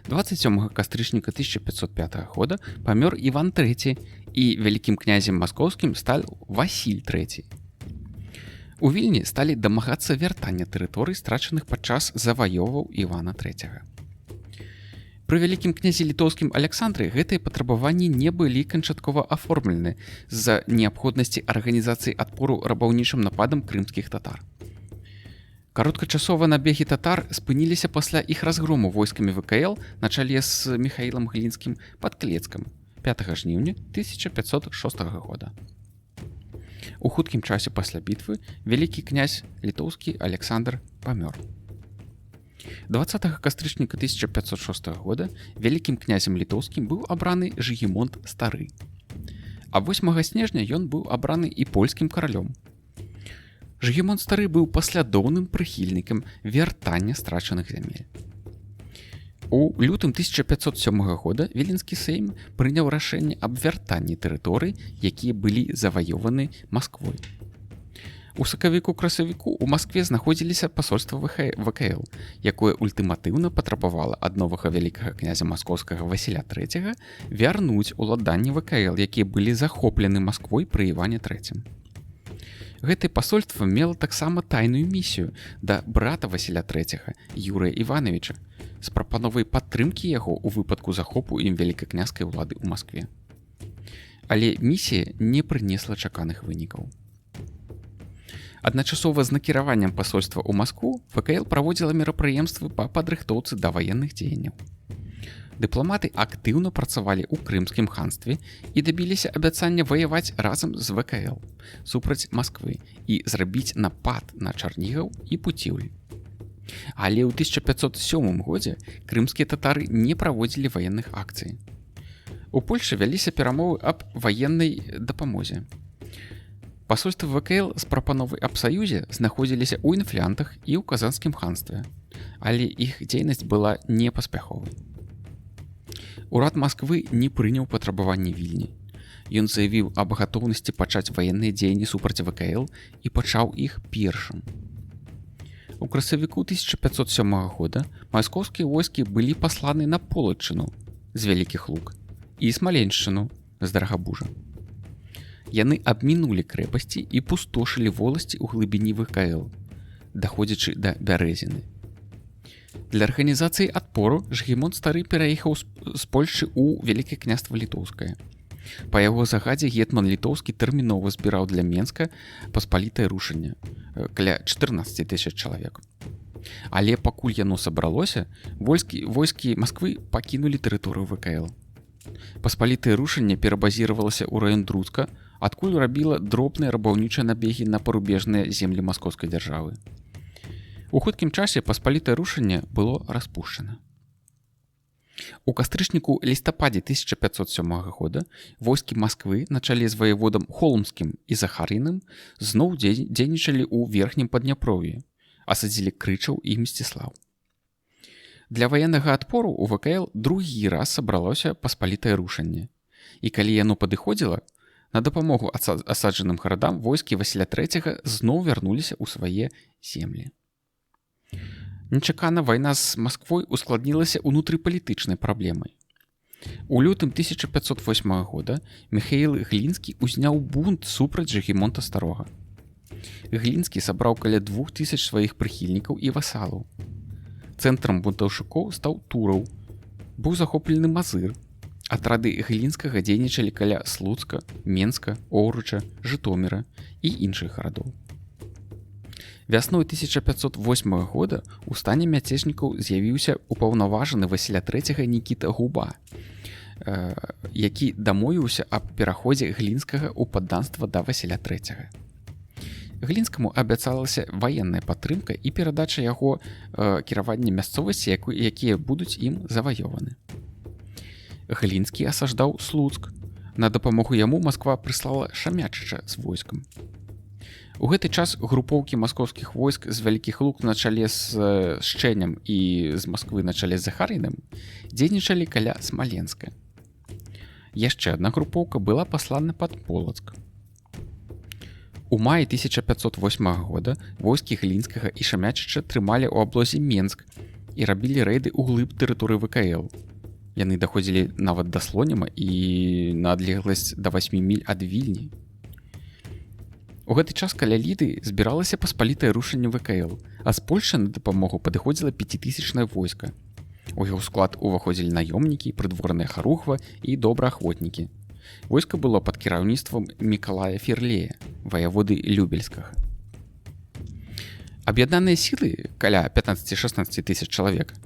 27 кастрычніка 1505 года памёр Іван III і вялікім князем маскоўскім стаў Васіль III. У Вільні сталі дамагацца вяртання тэрыторый, страчаных падчас заваёваў Івана III. Пры вялікім князе літоўскім Аляксандры гэтыя патрабаванні не былі канчаткова аформлены з-за неабходнасці арганізацыі адпору рабаўнічым нападам крымскіх татар. Кароткачасова набегі татар спыніліся пасля іх разгрому войскамі ВКЛ на чале з Міхаілам Глінскім пад Клецкам 5 жніўня 1506 года. У хуткім часе пасля бітвы вялікі князь літоўскі Аляксандр памёр. 20 кастрычніка 1506 года вялікім князем літоўскім быў абраны Жыгімонт Стары. А 8 снежня ён быў абраны і польскім каралём. Жыгімонт Стары быў паслядоўным прыхільнікам вяртання страчаных зямель. У лютым 1507 года Віленскі сейм прыняў рашэнне аб вяртанні тэрыторый, якія былі заваёваны Масквой. У сакавіку-красавіку ў Маскве знаходзіліся пасольства ВКЛ, якое ультыматыўна патрабавала ад новага вялікага князя маскоўскага Васіля III вярнуць уладанні ВКЛ, якія былі захоплены Масквой пры Іване III. Гэтае пасольства мела таксама тайную місію да брата Васіля III, Юрыя Івановича, з прапановай падтрымкі яго ў выпадку захопу ім вялікакняскай улады ў Маскве. Але місія не прынесла чаканых вынікаў. Адначасова з накіраваннем пасольства ў Маскву ВКЛ праводзіла мерапрыемствы па падрыхтоўцы да ваенных дзеянняў. Дыпламаты актыўна працавалі ў крымскім ханстве і дабіліся абяцання ваяваць разам з ВКЛ супраць Масквы і зрабіць напад на Чарнігаў і Пуціўль. Але ў 1507 годзе крымскія татары не праводзілі ваенных акцый. У Польшы вяліся перамовы аб ваеннай дапамозе. Пасольствы ВКЛ з прапановай аб саюзе знаходзіліся ў інфлянтах і ў казанскім ханстве, але іх дзейнасць была непаспяховай. Урад Масквы не прыняў патрабаванні Вільні. Ён заявіў аб гатоўнасці пачаць ваенныя дзеянні супраць ВКЛ і пачаў іх першым. У красавіку 1507 года маскоўскія войскі былі пасланы на Полаччыну з Вялікіх Луг і Смаленшчыну з Дарагабужа. Яны абмінулі крэпасці і пустошылі воласці ў глыбіні ВКЛ, даходзячы да Бярэзіны. Для арганізацыі адпору Жыгімонт Стары пераехаў з Польшчы ў Вялікае княства Літоўскае. Па яго загадзе гетман літоўскі тэрмінова збіраў для Менска паспалітае рушанне, каля 14 000 чалавек. Але пакуль яно сабралося, войскі Масквы пакінулі тэрыторыю ВКЛ. Паспалітае рушанне перабазіравалася ў раён Друцка, адкуль рабіла дробныя рабаўнічыя набегі на парубежныя землі маскоўскай дзяржавы. У хуткім часе паспалітае рушанне было распушчана. У кастрычніку-лістападзе 1507 года войскі Масквы на чале з ваяводам Холмскім і Захарыным зноў дзейнічалі ў верхнім Падняпров'і, асадзілі Крычаў і Мсціслаў. Для ваеннага адпору у ВКЛ другі раз сабралося паспалітае рушанне, і калі яно падыходзіла, На дапамогу асаджаным гарадам войскі Васіля III зноў вярнуліся ў свае землі. Нечакана вайна з Масквой ускладнілася унутрыпалітычнай праблемай. У лютым 1508 года Міхаіл Глінскі узняў бунт супраць Жыгімонта Старога. Глінскі сабраў каля 2000 сваіх прыхільнікаў і васалаў. Цэнтрам бунтаўшчыкоў стаў Тураў. Быў захоплены Мазыр. Атрады Глінскага дзейнічалі каля Слуцка, Менска, Оўруча, Жытоміра і іншых гарадоў. Вясной 1508 года у стане мяцежнікаў з'явіўся упаўнаважаны Васіля III Нікіта Губа, які дамовіўся аб пераходзе Глінскага ў падданства да Васіля III. Глінскаму абяцалася ваенная падтрымка і перадача яго кіравання мясцовасці, якія будуць ім заваёваны. Глінскі асаждаў Слуцк. На дапамогу яму Масква прыслала Шамячыча з войскам. У гэты час групоўкі маскоўскіх войск з Вялікіх Луг на чале з Шчэнем і з Масквы на чале з Захарыным дзейнічалі каля Смаленска. Яшчэ адна групоўка была паслана пад Полацк. У маі 1508 года войскі Глінскага і Шамячыча трымалі ў аблозе Менск і рабілі рэйды ў глыб тэрыторыі ВКЛ. Яны даходзілі нават да Слоніма і на адлегласць да 8 міль ад Вільні. У гэты час каля Ліды збіралася паспалітае рушанне ВКЛ, а з Польшы на дапамогу падыходзіла 5000 войска. У яго склад уваходзілі наёмнікі, прыдворныя харугва і добраахвотнікі. Войска было пад кіраўніцтвам Мікалая Ферлея, ваяводы Любельскага. Аб'яднаныя сілы, каля 15-16 тысяч чалавек,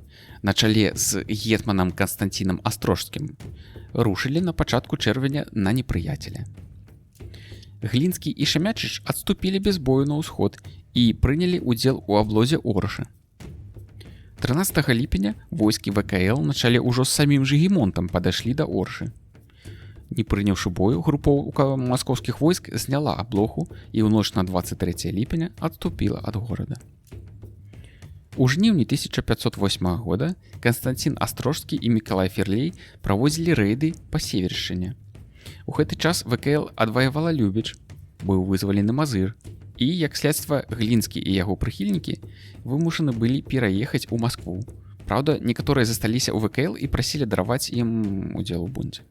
на чале з гетманам Канстанцінам Астрожскім, рушылі на пачатку чэрвеня на непрыяцеля. Глінскі і Шамячыч адступілі без бою на ўсход і прынялі ўдзел у аблозе Орыша. 13 ліпеня войскі ВКЛ на чале ўжо з самім Жыгімонтам падышлі да Орышы. Не прыняўшы бою, групоўка маскоўскіх войск зняла аблогу і ў ноч на 23 ліпеня адступіла ад горада. У жніўні 1508 года Канстанцін Астрожскі і Мікалай Ферлей праводзілі рэйды па Севершчыне. У гэты час ВКЛ адваявала Любіч, быў вызвалены Мазыр, і, як следства, Глінскі і яго прыхільнікі вымушаны былі пераехаць у Маскву. Праўда, некаторыя засталіся ў ВКЛ і прасілі дараваць ім удзел у бунце.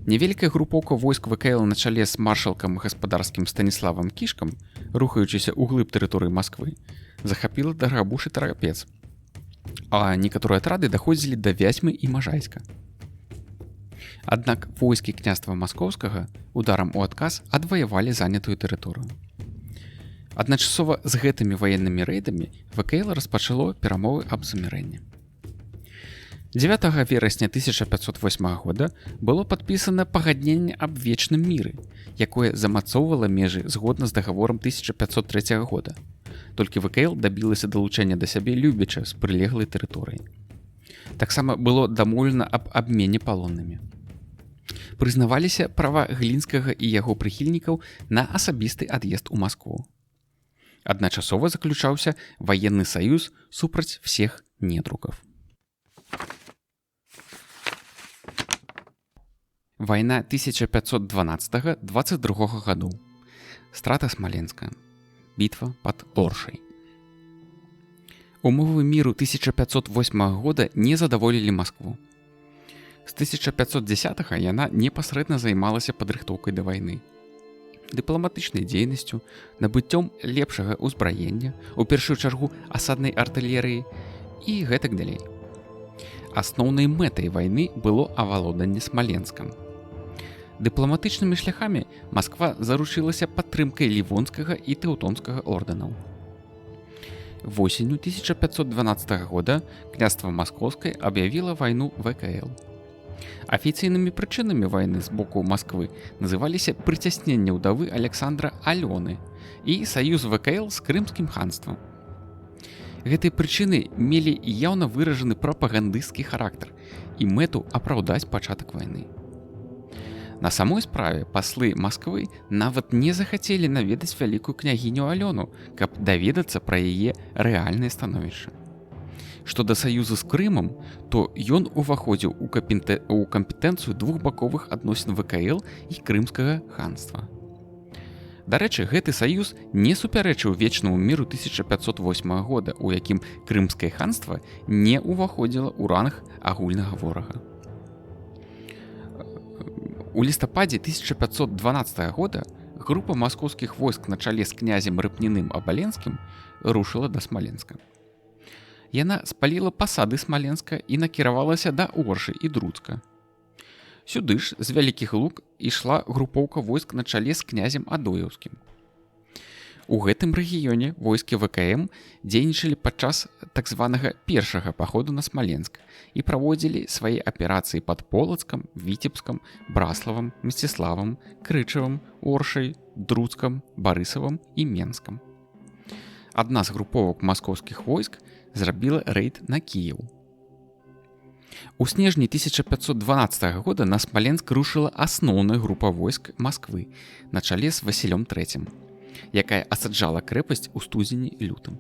Невялікая групоўка войск ВКЛ на чале з маршалкам гаспадарскім Станіславам Кішкам, рухаючыся ў глыб тэрыторыі Масквы, захапіла Даргабуш і Тарапец, а некаторыя атрады даходзілі да Вязьмы і Можайска. Аднак войскі княства Маскоўскага ударам у адказ адваявалі занятую тэрыторыю. Адначасова з гэтымі ваеннымі рэйдамі ВКЛ распачало перамовы аб замірэнні. 9 верасня 1508 года было падпісана пагадненне аб вечным міры, якое замацоўвала межы згодна з дагаворам 1503 года. Толькі ВКЛ дабілася далучэння да сябе Любіча з прылеглай тэрыторыі. Таксама было дамоўлена аб абмене палоннымі. Прызнаваліся права Глінскага і яго прыхільнікаў на асабісты ад'езд у Маскву. Адначасова заключаўся ваенны саюз супраць всех недругаў. Вайна 1512-22 гадоў. Страта Смаленска. Бітва пад Оршай. Умовы міру 1508 года не задаволілі Маскву. З 1510 яна непасрэдна займалася падрыхтоўкай да вайны. Дыпламатычнай дзейнасцю, набыццём лепшага ўзбраення, у першую чаргу асаднай артылерыі і гэтак далей. Асноўнай мэтай вайны было авалоданне Смаленскам. Дыпламатычнымі шляхамі Масква заручылася падтрымкай Лівонскага і Тэўтонскага ордэнаў. Восенню 1512 года княства Маскоўскае аб'явіла вайну ВКЛ. Афіцыйнымі прычынамі вайны з боку Масквы называліся прыцясненне ўдавы Александра Алёны і саюз ВКЛ з Крымскім ханствам. Гэтыя прычыны мелі яўна выражаны прапагандысцкі характар і мэту апраўдаць пачатак вайны. На самой справе паслы Масквы нават не захацелі наведаць вялікую княгіню Алёну, каб даведацца пра яе рэальнае становішча. Што да саюзу з Крымам, то ён уваходзіў у кампетэнцыю двухбаковых адносін ВКЛ і Крымскага ханства. Дарэчы, гэты саюз не супярэчыў вечнаму міру 1508 года, у якім Крымскае ханства не ўваходзіла ў ранг агульнага ворага. У лістападзе 1512 года група маскоўскіх войск на чале з князем Рыпніным Абаленскім рушыла да Смаленска. Яна спаліла пасады Смаленска і накіравалася да Оршы і Друцка. Сюды ж з Вялікіх Луг ішла групоўка войск на чале з князем Адоеўскім. У гэтым рэгіёне войскі ВКМ дзейнічалі падчас так званага першага паходу на Смаленск і праводзілі свае аперацыі пад Полацкам, Віцебскам, Браславам, Мсціславам, Крычавам, Оршай, Друцкам, Барысавам і Менскам. Адна з груповак маскоўскіх войск зрабіла рэйд на Кіеў. У снежні 1512 года на Смаленск рушыла асноўная група войск Масквы на чале з Васілём III, якая асаджала крэпасць у студзені і лютым.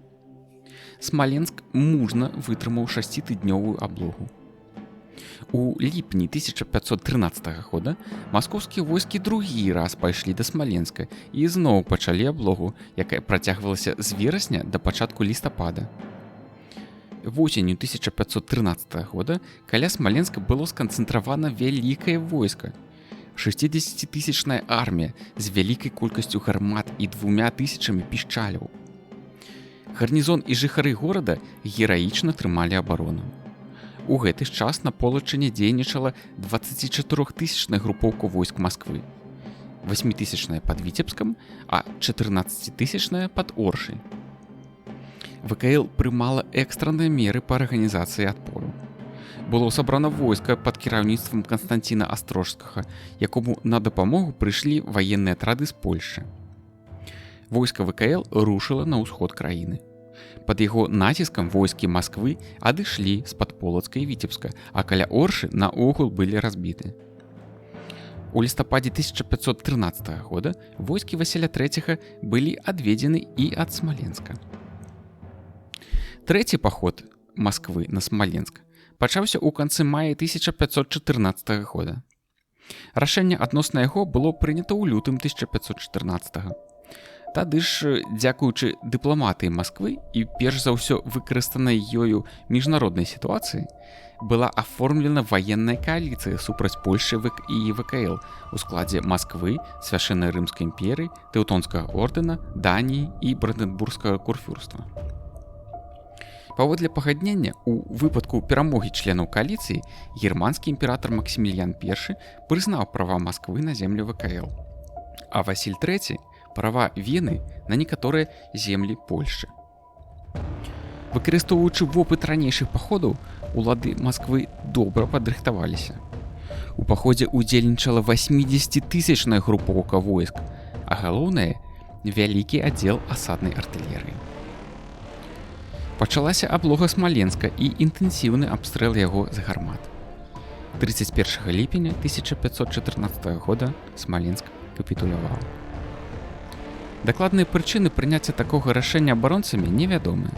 Смаленск мужна вытрымаў 6-тыднёвую аблогу. У ліпні 1513 года маскоўскія войскі другі раз пайшлі да Смаленска і зноў пачалі аблогу, якая працягвалася з верасня да пачатку лістапада. Восенню 1513 года каля Смаленска было сканцэнтравана вялікае войска. 60-тысячная армія з вялікай колькасцю гармат і 2000 пішчаляў. Гарнізон і жыхары горада гераічна трымалі абарону. У гэты ж час на Полачыне дзейнічала 24-тысячная групоўка войск Масквы, 8-тысячная пад Віцебскам, а 14-тысячная пад Оршай. ВКЛ прымала экстранныя меры па арганізацыі адпору. Было сабрана войска пад кіраўніцтвам Канстанціна Астрожскага, якому на дапамогу прыйшлі ваенныя атрады з Польшчы. Войска ВКЛ рушыла на ўсход краіны. Пад яго націскам войскі Масквы адышлі з-пад Полацка і Віцебска, а каля Оршы наогул былі разбіты. У лістападзе 1513 года войскі Васіля III былі адведзены і ад Смаленска. Трэці паход Масквы на Смаленск пачаўся ў канцы мая 1514 года. Рашэнне адносна яго было прынята ў лютым 1514. Тады ж, дзякуючы дыпламатыі Масквы і перш за ўсё выкарыстанай ёю міжнароднай сітуацыі, была аформлена ваенная кааліцыя супраць Польшчы і ВКЛ у складзе Масквы, Свяшчэннай Рымскай імперыі, Тэўтонскага ордэна, Даніі і Брандэнбургскага курфюрства. Паводле пагаднення, у выпадку перамогі членаў кааліцыі германскі імператар Максіміліян I прызнаў права Масквы на землю ВКЛ, а Васіль III права Вены на некаторыя землі Польшчы. Выкарыстоўваючы вопыт ранейшых паходаў, улады Масквы добра падрыхтаваліся. У паходзе ўдзельнічала 80-тысячная групоўка войск, а галоўнае – вялікі аддзел асаднай артылерыі. Пачалася аблога Смаленска і інтэнсіўны абстрэл яго з гармат. 31 ліпеня 1514 года Смаленск капітуляваў. Дакладныя прычыны прыняцця такога рашэння абаронцамі невядомыя.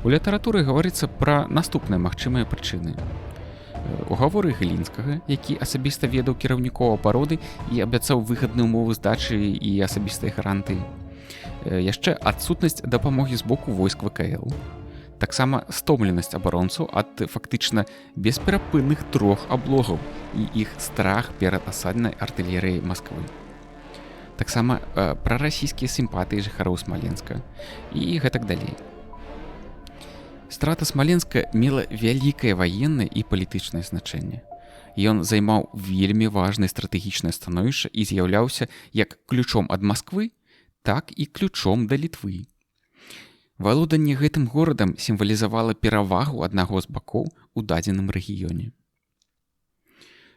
У літаратуры гаворыцца пра наступныя магчымыя прычыны. Угаворы Глінскага, які асабіста ведаў кіраўнікоў абароны і абяцаў выгадныя ўмовы здачы і асабістай гарантыі. Яшчэ адсутнасць дапамогі з боку войск ВКЛ. Таксама стомленасць абаронцаў ад фактычна бесперапынных 3 аблогаў і іх страх перад асаднай артылерыяй Масквы. Таксама прарасійскія сімпатыі жыхароў Смаленска і гэтак далей. Страта Смаленска мела вялікае ваеннае і палітычнае значэнне. Ён займаў вельмі важнае стратэгічнае становішча і з'яўляўся як ключом ад Масквы, так і ключом да Літвы. Валоданне гэтым горадам сімвалізавала перавагу аднаго з бакоў у дадзеным рэгіёне.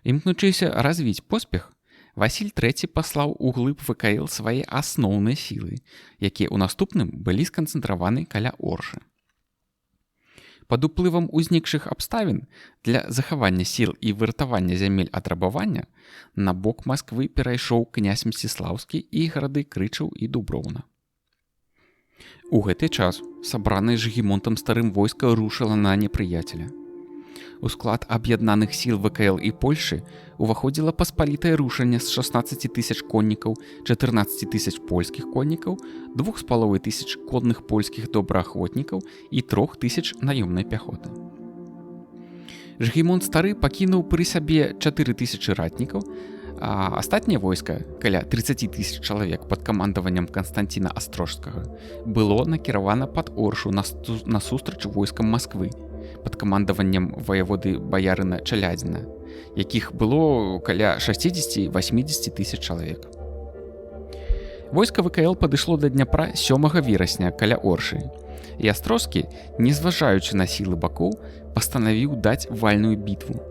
Імкнучыся развіць поспех, Васіль III паслаў у глыб ВКЛ свае асноўныя сілы, якія ў наступным былі сканцэнтраваны каля Оршы. Пад уплывам узнікшых абставін для захавання сіл і выратавання зямель ад рабавання на бок Масквы перайшоў князь Мсціслаўскі і гарады Крычаў і Дуброўна. У гэты час сабранае Жыгімонтам старым войска рушыла на непрыяцеля. У склад аб'яднаных сіл ВКЛ і Польшы уваходзіла паспалітае рушанне з 16 тысяч коннікаў, 14 тысяч польскіх коннікаў, 2,5 тысяч конных польскіх добраахвотнікаў і 3 тысяч наёмнай пяхоты. Жыгімонт стары пакінуў пры сабе 4 тысячы ратнікаў, а астатняе войска, каля 30 тысяч чалавек пад камандаваннем Канстанціна Астрожскага, было накіравана пад Оршу насустрач войскам Масквы пад камандаваннем ваяводы баярына Чалядзіна, якіх было каля 60-80 тысяч чалавек. Войска ВКЛ падышло да Дняпра 7 верасня каля Оршы, і Астрожскі, не зважаючы на сілы бакоў, пастанавіў даць вальную бітву.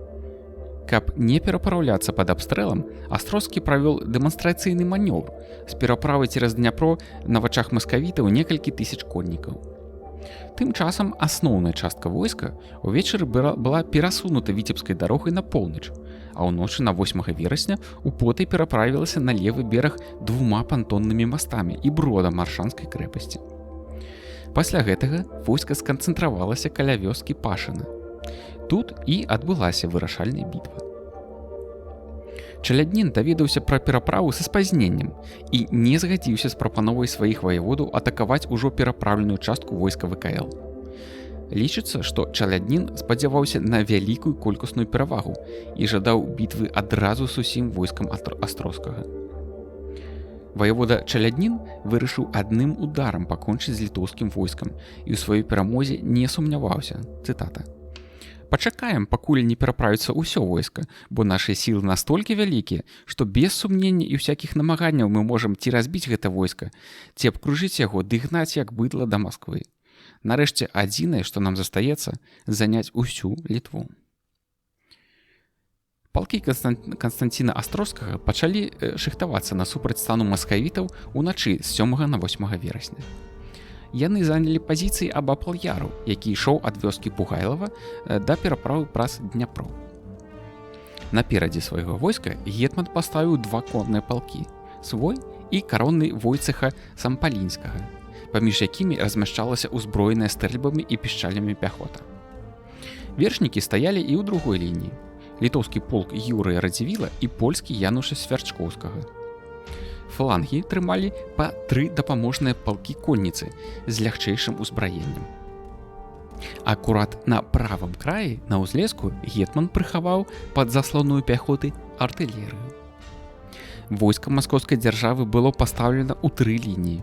Каб не перапраўляцца пад абстрэлам, Астрожскі правёл дэманстрацыйны манёвр з пераправай цераз Дняпро на вачах маскавітаў некалькі тысяч коннікаў. Тым часам асноўная частка войска ўвечары была перасунута віцебскай дарогай на поўнач, а ўночы на 8 верасня у потай пераправілася на левы бераг 2 пантоннымі мастамі і бродам Маршанскай крэпасці. Пасля гэтага войска сканцэнтравалася каля вёскі Пашына. Тут і адбылася вырашальная бітва. Чаляднін даведаўся пра пераправу са спазненнем і не згадзіўся з прапановай сваіх ваяводаў атакаваць ужо перапраўленую частку войска ВКЛ. Лічыцца, што Чаляднін спадзяваўся на вялікую колькасную перавагу і жадаў бітвы адразу з усім войскам Астрожскага. Ваявода Чаляднін вырашыў адным ударам пакончыць з літоўскім войскам і ў сваёй перамозе не сумняваўся. Цытата. «Пачакаем, пакуль не пераправіцца ўсё войска, бо нашыя сілы настолькі вялікія, што без сумнення і ўсякіх намаганняў мы можам ці разбіць гэта войска, ці абкружыць яго ды гнаць як быдла да Масквы. Нарэшце, адзінае, што нам застаецца, заняць усю Літву». Палкі Канстанціна Астрожскага пачалі шыхтавацца насупраць стану маскавітаў уначы з 7 на 8 верасня. Яны занялі пазіцыі абапал яру, які ішоў ад вёскі Пугайлава да пераправы праз Дняпро. Наперадзе свайго войска гетман паставіў 2 конныя палкі, свой і каронны Войцэха Сампалінскага, паміж якімі размяшчалася ўзброеная стрэльбамі і пішчалямі пяхота. Вершнікі стаялі і ў другой лініі. Літоўскі полк Юрыя Радзівіла і польскі Януша Свярчкоўскага. Флангі трымалі па 3 дапаможныя палкі конніцы з лягчэйшым узбраеннем. Акурат на правым краі, на ўзлеску, гетман прыхаваў пад заслоную пяхоты артылерыю. Войска маскоўскай дзяржавы было пастаўлена ў 3 лініі.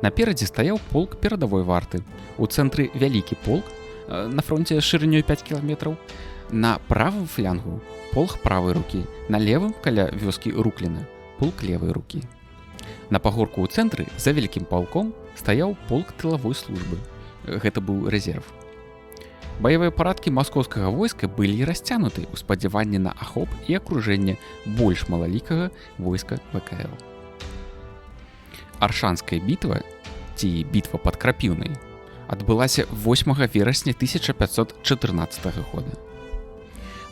Наперадзе стаяў полк перадавой варты, у цэнтры вялікі полк, на фронце шырынёй 5 кіламетраў, на правым флянгу полк правай рукі, на левым каля вёскі Рукліна полк левай рукі. На пагорку ў цэнтры за вялікім палком стаяў полк тылавой службы. Гэта быў рэзерв. Баявыя парадкі маскоўскага войска былі расцянуты ў спадзяванні на ахоп і акружэнне больш малалікага войска ВКЛ. Аршанская бітва, ці бітва пад Крапіўнай, адбылася 8 верасня 1514 года.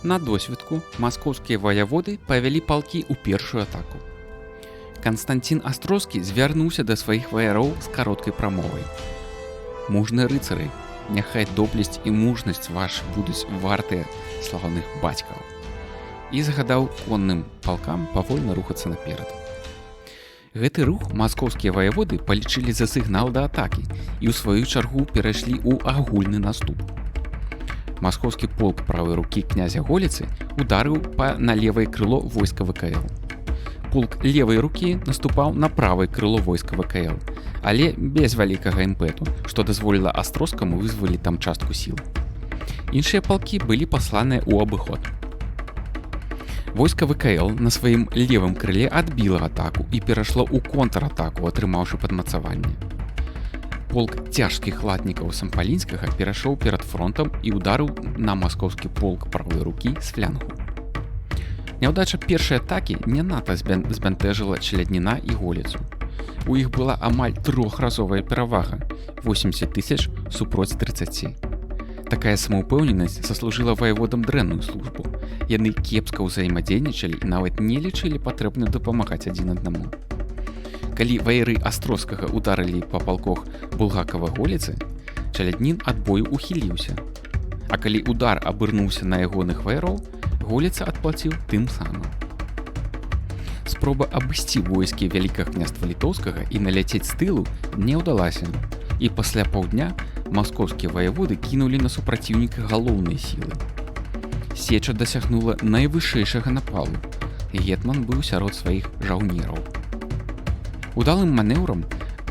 На досведку маскоўскія ваяводы павялі палкі ў першую атаку. Канстанцін Астрожскі звярнуўся да сваіх ваяроў з кароткай прамовай. «Мужныя рыцары, няхай доблесць і мужнасць вашы будуць вартыя славаных бацькаў». І загадаў конным палкам павольна рухацца наперад. Гэты рух маскоўскія ваяводы палічылі за сігнал да атакі і ў сваю чаргу перайшлі ў агульны наступ. Маскоўскі полк правай рукі князя Голіцы ударыў на левае крыло войска ВКЛ. Полк левай рукі наступаў на правае крыло войска ВКЛ, але без вялікага імпэту, што дазволіла Астрожскаму вызваліць там частку сіл. Іншыя палкі былі пасланыя ў абыход. Войска ВКЛ на сваім левым крыле адбіла атаку і перайшло ў контратаку, атрымаўшы падмацаванне. Полк цяжкіх латнікаў Сампалінскага перайшоў перад фронтам і ударыў на маскоўскі полк правой рукі з флянгу. Няўдача першай атакі не надта збянтэжыла Чалядніна і Голіцу. У іх была амаль 3-разовая перавага – 80 тысяч супроць 30. Такая самаўпэўненасць заслужыла ваяводам дрэнную службу. Яны кепска ўзаемадзейнічалі і нават не лічылі патрэбным дапамагаць адзін аднаму. Калі ваяры Астроскага ударылі па палках Булгакава-Голіцы, Чаляднін ад бою ухіліўся. А калі удар абырнуўся на ягоных ваяроў, Голіца адплаціў тым самым. Спроба абысці войскі Вялікага княства Літоўскага і наляцець з тылу не ўдалася, і пасля паўдня маскоўскія ваяводы кінулі на супраціўніка галоўнай сілы. Сеча дасягнула найвышэйшага напалу, і гетман быў сярод сваіх жаўнераў. Удалым манеўрам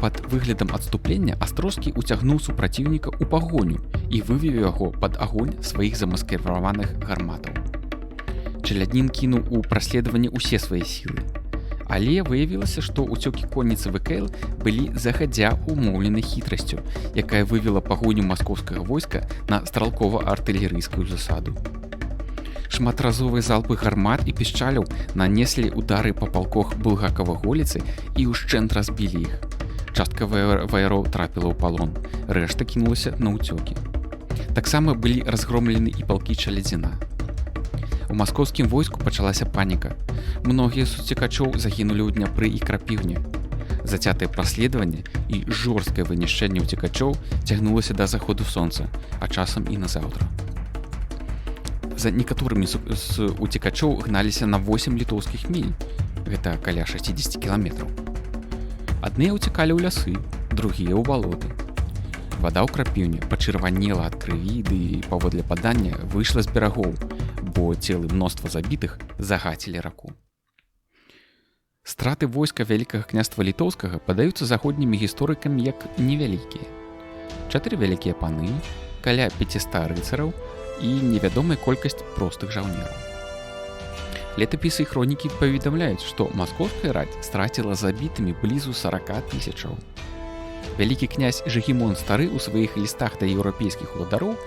пад выглядам адступлення Астроскі уцягнуў супраціўніка ў пагоню і вывеў яго пад агонь сваіх замаскіраваных гарматаў. Чаляднін кінуў у праследаванне ўсе свае сілы, але выявілася, што ўцёкі конніцы ВКЛ былі загадзя умоўлены хітрасцю, якая вывела пагоню маскоўскага войска на стралкова-артылерыйскую засаду. Шматразовыя залпы гармат і пішчаляў нанеслі удары па палках Булгакава-Голіцы і ўшчэнт разбілі іх. Частка ваяроў трапіла ў палон, рэшта кінулася на ўцёкі. Таксама былі разгромлены і палкі Чалядзіна. У маскоўскім войску пачалася паніка. Многія з уцекачоў загінулі ў Дняпры і Крапіўні. Зацятае праследаванне і жорсткае вынішчэнне уцекачоў цягнулася да заходу сонца, а часам і назаўтра. За некаторымі з уцекачоў гналіся на 8 літоўскіх міль, гэта каля 60 кіламетраў. Адныя ўцякалі ў лясы, другія ў балоты. Вада ў Крапіўні пачырванела ад крыві ды паводле падання выйшла з берагоў, бо целы мноства забітых загацілі раку. Страты войска Вялікага княства Літоўскага падаюцца заходнімі гісторыкамі як невялікія. 4 вялікія паны, каля 500 рыцараў і невядомая колькасць простых жаўнераў. Летапісы і хронікі паведамляюць, што маскоўская раць страціла забітымі блізу 40 тысячаў. Вялікі князь Жыгімон Стары ў сваіх лістах да еўрапейскіх уладароў,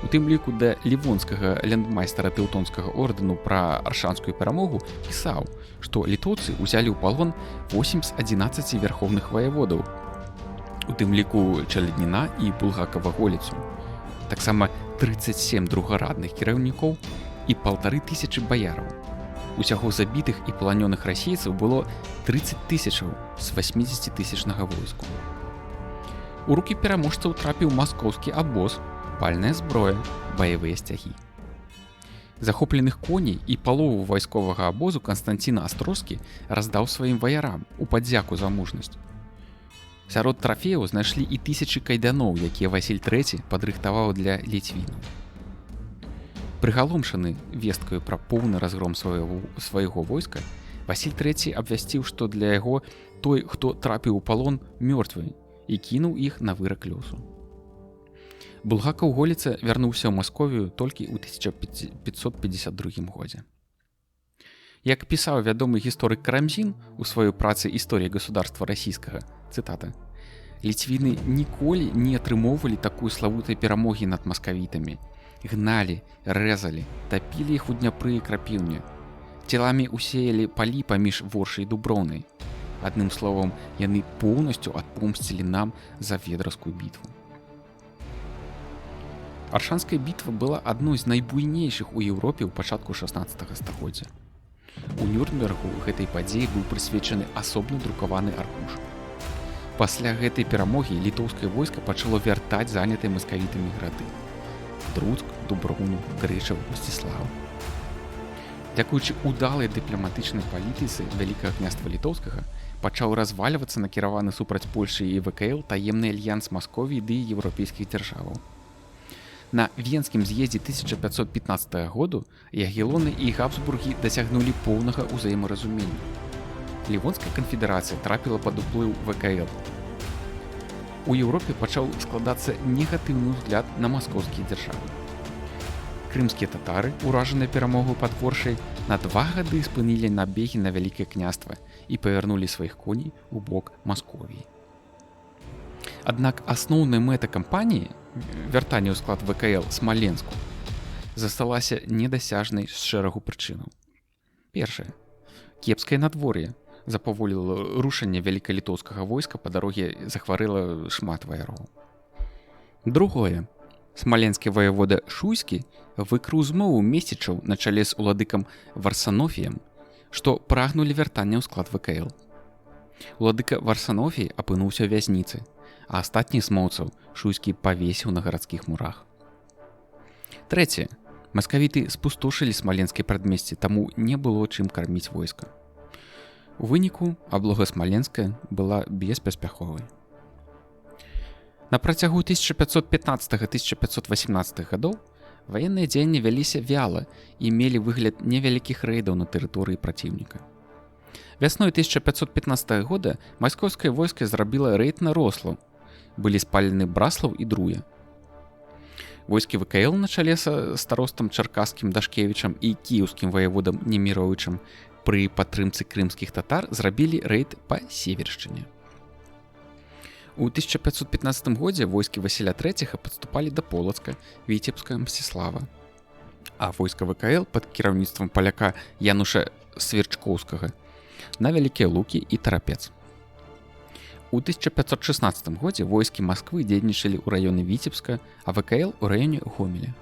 у тым ліку да лівонскага лендмайстара Тэўтонскага ордэну пра аршанскую перамогу, пісаў, што літоўцы ўзялі ў палон 8 з 11 вярхоўных ваяводаў, у тым ліку Чалядніна і Булгакава-Голіцу, таксама 37 другарадных кіраўнікоў і 1500 баяраў. Усяго забітых і паланёных расейцаў было 30 тысячаў з 80-тысячнага войску. У рукі пераможцаў трапіў маскоўскі абоз, пальная зброя, баявыя сцягі. Захопленых коней і палову вайсковага абозу Канстанцін Астроскі раздаў сваім ваярам у падзяку за мужнасць. Сярод трафеяў знайшлі і тысячы кайданоў, якія Васіль III падрыхтаваў для ліцвінаў. Прыгаломшаны весткаю пра поўны разгром свайго войска, Васіль III абвясціў, што для яго той, хто трапіў у палон, мёртвы, і кінуў іх на вырак лёсу. Булгакаў-Голіца вярнуўся ў Масковію толькі ў 1552 годзе. Як пісаў вядомы гісторык Карамзін у сваёй працы «Історыя государства расійскага», цытата, «Ліцвіны ніколі не атрымоўвалі такой славутай перамогі над маскавітамі. Гналі, рэзалі, тапілі іх у Дняпры і Крапіўні. Целамі усеялі палі паміж Воршай і Дуброўнай. Адным словам, яны поўнасцю адпомсцілі нам за Ведраскую бітву». Аршанская бітва была адной з найбуйнейшых у Еўропе ў пачатку 16 стагоддзя. У Нюрнбергу гэтай падзеі быў прысвечаны асобны друкаваны аркуш. Пасля гэтай перамогі літоўскае войска пачало вяртаць занятыя маскавітамі гарады: Друцк, Дуброўну, Крычаў, Мсціслаў. Дзякуючы удалай дыпламатычнай палітыцы Вялікага княства Літоўскага пачаў развальвацца накіраваны супраць Польшы і ВКЛ таемны альянс Масковіі ды еўрапейскіх дзяржаваў. На Венскім з'ездзе 1515 году Ягелоны і Габсбургі дасягнулі поўнага ўзаемаразумення. Лівонская канфедэрацыя трапіла пад уплыў ВКЛ. У Еўропе пачаў складацца негатыўны ўзгляд на маскоўскія дзяржавы. Крымскія татары, уражаныя перамогу пад Воршай, на 2 гады спынілі набегі на Вялікае княства і павярнулі сваіх коней у бок Масковіі. Аднак асноўная мэта кампаніі, вяртанне ў склад ВКЛ Смаленску, засталася недасяжнай з шэрагу прычынаў. Першае. Кепскае надвор'е запаволіла рушанне вялікалітоўскага войска, па дароге захварэла шмат ваяроў. Другое. Смаленскі ваявода Шуйскі выкрыў змову месцічаў на чале з уладыкам Варсанофіем, што прагнулі вяртання ў склад ВКЛ. Уладыка Варсанофій апынуўся ў вязніцы, а астатніх змоўцаў Шуйскі павесіў на гарадскіх мурах. Трэцяе. Маскавіты спустошылі смаленскія прадмесці, таму не было чым карміць войска. У выніку аблога Смаленска была беспаспяховай. На працягу 1515-1518 гадоў ваенныя дзеянні вяліся вяла і мелі выгляд невялікіх рэйдаў на тэрыторыі праціўніка. Вясной 1515 года маскоўскае войска зрабіла рэйд на Рослаў. Былі спалены Браслаў і Друя. Войскі ВКЛ на чале са старостам Чаркасскім Дашкевічам і кіеўскім ваяводам Неміровічам пры падтрымцы крымскіх татар зрабілі рэйд па Севершчыне. У 1515 годзе войскі Васіля III падступалі да Полацка, Віцебска, Мсціслава, а войска ВКЛ пад кіраўніцтвам паляка Януша Сверчкоўскага на Вялікія Лукі і Тарапец. У 1516 годзе войскі Масквы дзейнічалі ў раёне Віцебска, а ВКЛ у раёне Гомеля.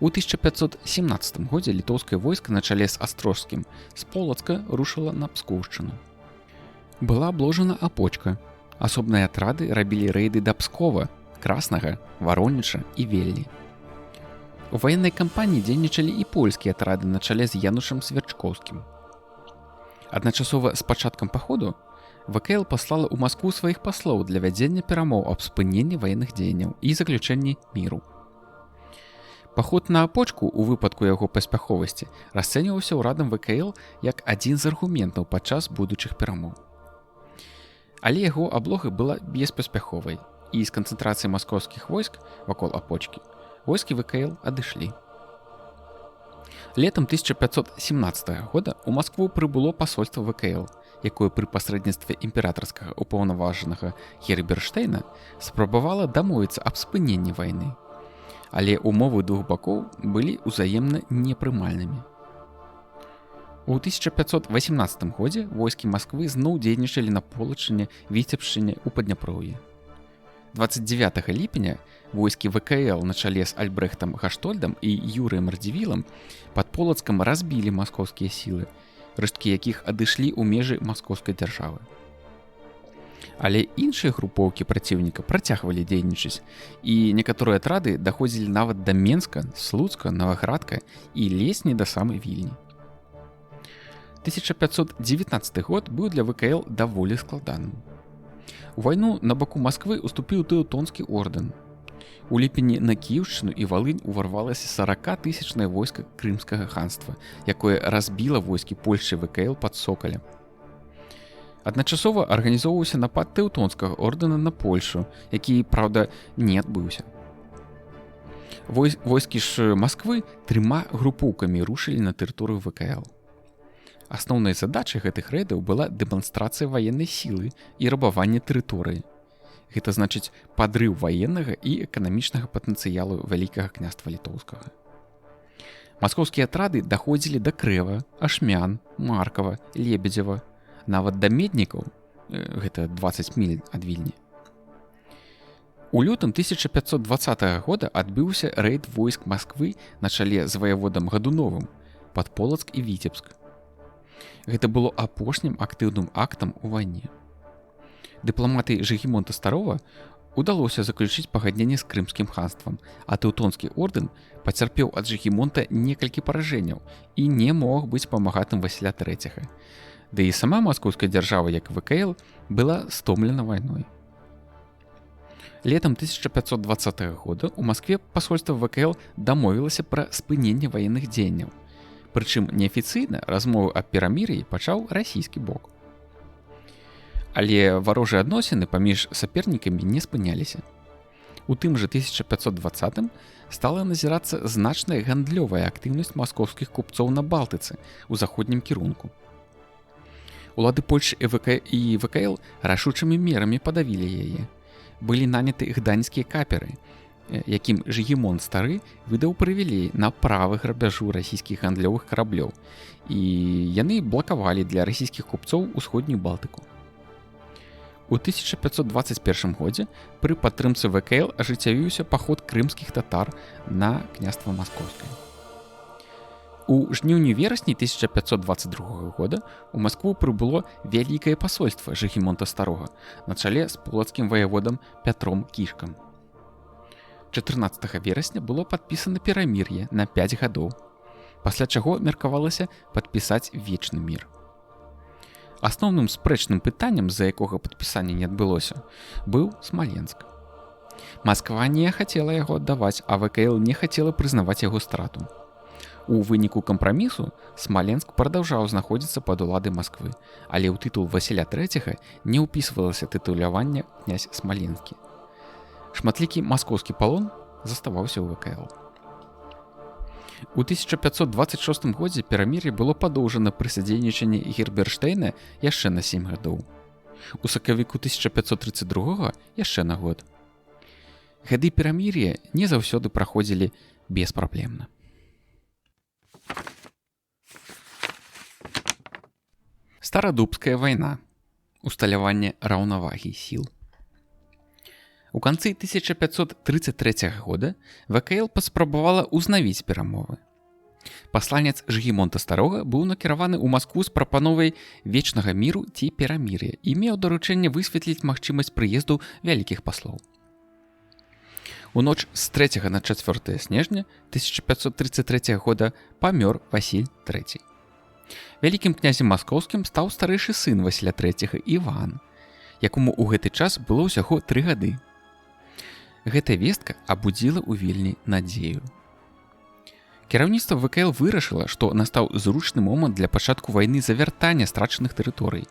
У 1517 годзе літоўскае войска на чале з Астрожскім з Полацка рушыла на Пскоўшчыну. Была абложана Апочка. Асобныя атрады рабілі рэйды да Пскова, Краснага, Вароніча і Вельні. У ваеннай кампаніі дзейнічалі і польскія атрады на чале з Янушам Сверчкоўскім. Адначасова з пачаткам паходу ВКЛ паслала ў Маскву сваіх паслоў для вядзення перамоў аб спыненні ваенных дзеянняў і заключэнні міру. Паход на Апочку ў выпадку яго паспяховасці расцэньваўся ўрадам ВКЛ як адзін з аргументаў падчас будучых перамоў. Але яго аблога была беспаспяховай, і з канцэнтрацыі маскоўскіх войск вакол Апочкі войскі ВКЛ адышлі. Летам 1517 года ў Маскву прыбыло пасольства ВКЛ, якое пры пасрэдніцтве імператарскага упаўнаважанага Герберштейна спрабавала дамовіцца аб спыненні вайны. Але умовы двух бакоў былі ўзаемна непрымальнымі. У 1518 годзе войскі Масквы зноў дзейнічалі на Полачыне, Віцебшчыне ў Падняпроўі. 29 ліпеня войскі ВКЛ на чале з Альбрэхтам Гаштольдам і Юрыем Радзівілам пад Полацкам разбілі маскоўскія сілы, рэшткі якіх адышлі ў межы маскоўскай дзяржавы. Але іншыя групоўкі праціўніка працягвалі дзейнічаць, і некаторыя атрады даходзілі нават да Менска, Слуцка, Новаградка і ледзь не да самай Вільні. 1519 год быў для ВКЛ даволі складаным. У вайну на баку Масквы уступіў Тэўтонскі ордэн. У ліпені на Кіеўшчыну і Валынь уварвалася 40-тысячнае войска Крымскага ханства, якое разбіла войскі Польшчы ВКЛ пад Сокалем. Адначасова арганізоўваўся напад Тэўтонскага ордэна на Польшу, які, праўда, не адбыўся. Войскі ж Масквы 3 групоўкамі рушылі на тэрыторыю ВКЛ. Асноўнай задачай гэтых рэйдаў была дэманстрацыя ваеннай сілы і рабаванне тэрыторыі. Гэта значыць падрыў ваеннага і эканамічнага патэнцыялу Вялікага княства Літоўскага. Маскоўскія атрады даходзілі да Крэва, Ашмян, Маркава, Лебедзева, нават да Меднікаў, гэта 20 міль ад Вільні. У лютым 1520 года адбыўся рэйд войск Масквы на чале з ваяводам Гадуновым пад Полацк і Віцебск. Гэта было апошнім актыўным актам у вайне. Дыпламаты Жыгімонта Старога удалося заключыць пагадненне з Крымскім ханствам, а Тэўтонскі ордэн пацярпеў ад Жыгімонта некалькі паражэнняў і не мог быць памагатым Васіля III. Да і сама маскоўская дзяржава, як ВКЛ, была стомлена вайной. Летам 1520 года у Маскве пасольства ВКЛ дамовілася пра спыненне ваенных дзеянняў. Прычым неафіцыйна размовы аб перамір'і пачаў расійскі бок. Але варожыя адносіны паміж сапернікамі не спыняліся. У тым жа 1520 стала назірацца значная гандлёвая актыўнасць маскоўскіх купцоў на Балтыцы ў заходнім кірунку. Улады Польшчы і ВКЛ рашучымі мерамі падавілі яе. Былі наняты гданьскія каперы, якім Жыгімонт Стары выдаў прывілей на правы грабяжу расійскіх гандлёвых караблёў, і яны блакавалі для расійскіх купцоў усходнюю Балтыку. У 1521 годзе пры падтрымцы ВКЛ ажыццявіўся паход крымскіх татар на княства Маскоўскае. У жніўні-верасні 1522 года у Маскву прыбыло вялікае пасольства Жыгімонта Старога на чале з полацкім ваяводам Пятром Кішкам. 14 верасня было падпісана перамір'е на 5 гадоў, пасля чаго меркавалася падпісаць вечны мір. Асноўным спрэчным пытаннем, з-за якога падпісання не адбылося, быў Смаленск. Масква не хацела яго аддаваць, а ВКЛ не хацела прызнаваць яго страту. У выніку кампрамісу Смаленск прадаўжаў знаходзіцца пад уладай Масквы, але ў тытул Васіля III не ўпісвалася тытуляванне князь Смаленскі. Шматлікі маскоўскі палон заставаўся ў ВКЛ. У 1526 годзе перамір'е было падоўжана пры садзейнічанні Герберштейна яшчэ на 7 гадоў. У сакавіку 1532 яшчэ на год. Гады перамір'я не заўсёды праходзілі беспраблемна. Старадубская вайна. Усталяванне раўнавагі сіл. У канцы 1533 года ВКЛ паспрабавала ўзнавіць перамовы. Пасланец Жыгімонта Старога быў накіраваны ў Маскву з прапановай вечнага міру ці перамір'я і меў даручэнне высветліць магчымасць прыезду вялікіх паслоў. У ноч з 3 на 4 снежня 1533 года памёр Васіль III. Вялікім князем маскоўскім стаў старэйшы сын Васіля III Іван, якому ў гэты час было ўсяго 3 гады. Гэтая вестка абудзіла ў Вільні надзею. Кіраўніцтва ВКЛ вырашыла, што настаў зручны момант для пачатку вайны за вяртання страчаных тэрыторый.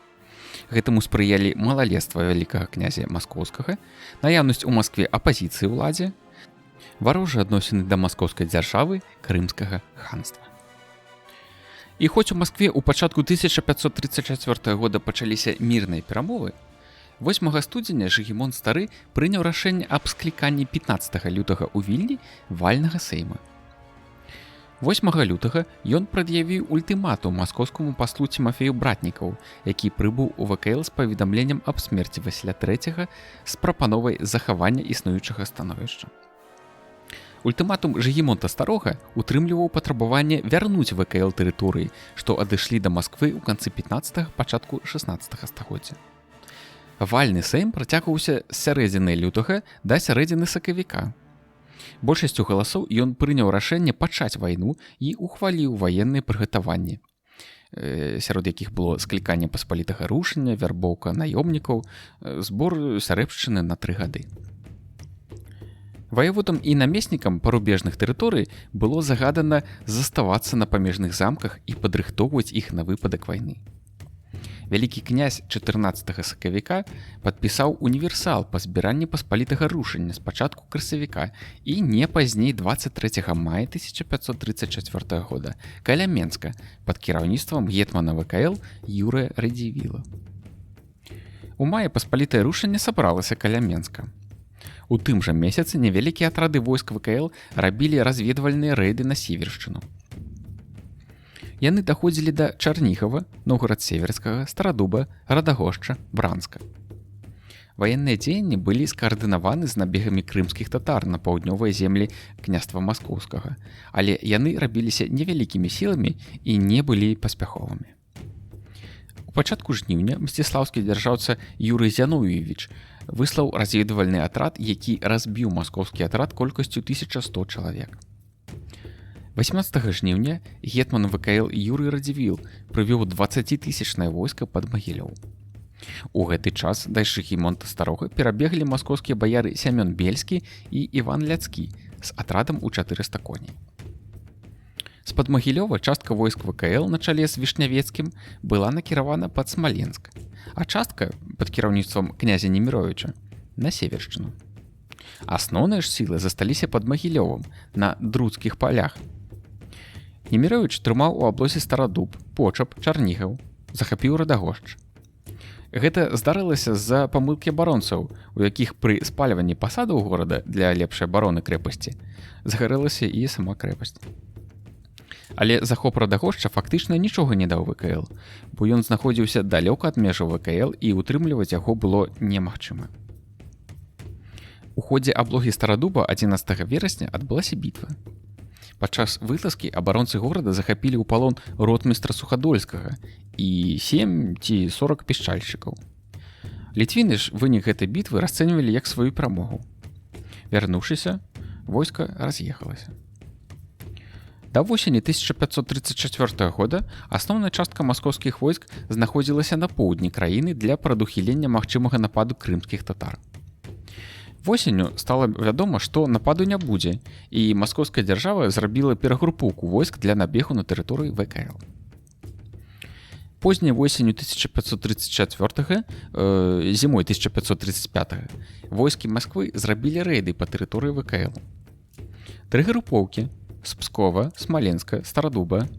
Гэтаму спрыялі малалецтва вялікага князя маскоўскага, наяўнасць у Маскве апазіцыі ўладзе, варожыя адносіны да маскоўскай дзяржавы крымскага ханства. І хоць у Маскве ў пачатку 1534 года пачаліся мірныя перамовы, 8 студзеня Жыгімонт Стары прыняў рашэнне аб скліканні 15 лютага ў Вільні вальнага сейма. 8 лютага ён прад'явіў ультыматум маскоўскаму паслу Цімафею Братнікаў, які прыбыў у ВКЛ з паведамленнем аб смерці Васіля III з прапановай захавання існуючага становішча. Ультыматум Жыгімонта Старога утрымліваў патрабаванне вярнуць ВКЛ тэрыторыі, што адышлі да Масквы ў канцы 15-га, пачатку 16-га стагоддзя. Вальны сейм працягваўся з сярэдзіны лютага да сярэдзіны сакавіка. Большасцю галасоў ён прыняў рашэнне пачаць вайну і ухваліў ваенныя прыгатаванні, сярод якіх было скліканне паспалітага рушання, вярбоўка наёмнікаў, збор сярэбшчыны на 3 гады. Ваяводам і намеснікам парубежных тэрыторый было загадана заставацца на памежных замках і падрыхтоўваць іх на выпадак вайны. Вялікі князь 14 сакавіка падпісаў універсал па збіранні паспалітага рушання з пачатку красавіка і не пазней 23 мая 1534 года каля Менска пад кіраўніцтвам гетмана ВКЛ Юрыя Радзівіла. У маі паспалітае рушанне сабралася каля Менска. У тым жа месяцы невялікія атрады войск ВКЛ рабілі разведвальныя рэйды на Сівершчыну. Яны даходзілі да Чарнігава, Новгарад-Северскага, Старадуба, Радагошча, Бранска. Ваенныя дзеянні былі скаардынаваны з набегамі крымскіх татар на паўднёвыя землі княства Маскоўскага, але яны рабіліся невялікімі сіламі і не былі паспяховымі. У пачатку жніўня мсціслаўскі дзяржаўца Юрый Зяновьевіч выслаў разведвальны атрад, які разбіў маскоўскі атрад колькасцю 1100 чалавек. 18 жніўня гетман ВКЛ Юрый Радзівіл прывёў 20-тысячнае войска пад Магілёў. У гэты час да Жыгімонта Старога перабеглі маскоўскія баяры Сямён Бельскі і Іван Ляцкі з атрадам у 400 коней. З-пад Магілёва частка войск ВКЛ на чале з Вішнявецкім была накіравана пад Смаленск, а частка пад кіраўніцтвам князя Неміровіча на Севершчыну. Асноўныя ж сілы засталіся пад Магілёвам на Друцкіх палях. Неміровіч трымаў у аблозе Старадуб, Почап, Чарнігаў, захапіў Радагошч. Гэта здарылася з-за памылкі абаронцаў, у якіх пры спальванні пасадаў горада для лепшай абароны крэпасці згарэлася і сама крэпасць. Але захоп Радагошча фактычна нічога не даў ВКЛ, бо ён знаходзіўся далёка ад межаў ВКЛ і утрымліваць яго было немагчыма. У ходзе аблогі Старадуба 11 верасня адбылася бітва. Падчас вылазкі абаронцы горада захапілі ў палон ротмістра Сухадольскага і 7 ці 40 пішчальшчыкаў. Літвіны ж вынік гэтай бітвы расцэньвалі як сваю перамогу. Вярнуўшыся, войска раз'ехалася. Да восені 1534 года асноўная частка маскоўскіх войск знаходзілася на поўдні краіны для прадухілення магчымага нападу крымскіх татар. Восенню стала вядома, што нападу не будзе, і маскоўская дзяржава зрабіла перагрупоўку войск для набегу на тэрыторыі ВКЛ. Позняй восенню 1534 зімой 1535 войскі Масквы зрабілі рэйды па тэрыторыі ВКЛ. 3 групоўкі з Пскова, Смаленска, Старадуба,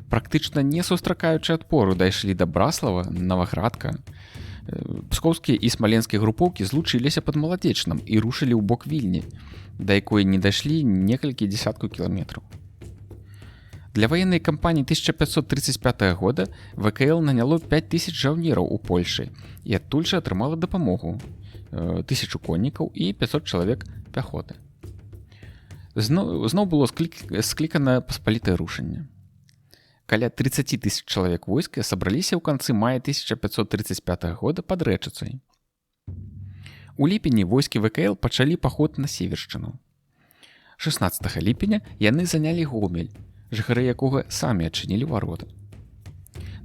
практычна не сустракаючы адпору, дайшлі да Браслава, Наваградка. Пскоўскія і смаленскія групоўкі злучыліся пад Маладзечнам і рушылі ў бок Вільні, да якой не дайшлі некалькі дзесяткаў кіламетраў. Для ваеннай кампаніі 1535 года ВКЛ наняло 5000 жаўнераў у Польшы і адтуль жа атрымала дапамогу 1000 коннікаў і 500 чалавек пяхоты. Зноў было склікана паспалітае рушанне. Каля 30 000 чалавек войска сабраліся ў канцы мая 1535 года пад Рэчыцай. У ліпені войскі ВКЛ пачалі паход на Севершчыну. 16 ліпеня яны занялі Гомель, жыхары якога самі адчынілі вароты.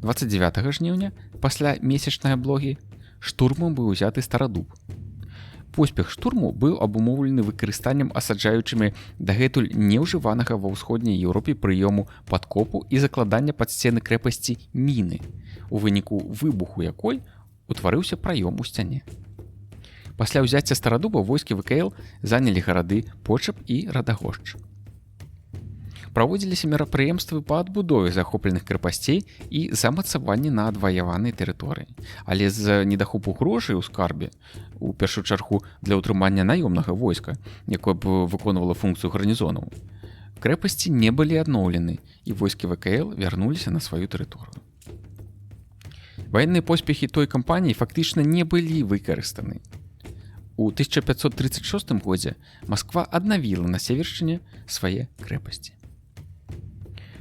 29 жніўня, пасля месячнай аблогі, штурмам быў узяты Старадуб. Поспех штурму быў абумоўлены выкарыстаннем асаджаючымі дагэтуль неўжыванага ва ўсходняй Еўропе прыёму падкопу і закладання пад сцены крэпасці міны, у выніку выбуху якой утварыўся праём у сцяне. Пасля ўзяцця Старадуба войскі ВКЛ занялі гарады Почап і Радагошч. Праводзіліся мерапрыемствы па адбудове захопленых крэпасцей і замацаванні на адваяванай тэрыторыі. Але з недахопу грошай у скарбе, у першую чаргу для ўтрымання наёмнага войска, якое б выконвала функцыю гарнізонаў, крэпасці не былі адноўлены, і войскі ВКЛ вярнуліся на сваю тэрыторыю. Ваенныя поспехі той кампаніі фактычна не былі выкарыстаны. У 1536 годзе Масква аднавіла на Севершчыне свае крэпасці.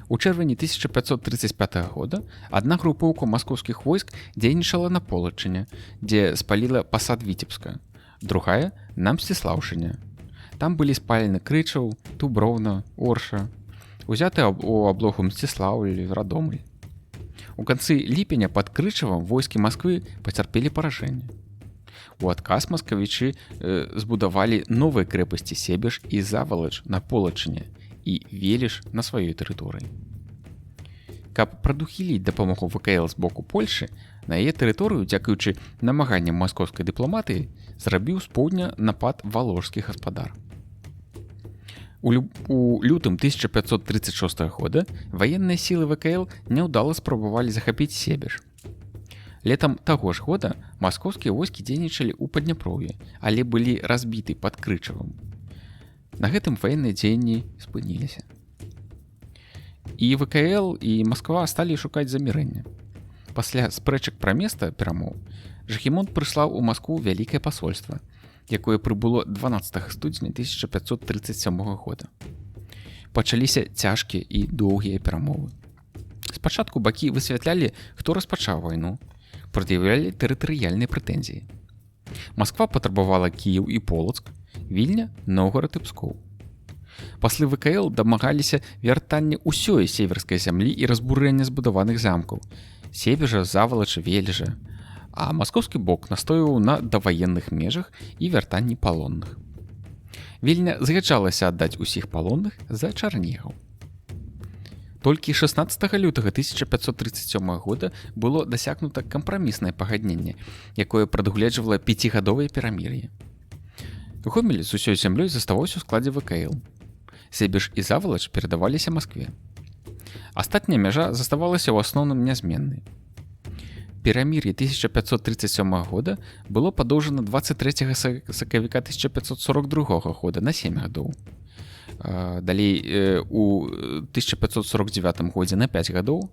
У чэрвені 1535 года адна групоўка маскоўскіх войск дзейнічала на Полачыне, дзе спаліла пасад Віцебска, другая – на Мсціслаўшыне. Там былі спалены Крычаў, Дуброўна, Орша, узяты у аблогу Мсціслаўль, Радомль. У канцы ліпеня пад Крычавам войскі Масквы пацярпелі паражэнне. У адказ маскавічы збудавалі новыя крэпасці Себеж і Завалач на Полачыне і Веліш на сваёй тэрыторыі. Каб прадухіліць дапамогу ВКЛ з боку Польшы, на яе тэрыторыю, дзякуючы намаганням маскоўскай дыпламатыі, зрабіў з поўдня напад валожскі гаспадар. У лютым 1536 года ваенныя сілы ВКЛ няўдала спрабавалі захапіць Себеж. Летам таго ж года маскоўскія войскі дзейнічалі ў Падняпроўі, але былі разбіты пад Крычавам. На гэтым ваенныя дзеянні спыніліся. І ВКЛ, і Масква сталі шукаць замірэння. Пасля спрэчак пра места перамоў Жахімонт прыслаў у Маскву вялікае пасольства, якое прыбыло 12 студзеня 1537 года. Пачаліся цяжкія і доўгія перамовы. Спачатку бакі высвятлялі, хто распачаў вайну, прад'яўлялі тэрытарыяльныя прэтэнзіі. Масква патрабавала Кіеў і Полацк, Вільня, Новгарад і Пскоў. Паслы ВКЛ дамагаліся вяртання ўсёй северскай зямлі і разбурэння збудаваных замкаў – Себежа, Завалача, Вележа, а маскоўскі бок настойваў на даваенных межах і вяртанні палонных. Вільня згаджалася аддаць усіх палонных за Чарнігаў. Толькі 16 лютага 1537 года было дасягнута кампраміснае пагадненне, якое прадугледжвала 5гадовае перамір'е. Гомель з усёй зямлёй заставаўся ў складзе ВКЛ. Себеж і Завалач перадаваліся Маскве. Астатняя мяжа заставалася ў асноўным нязменнай. Перамір'е 1537 года было падоўжана 23 сакавіка 1542 года на 7 гадоў. Далей у 1549 годзе на 5 гадоў,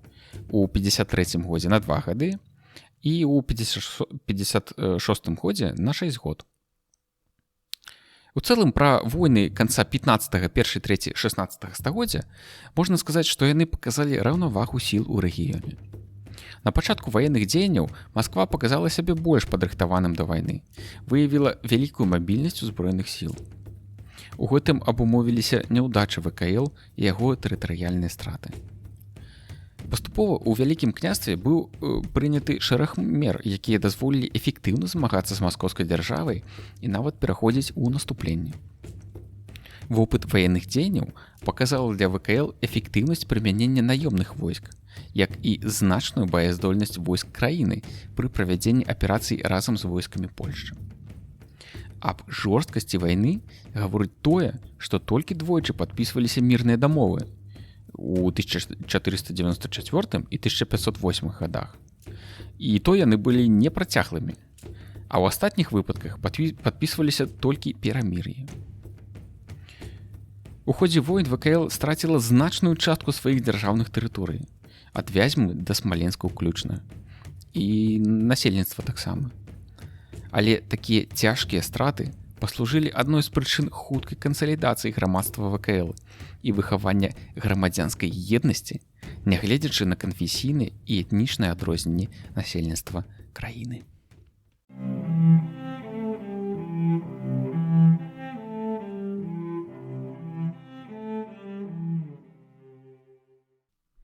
у 53 годзе на 2 гады і у 56 годзе на 6 год. У цэлым пра войны канца 15, першай трэці 16 стагоддзя можна сказаць, што яны паказалі раўнавагу сіл у рэгіёне. На пачатку ваенных дзеянняў Масква паказала сябе больш падрыхтаваным да вайны, выявіла вялікую мабільнасць узброеных сіл. У гэтым абумовіліся няўдачы ВКЛ і яго тэрытарыяльныя страты. Паступова ў вялікім княстве быў прыняты шэраг мер, якія дазволілі эфектыўна змагацца з маскоўскай дзяржавай і нават пераходзіць у наступленне. Вопыт ваенных дзеянняў паказаў для ВКЛ эфектыўнасць прымянення наёмных войск, як і значную баяздольнасць войск краіны пры правядзенні аперацый разам з войскамі Польшчы. Аб жорсткасці вайны гаворыць тое, што толькі двойчы падпісваліся мірныя дамовы у 1494 і 1508 годах. І то яны былі непрацяглымі, а ў астатніх выпадках падпісваліся толькі перамір'і. У ходзе войн ВКЛ страціла значную частку сваіх дзяржаўных тэрыторый, ад Вязьмы да Смаленска ўключна, і насельніцтва таксама. Але такія цяжкія страты паслужылі адной з прычын хуткай кансалідацыі грамадства ВКЛ і выхавання грамадзянскай еднасці, нягледзячы на канфесійныя і этнічныя адрозненні насельніцтва краіны.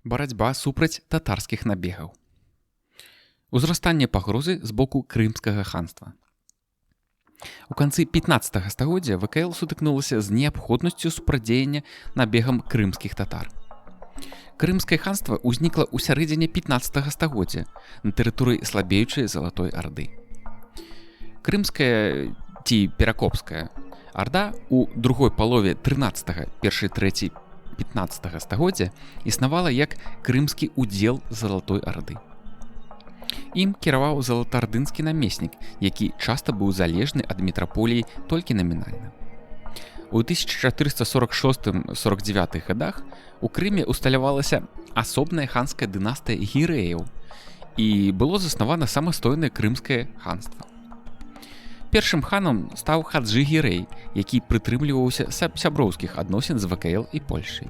Барацьба супраць татарскіх набегаў. Узрастанне пагрозы з боку крымскага ханства. У канцы 15 стагоддзя ВКЛ сутыкнулася з неабходнасцю супрацьдзеяння набегам крымскіх татар. Крымскае ханства ўзнікла ў сярэдзіне 15 стагоддзя на тэрыторыі слабеючай Залатой Арды. Крымская ці Перакопская Арда у другой палове 13, першай трэці 15 стагоддзя існавала як крымскі удзел Залатой Арды. Ім кіраваў залатаардынскі намеснік, які часта быў залежны ад метраполіі толькі намінальна. У 1446-49 годах у Крыме усталявалася асобная ханская дынастыя гірэяў і было заснавана самастойнае крымскае ханства. Першым ханам стаў Хаджы Гірэй, які прытрымліваўся сяброўскіх адносін з ВКЛ і Польшай.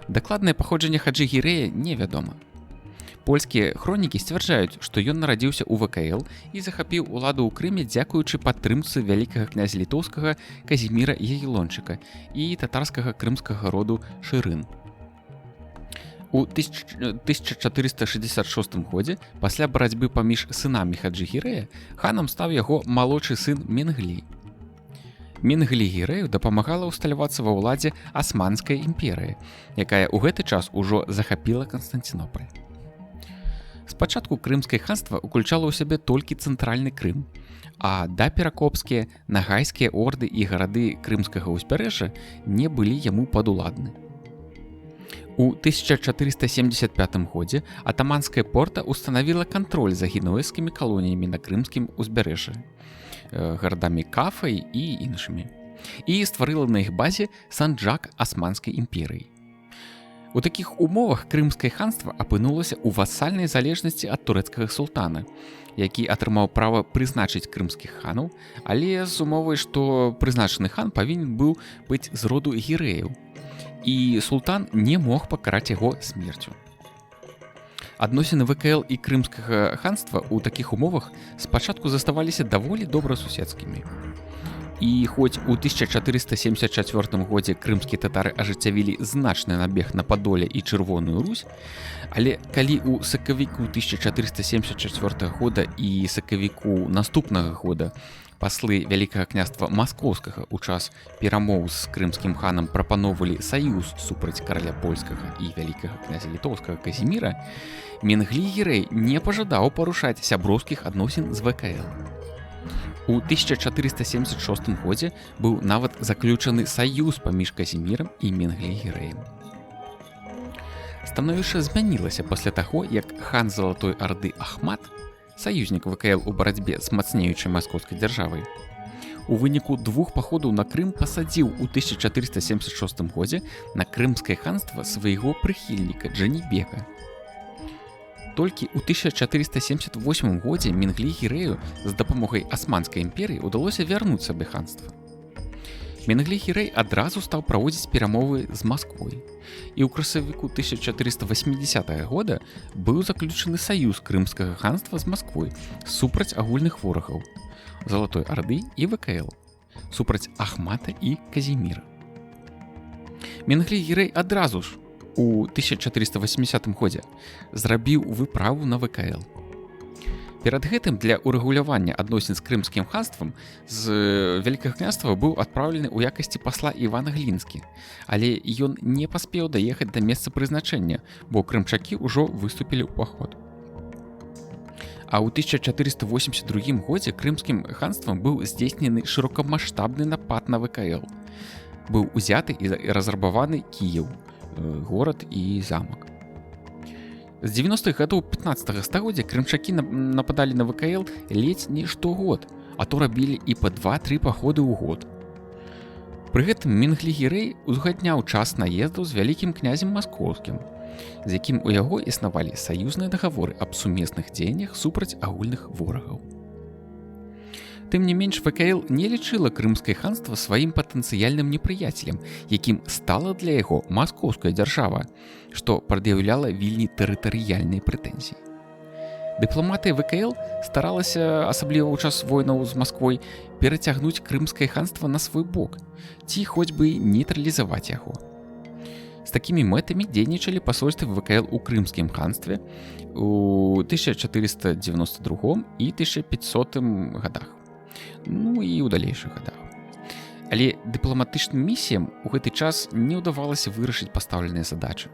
Дакладнае паходжанне Хаджы Гірэя невядома. Польскія хронікі сцвярджаюць, што ён нарадзіўся ў ВКЛ і захапіў уладу ў Крыме дзякуючы падтрымцы вялікага князя літоўскага Казіміра Ягелончыка і татарскага крымскага роду Шырын. У 1466 годзе, пасля барацьбы паміж сынамі Хаджы Гірэя, ханам стаў яго малодшы сын Менглі. Менглі Гірэю дапамагала ўсталявацца ва ўладзе Асманская імперыя, якая ў гэты час ужо захапіла Канстанцінополь. Спачатку крымскае ханства ўключала ў сябе толькі цэнтральны Крым, а даперакопскія, нагайскія орды і гарады крымскага ўзбярэжжа не былі яму падуладны. У 1475 годзе атаманская порта ўстанавіла кантроль за генуэзскімі калоніямі на крымскім узбярэжжы, гарадамі Кафай і іншымі, і стварыла на іх базе санджак Асманскай імперыі. У такіх умовах крымскае ханства апынулася ў васальнай залежнасці ад турэцкага султана, які атрымаў права прызначыць крымскіх ханаў, але з умовай, што прызначаны хан павінен быў быць з роду гірэяў, і султан не мог пакараць яго смерцю. Адносіны ВКЛ і крымскага ханства ў такіх умовах спачатку заставаліся даволі добрасуседскімі. І хоць у 1474 годзе крымскія татары ажыццявілі значны набег на Падоле і Чырвоную Русь, але калі ў сакавіку 1474 года і сакавіку наступнага года паслы вялікага княства Маскоўскага ў час перамоў з крымскім ханам прапаноўвалі саюз супраць караля польскага і вялікага князя літоўскага Казіміра, Менглі Гірэй не пажадаў парушаць сяброўскіх адносін з ВКЛ. У 1476 годзе быў нават заключаны саюз паміж Казімірам і Менглі Гірэем. Становішча змянілася пасля таго, як хан Залатой Арды Ахмат, саюзнік ВКЛ у барацьбе з мацнеючай маскоўскай дзяржавай, у выніку двух паходаў на Крым пасадзіў у 1476 годзе на крымскае ханства свайго прыхільніка Джанібека. Толькі ў 1478 годзе Менглі Гірэю з дапамогай Асманскай імперыі ўдалося вярнуць сабе ханства. Менглі Гірэй адразу стаў праводзіць перамовы з Масквой. І ў красавіку 1480 года быў заключаны саюз Крымскага ханства з Масквой супраць агульных ворагаў Залатой Арды і ВКЛ, супраць Ахмата і Казіміра. Менглі Гірэй адразу ж у 1480 годзе зрабіў выправу на ВКЛ. Перад гэтым для ўрэгулявання адносін з Крымскім ханствам з Вялікага княства быў адпраўлены ў якасці пасла Іван Глінскі, але ён не паспеў даехаць да месца прызначэння, бо крымчакі ўжо выступілі ў паход. А ў 1482 годзе Крымскім ханствам быў здзейснены шырокамаштабны напад на ВКЛ. Быў узяты і разрабаваны Кіеў, горад і замак. З 90-х гадоў 15-го стагоддзя крымчакі нападалі на ВКЛ ледзь не штогод, а то рабілі і па 2-3 паходы ў год. Пры гэтым Менглі Гірэй узгадняў час наездаў з вялікім князем маскоўскім, з якім у яго існавалі саюзныя дагаворы аб сумесных дзеяннях супраць агульных ворагаў. Тым не менш, ВКЛ не лічыла Крымскае ханства сваім патэнцыяльным непрыяцелем, якім стала для яго маскоўская дзяржава, што прад'яўляла вельмі тэрытарыяльныя прэтэнзіі. Дыпламатыя ВКЛ старалася, асабліва ў час войнаў з Масквой, перацягнуць Крымскае ханства на свой бок, ці хоць бы нейтралізаваць яго. З такімі мэтамі дзейнічалі пасольствы ВКЛ у Крымскім ханстве ў 1492 і 1500 годах. Ну і ў далейшых годах. Але дыпламатычным місіям у гэты час не ўдавалася вырашыць пастаўленыя задачы.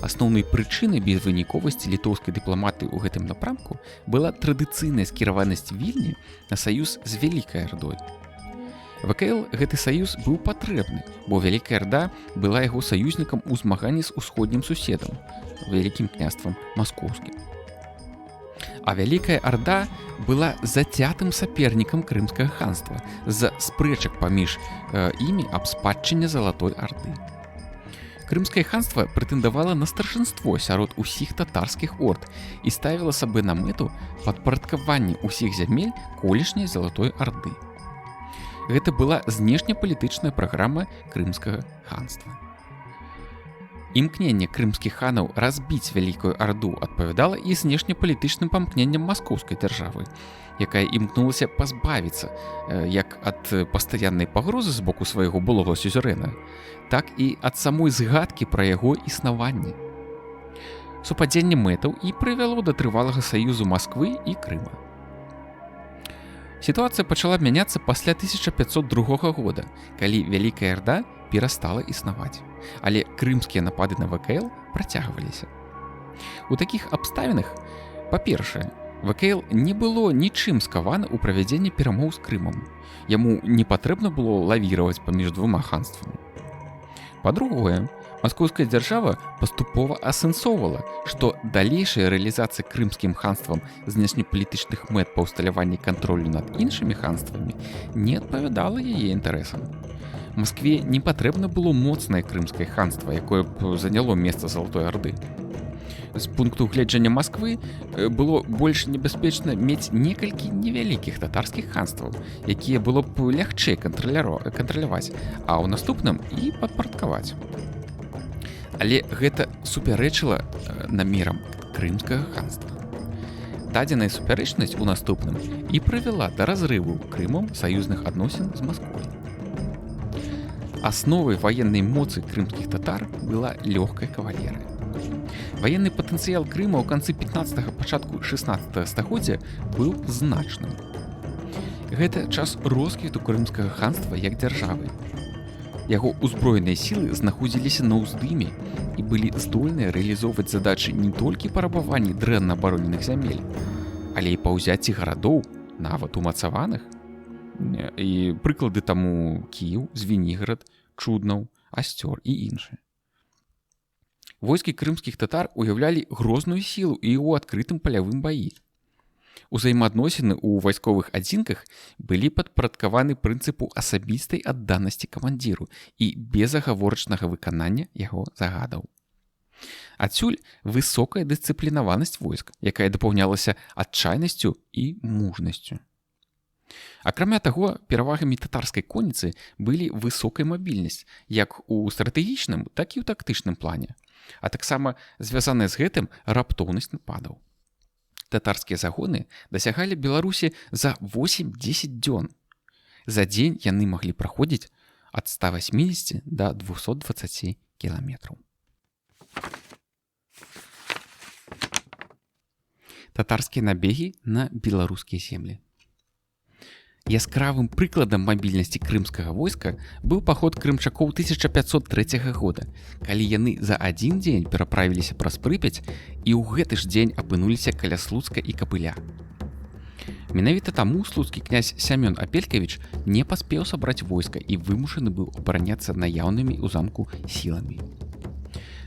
Асноўнай прычынай безвыніковасці літоўскай дыпламатыі ў гэтым напрамку была традыцыйная скіраванасць Вільні на саюз з Вялікай Ардой. ВКЛ гэты саюз быў патрэбны, бо Вялікая Арда была яго саюзнікам у змаганні з усходнім суседам, Вялікім княствам маскоўскім. А Вялікая Арда была зацятым сапернікам Крымскага ханства з-за спрэчак паміж імі аб спадчыне Залатой Арды. Крымскае ханства прэтэндавала на старшынство сярод усіх татарскіх орд і ставіла сабе на мэту падпарадкаванне ўсіх зямель колішняй Залатой Арды. Гэта была знешнепалітычная праграма Крымскага ханства. Імкненне крымскіх ханаў разбіць Вялікую Арду адпавядала і знешнепалітычным памкненням маскоўскай дзяржавы, якая імкнулася пазбавіцца як ад пастаяннай пагрозы з боку свайго былога сюзерэна, так і ад самой згадкі пра яго існаванне. Супадзенне мэтаў і прывяло да трывалага саюзу Масквы і Крыма. Сітуацыя пачала мяняцца пасля 1502 года, калі Вялікая Арда перастала існаваць, але крымскія напады на ВКЛ працягваліся. У такіх абставінах, па-першае, ВКЛ не было нічым скавана ў правядзенні перамоў з Крымам. Яму не патрэбна было лавіраваць паміж двума ханствамі. Па-другое, маскоўская дзяржава паступова асэнсоўвала, што далейшая рэалізацыя Крымскім ханствам знешнепалітычных мэт па ўсталяванні кантролю над іншымі ханствамі не адпавядала яе інтарэсам. Маскве не патрэбна было моцнае Крымскае ханства, якое б заняло месца Залатой Арды. З пункту гледжання Масквы было больш небяспечна мець некалькі невялікіх татарскіх ханстваў, якія было б лягчэй кантраляваць, а ў наступным і падпарадкаваць. Але гэта супярэчыла намерам Крымскага ханства. Дадзеная супярэчнасць у наступным і прывяла да разрыву Крымам саюзных адносін з Масквой. Асновай ваеннай моцы крымскіх татар была лёгкая кавалерыя. Ваенны патэнцыял Крыма ў канцы 15-го, пачатку 16-го стагоддзя быў значным. Гэта час росквіту Крымскага ханства як дзяржавы. Яго ўзброеныя сілы знаходзіліся на ўздыме і былі здольныя рэалізоўваць задачы не толькі па рабаванні дрэнна абароненых зямель, але і па ўзяцці гарадоў, нават умацаваных. І прыклады таму Кіеў, Звеніград, Чуднаў, Асцёр і іншыя. Войскі крымскіх татар уяўлялі грозную сілу і ў адкрытым палявым баі. Узаемаадносіны ў вайсковых адзінках былі падпарадкаваны прынцыпу асабістай адданасці камандзіру і безагаворачнага выканання яго загадаў. Адсюль высокая дысцыплінаванасць войск, якая дапаўнялася адчайнасцю і мужнасцю. Акрамя таго, перавагамі татарскай конніцы былі высокая мабільнасць як у стратэгічным, так і ў тактычным плане, а таксама звязаная з гэтым раптоўнасць нападаў. Татарскія загоны дасягалі Беларусі за 8-10 дзён. За дзень яны маглі праходзіць ад 180 да 220 кіламетраў. Татарскія набегі на беларускія землі. Яскравым прыкладам мабільнасці крымскага войска быў паход крымчакоў 1503 года, калі яны за адзін дзень пераправіліся праз Прыпяць і ў гэты ж дзень апынуліся каля Слуцка і Капыля. Менавіта таму слуцкі князь Сямён Апелькавіч не паспеў сабраць войска і вымушаны быў абараняцца наяўнымі ў замку сіламі.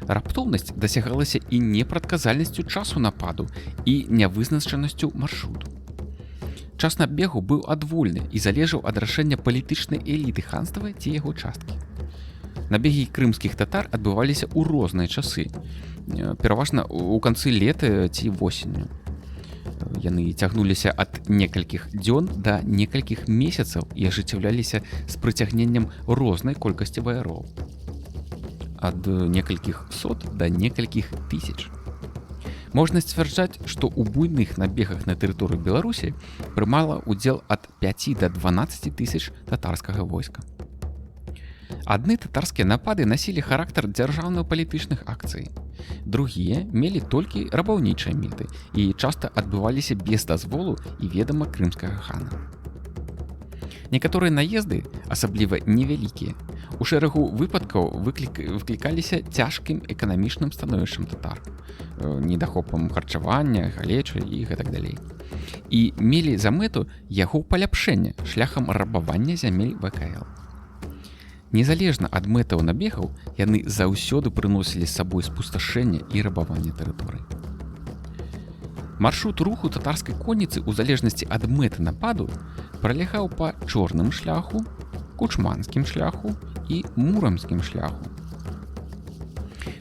Раптоўнасць дасягалася і непрадказальнасцю часу нападу і нявызначанасцю маршруту. Час набегу быў адвольны і залежаў ад рашэння палітычнай эліты ханства ці яго часткі. Набегі крымскіх татар адбываліся ў розныя часы, пераважна ў канцы лета ці восенню. Яны цягнуліся ад некалькіх дзён да некалькіх месяцаў і ажыццяўляліся з прыцягненнем рознай колькасці ваяроў. Ад некалькіх сот да некалькіх тысяч. Можна сцвярджаць, што ў буйных набегах на тэрыторыю Беларусі прымала ўдзел ад 5 да 12 тысяч татарскага войска. Адны татарскія напады насілі характар дзяржаўна-палітычных акцый. Другія мелі толькі рабаўнічыя мэты і часта адбываліся без дазволу і ведама крымскага хана. Некаторыя наезды, асабліва невялікія, у шэрагу выпадкаў выклікаліся цяжкім эканамічным становішчам татар, недахопам харчавання, галечы і гэтак далей. І мелі за мэту яго паляпшэння шляхам рабавання зямель ВКЛ. Незалежна ад мэтаў набегаў, яны заўсёды прыносілі з сабой спусташэнне і рабаванне тэрыторый. Маршрут руху татарскай конніцы ў залежнасці ад мэты нападу пралягаў па чорным шляху, кучманскім шляху і мурамскім шляху.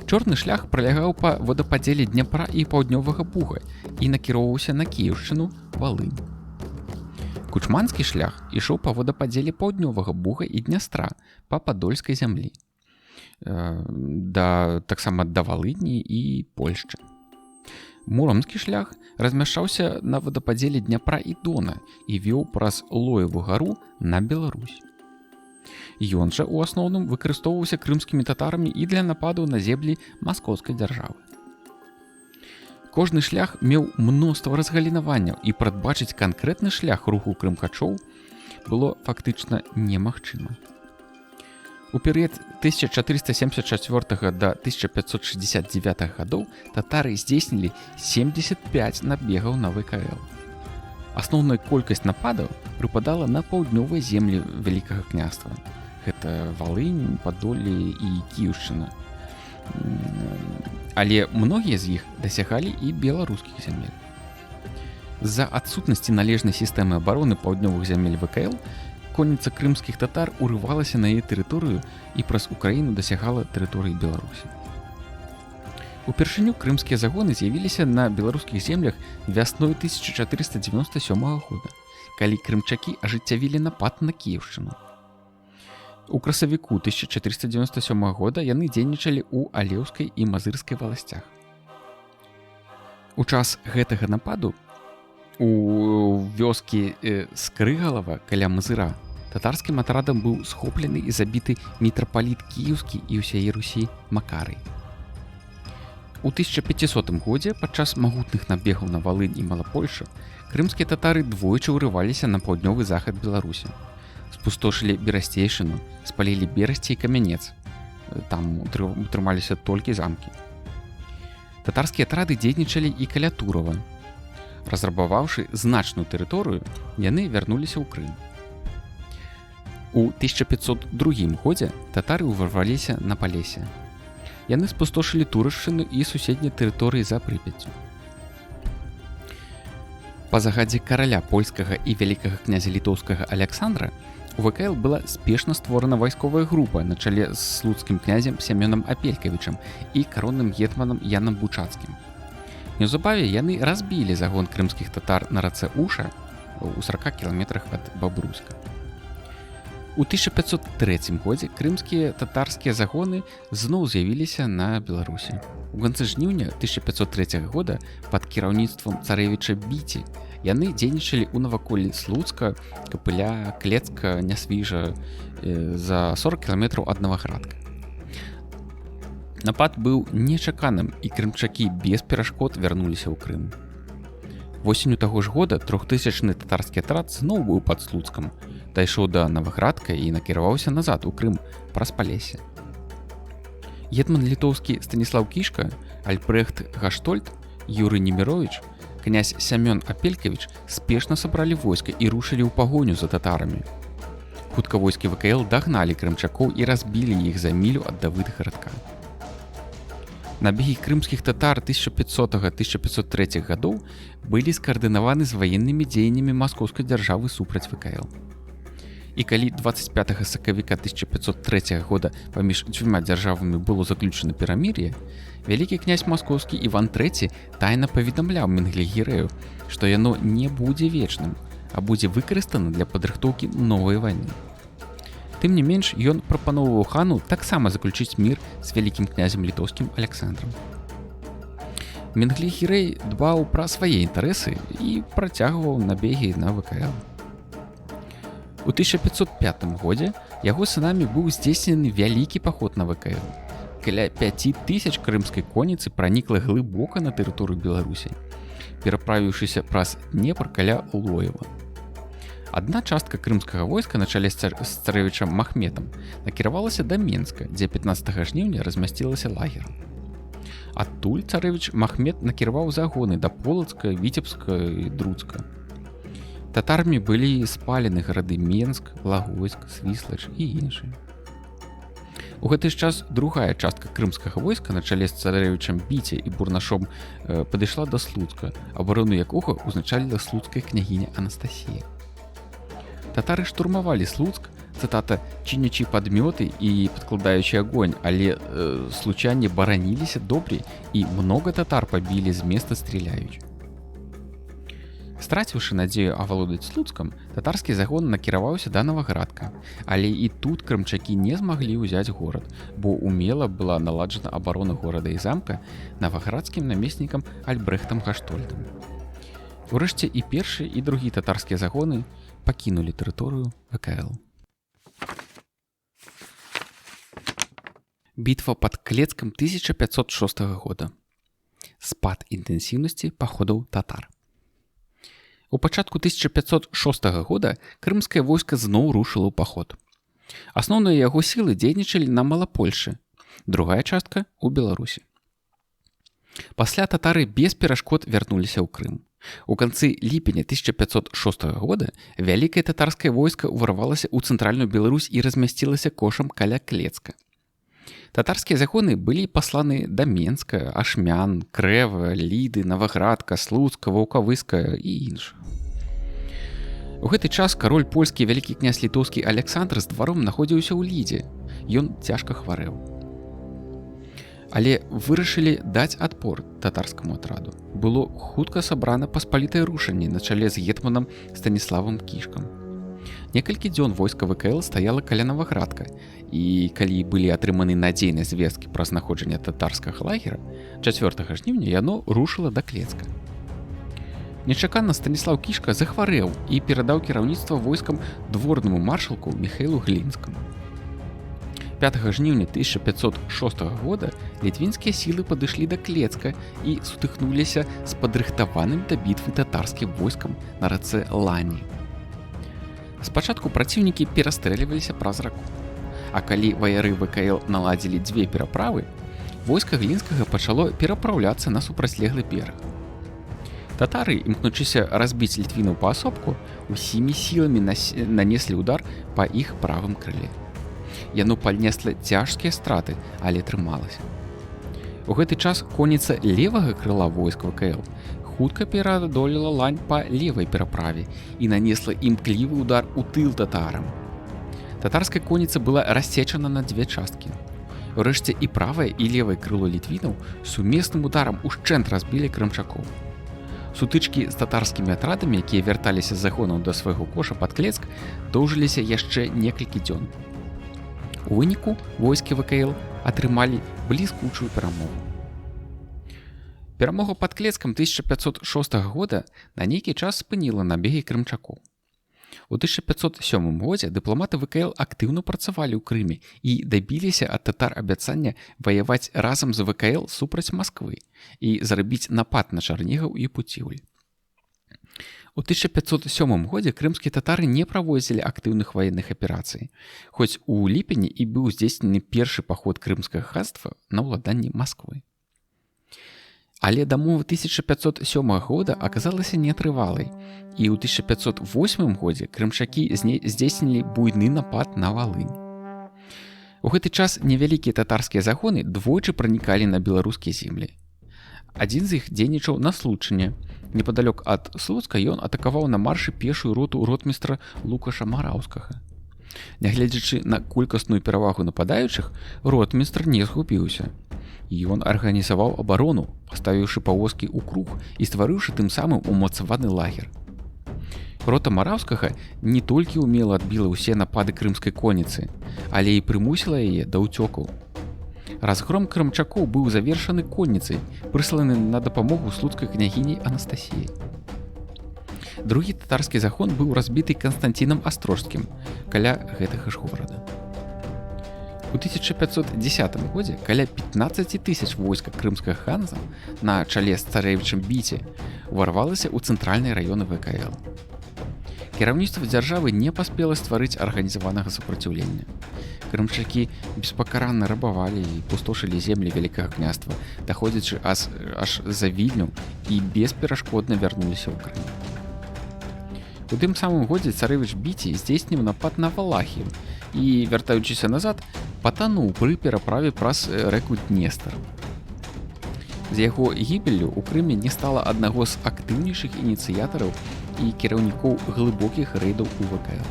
Чорны шлях пралягаў па водападзеле Дняпра і паўднёвага Буга і накіроўваўся на Кіеўшчыну, Валынь. Кучманскі шлях ішоў па водападзеле паўднёвага Буга і Днястра па падольскай зямлі, таксама да Валыні і Польшчы. Муромскі шлях размяшчаўся на водападзеле Дняпра і Дона і вёў праз Лоеву гару на Беларусь. Ён жа ў асноўным выкарыстоўваўся крымскімі татарамі і для нападу на землі маскоўскай дзяржавы. Кожны шлях меў мноства разгалінаванняў і прадбачыць канкрэтны шлях руху крымкачоў было фактычна немагчыма. У перыяд 1474 да 1569 гадоў татары здзейснілі 75 набегаў на ВКЛ. Асноўная колькасць нападаў прыпадала на паўднёвыя землі Вялікага княства. Гэта Валынь, Падолле і Кіеўшчына. Але многія з іх дасягалі і беларускіх зямель. З-за адсутнасці належнай сістэмы абароны паўднёвых зямель ВКЛ конніца крымскіх татар урывалася на яе тэрыторыю і праз Украіну дасягала тэрыторыі Беларусі. Упершыню крымскія загоны з'явіліся на беларускіх землях вясной 1497 года, калі крымчакі ажыццявілі напад на Кіеўшчыну. У красавіку 1497 года яны дзейнічалі ў Алеўскай і Мазырскай валасцях. У час гэтага нападу у вёскі Скрыгалава каля Мазыра татарскім атрадам быў схоплены і забіты мітрапаліт кіеўскі і ўсяе Русі Макарый. У 1500 годзе падчас магутных набегаў на Валынь і Малапольшу крымскія татары двойчы ўрываліся на паўднёвы захад Беларусі. Спустошылі Берасцейшыну, спалілі Берасці і Камянец. Там утрымаліся толькі замкі. Татарскія атрады дзейнічалі і каля Турова. Разрабаваўшы значную тэрыторыю, яны вярнуліся ў Крым. У 1502 годзе татары ўварваліся на Палесе. Яны спустошылі Турышчыну і суседнія тэрыторыі за Прыпяццю. Па загадзе караля польскага і вялікага князя літоўскага Аляксандра у ВКЛ была спешна створана вайсковая група на чале з слуцкім князем Сямёнам Апелькавічам і каронным гетманам Янам Бучацкім. Неўзабаве яны разбілі загон крымскіх татар на рацэ Уша у 40 кіламетрах ад Бабруйска. У 1503 годзе крымскія татарскія загоны зноў з'явіліся на Беларусі. У канцы жніўня 1503 года пад кіраўніцтвам царэвіча Біці яны дзейнічалі ў наваколлі Слуцка, Капыля, Клецка, Нясвіжа за 40 кіламетраў ад Наваградка. Напад быў нечаканым, і крымчакі без перашкод вярнуліся ў Крым. Восенню таго ж года 3000-ны татарскі атрад зноў быў пад Слуцкам, дайшоў да Наваградка і накіраваўся назад у Крым праз Палесе. Гетман літоўскі Станіслаў Кішка, Альбрэхт Гаштольд, Юрый Неміровіч, князь Сямён Апелькавіч спешна сабралі войска і рушылі ў пагоню за татарамі. Хутка войскі ВКЛ дагналі крымчакоў і разбілі іх за мілю ад Давыд-гарадка. Набегі крымскіх татар 1500-1503 гадоў былі скаардынаваны з ваеннымі дзеяннямі маскоўскай дзяржавы супраць ВКЛ. І калі 25 сакавіка 1503 года паміж дзвюма дзяржавамі было заключана перамір'е, вялікі князь маскоўскі Іван III тайна паведамляў Менгле-Гірэю, што яно не будзе вечным, а будзе выкарыстана для падрыхтоўкі новай вайны. Тым не менш, ён прапаноўваў хану таксама заключыць мір з вялікім князем літоўскім Аляксандрам. Менгле-Гірэй дбаў пра свае інтарэсы і працягваў набегі на ВКЛ. У 1505 годзе яго сынамі быў здзейснены вялікі паход на ВКЛ. Каля 5000 крымскай конніцы пранікла глыбока на тэрыторыю Беларусі, пераправіўшыся праз Днепр каля Лоева. Адна частка крымскага войска на чале з царэвічам Махметам накіравалася да Менска, дзе 15 жніўня размясцілася лагерам. Адтуль царэвіч Махмет накіраваў загоны да Полацка, Віцебска і Друцка. Татарамі былі спалены гарады Менск, Лагойск, Свіслач і іншыя. У гэты ж час другая частка крымскага войска на чале з царэвічам Біце і бурнашом падышла да Слуцка, абарону якога ўзначаліла слуцкая княгіня Анастасія. Татары штурмавалі Слуцк, цытата, чынячы падмёты і падкладаючы агонь, але случане бараніліся добре і многа татар пабілі з места страляючы. Страціўшы надзею авалодаць Слуцкам, татарскі загон накіраваўся да Наваградка, але і тут крымчакі не змаглі ўзяць горад, бо умела была наладжана абарона горада і замка наваградскім намеснікам Альбрэхтам Гаштольдам. Урэшце і першы, і другі татарскія загоны пакінулі тэрыторыю ВКЛ. Бітва пад Клецкам 1506 года. Спад інтэнсіўнасці паходаў татар. У пачатку 1506 года крымскае войска зноў рушыла ў паход. Асноўныя яго сілы дзейнічалі на Малапольшы, другая частка ў Беларусі. Пасля татары без перашкод вярнуліся ў Крым. У канцы ліпеня 1506 года вялікае татарскае войска ўварвалася ў цэнтральную Беларусь і размясцілася кошам каля Клецка. Татарскія загоны былі пасланы да Менска, Ашмян, Крэва, Ліды, Наваградка, Слуцка, Ваўкавыска і іншых. У гэты час кароль польскі вялікі князь літоўскі Аляксандр з дваром знаходзіўся ў Лідзе. Ён цяжка хварэў. Але вырашылі даць адпор татарскаму атраду. Было хутка сабрана паспалітае рушанне на чале з гетманам Станіславам Кішкам. Некалькі дзён войска ВКЛ стаяла каля Наваградка, і калі былі атрыманы надзейныя звесткі пра знаходжанне татарскага лагера, 4 жніўня яно рушыла да Клецка. Нечакана Станіслаў Кішка захварэў і перадаў кіраўніцтва войскам дворнаму маршалку Міхаілу Глінскаму. 5 жніўня 1506 года літвінскія сілы падышлі да Клецка і сутыкнуліся з падрыхтаваным да бітвы татарскім войскам на рацэ Лані. Спачатку праціўнікі перастрэльваліся праз раку, а калі ваяры ВКЛ наладзілі дзве пераправы, войска Глінскага пачало перапраўляцца на супрацьлеглы бераг. Татары, імкнучыся разбіць літвінаў паасобку, усімі сіламі нанеслі ўдар па іх правым крыле. Яно панесла цяжкія страты, але трымалася. У гэты час конніца левага крыла войск ВКЛ хутка пераадолела Лань па левай пераправе і нанесла імклівы ўдар у тыл татарам. Татарская конніца была рассечана на дзве часткі. Урэшце і правае, і левае крыло літвінаў сумесным ударам ушчэнт разбілі крымчакоў. Сутычкі з татарскімі атрадамі, якія вярталіся з загонаў да свайго коша пад Клецк, доўжыліся яшчэ некалькі дзён. У выніку войскі ВКЛ атрымалі бліскучую перамогу. Перамога пад Клецкам 1506 года на нейкі час спыніла набегі крымчакоў. У 1507 годзе дыпламаты ВКЛ актыўна працавалі ў Крыме і дабіліся ад татар абяцання ваяваць разам з ВКЛ супраць Масквы і зарабіць напад на Чарнігаў і Пуцівль. У 1507 годзе крымскія татары не праводзілі актыўных ваенных аперацый, хоць у ліпені і быў здзейснены першы паход крымскага ханства на ўладанні Масквы. Але дамова 1507 года аказалася нетрывалай, і ў 1508 годзе крымчакі здзейснілі буйны напад на Валынь. У гэты час невялікія татарскія загоны двойчы пранікалі на беларускія землі. Адзін з іх дзейнічаў на Случыне. Непадалёк ад Слуцка ён атакаваў на маршы пешую роту ротмістра Лукаша Мараўскага. Нягледзячы на колькасную перавагу нападаючых, ротмістр не згубіўся. Ён арганізаваў абарону, паставіўшы павозкі ў круг і стварыўшы тым самым умацаваны лагер. Рота Мараўскага не толькі ўмела адбіла ўсе напады крымскай конніцы, але і прымусіла яе да ўцёкаў. Разгром крымчакоў быў завершаны конніцай, прысланы на дапамогу слуцкай княгіні Анастасіі. Другі татарскі загон быў разбіты Канстанцінам Астрожскім каля гэтага ж горада. У 1510 годзе каля 15 000 войска крымскага ханства на чале з царэвічам Біце уварвалася ў цэнтральныя раёны ВКЛ. Кіраўніцтва дзяржавы не паспела стварыць арганізаванага супраціўлення. Крымчакі беспакаранна рабавалі і пустошылі землі вялікага княства, даходзячы аж за Вільню і бесперашкодна вярнуліся ў Крым. У тым самым годзе царэвіч Біці здзейсніў напад на Валахію і, вяртаючыся назад, патануў пры пераправе праз рэку Днестр. З яго гібеллю ў Крыме не стала аднаго з актыўнейшых ініцыятараў і кіраўнікоў глыбокіх рэйдаў у ВКЛ.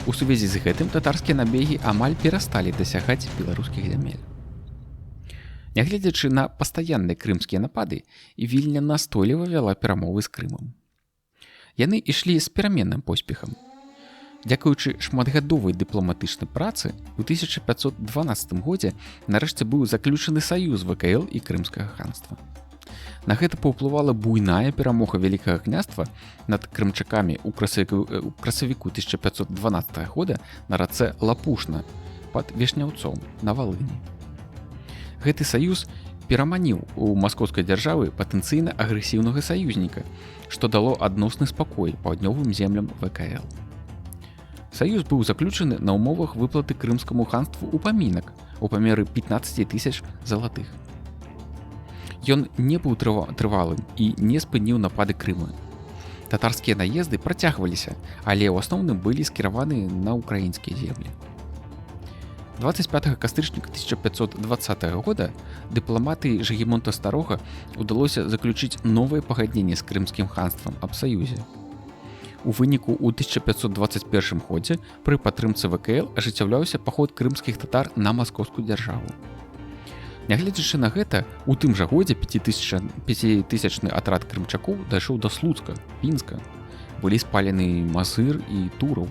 У сувязі з гэтым татарскія набегі амаль перасталі дасягаць беларускіх зямель. Нягледзячы на пастаянныя крымскія напады, Вільня настойліва вяла перамовы з Крымам. Яны ішлі з пераменным поспехам. Дзякуючы шматгадовай дыпламатычнай працы, у 1512 годзе нарэшце быў заключаны саюз ВКЛ і крымскага ханства. На гэта паўплывала буйная перамога вялікага княства над крымчакамі ў красавіку 1512 года на рацэ Лапушна пад Вішняўцом на Валыні. Гэты саюз пераманіў у маскоўскай дзяржавы патэнцыйна агрэсіўнага саюзніка, што дало адносны спакой паўднёвым землям ВКЛ. Саюз быў заключаны на ўмовах выплаты крымскаму ханству упамінак у памеры 15 000 залатых. Ён не быў трывалым і не спыніў напады Крыма. Татарскія наезды працягваліся, але ў асноўным былі скіраваны на ўкраінскія землі. 25 кастрычніка 1520 года дыпламаты Жагімонта Старога удалося заключыць новае пагадненне з крымскім ханствам аб саюзе. У выніку ў 1521 годзе пры падтрымцы ВКЛ ажыццяўляўся паход крымскіх татар на маскоўскую дзяржаву. Нягледзячы на гэта, у тым жа годзе 5000-ны атрад крымчакоў дайшоў да Слуцка, Пінска. Былі спалены Мазыр і Тураў.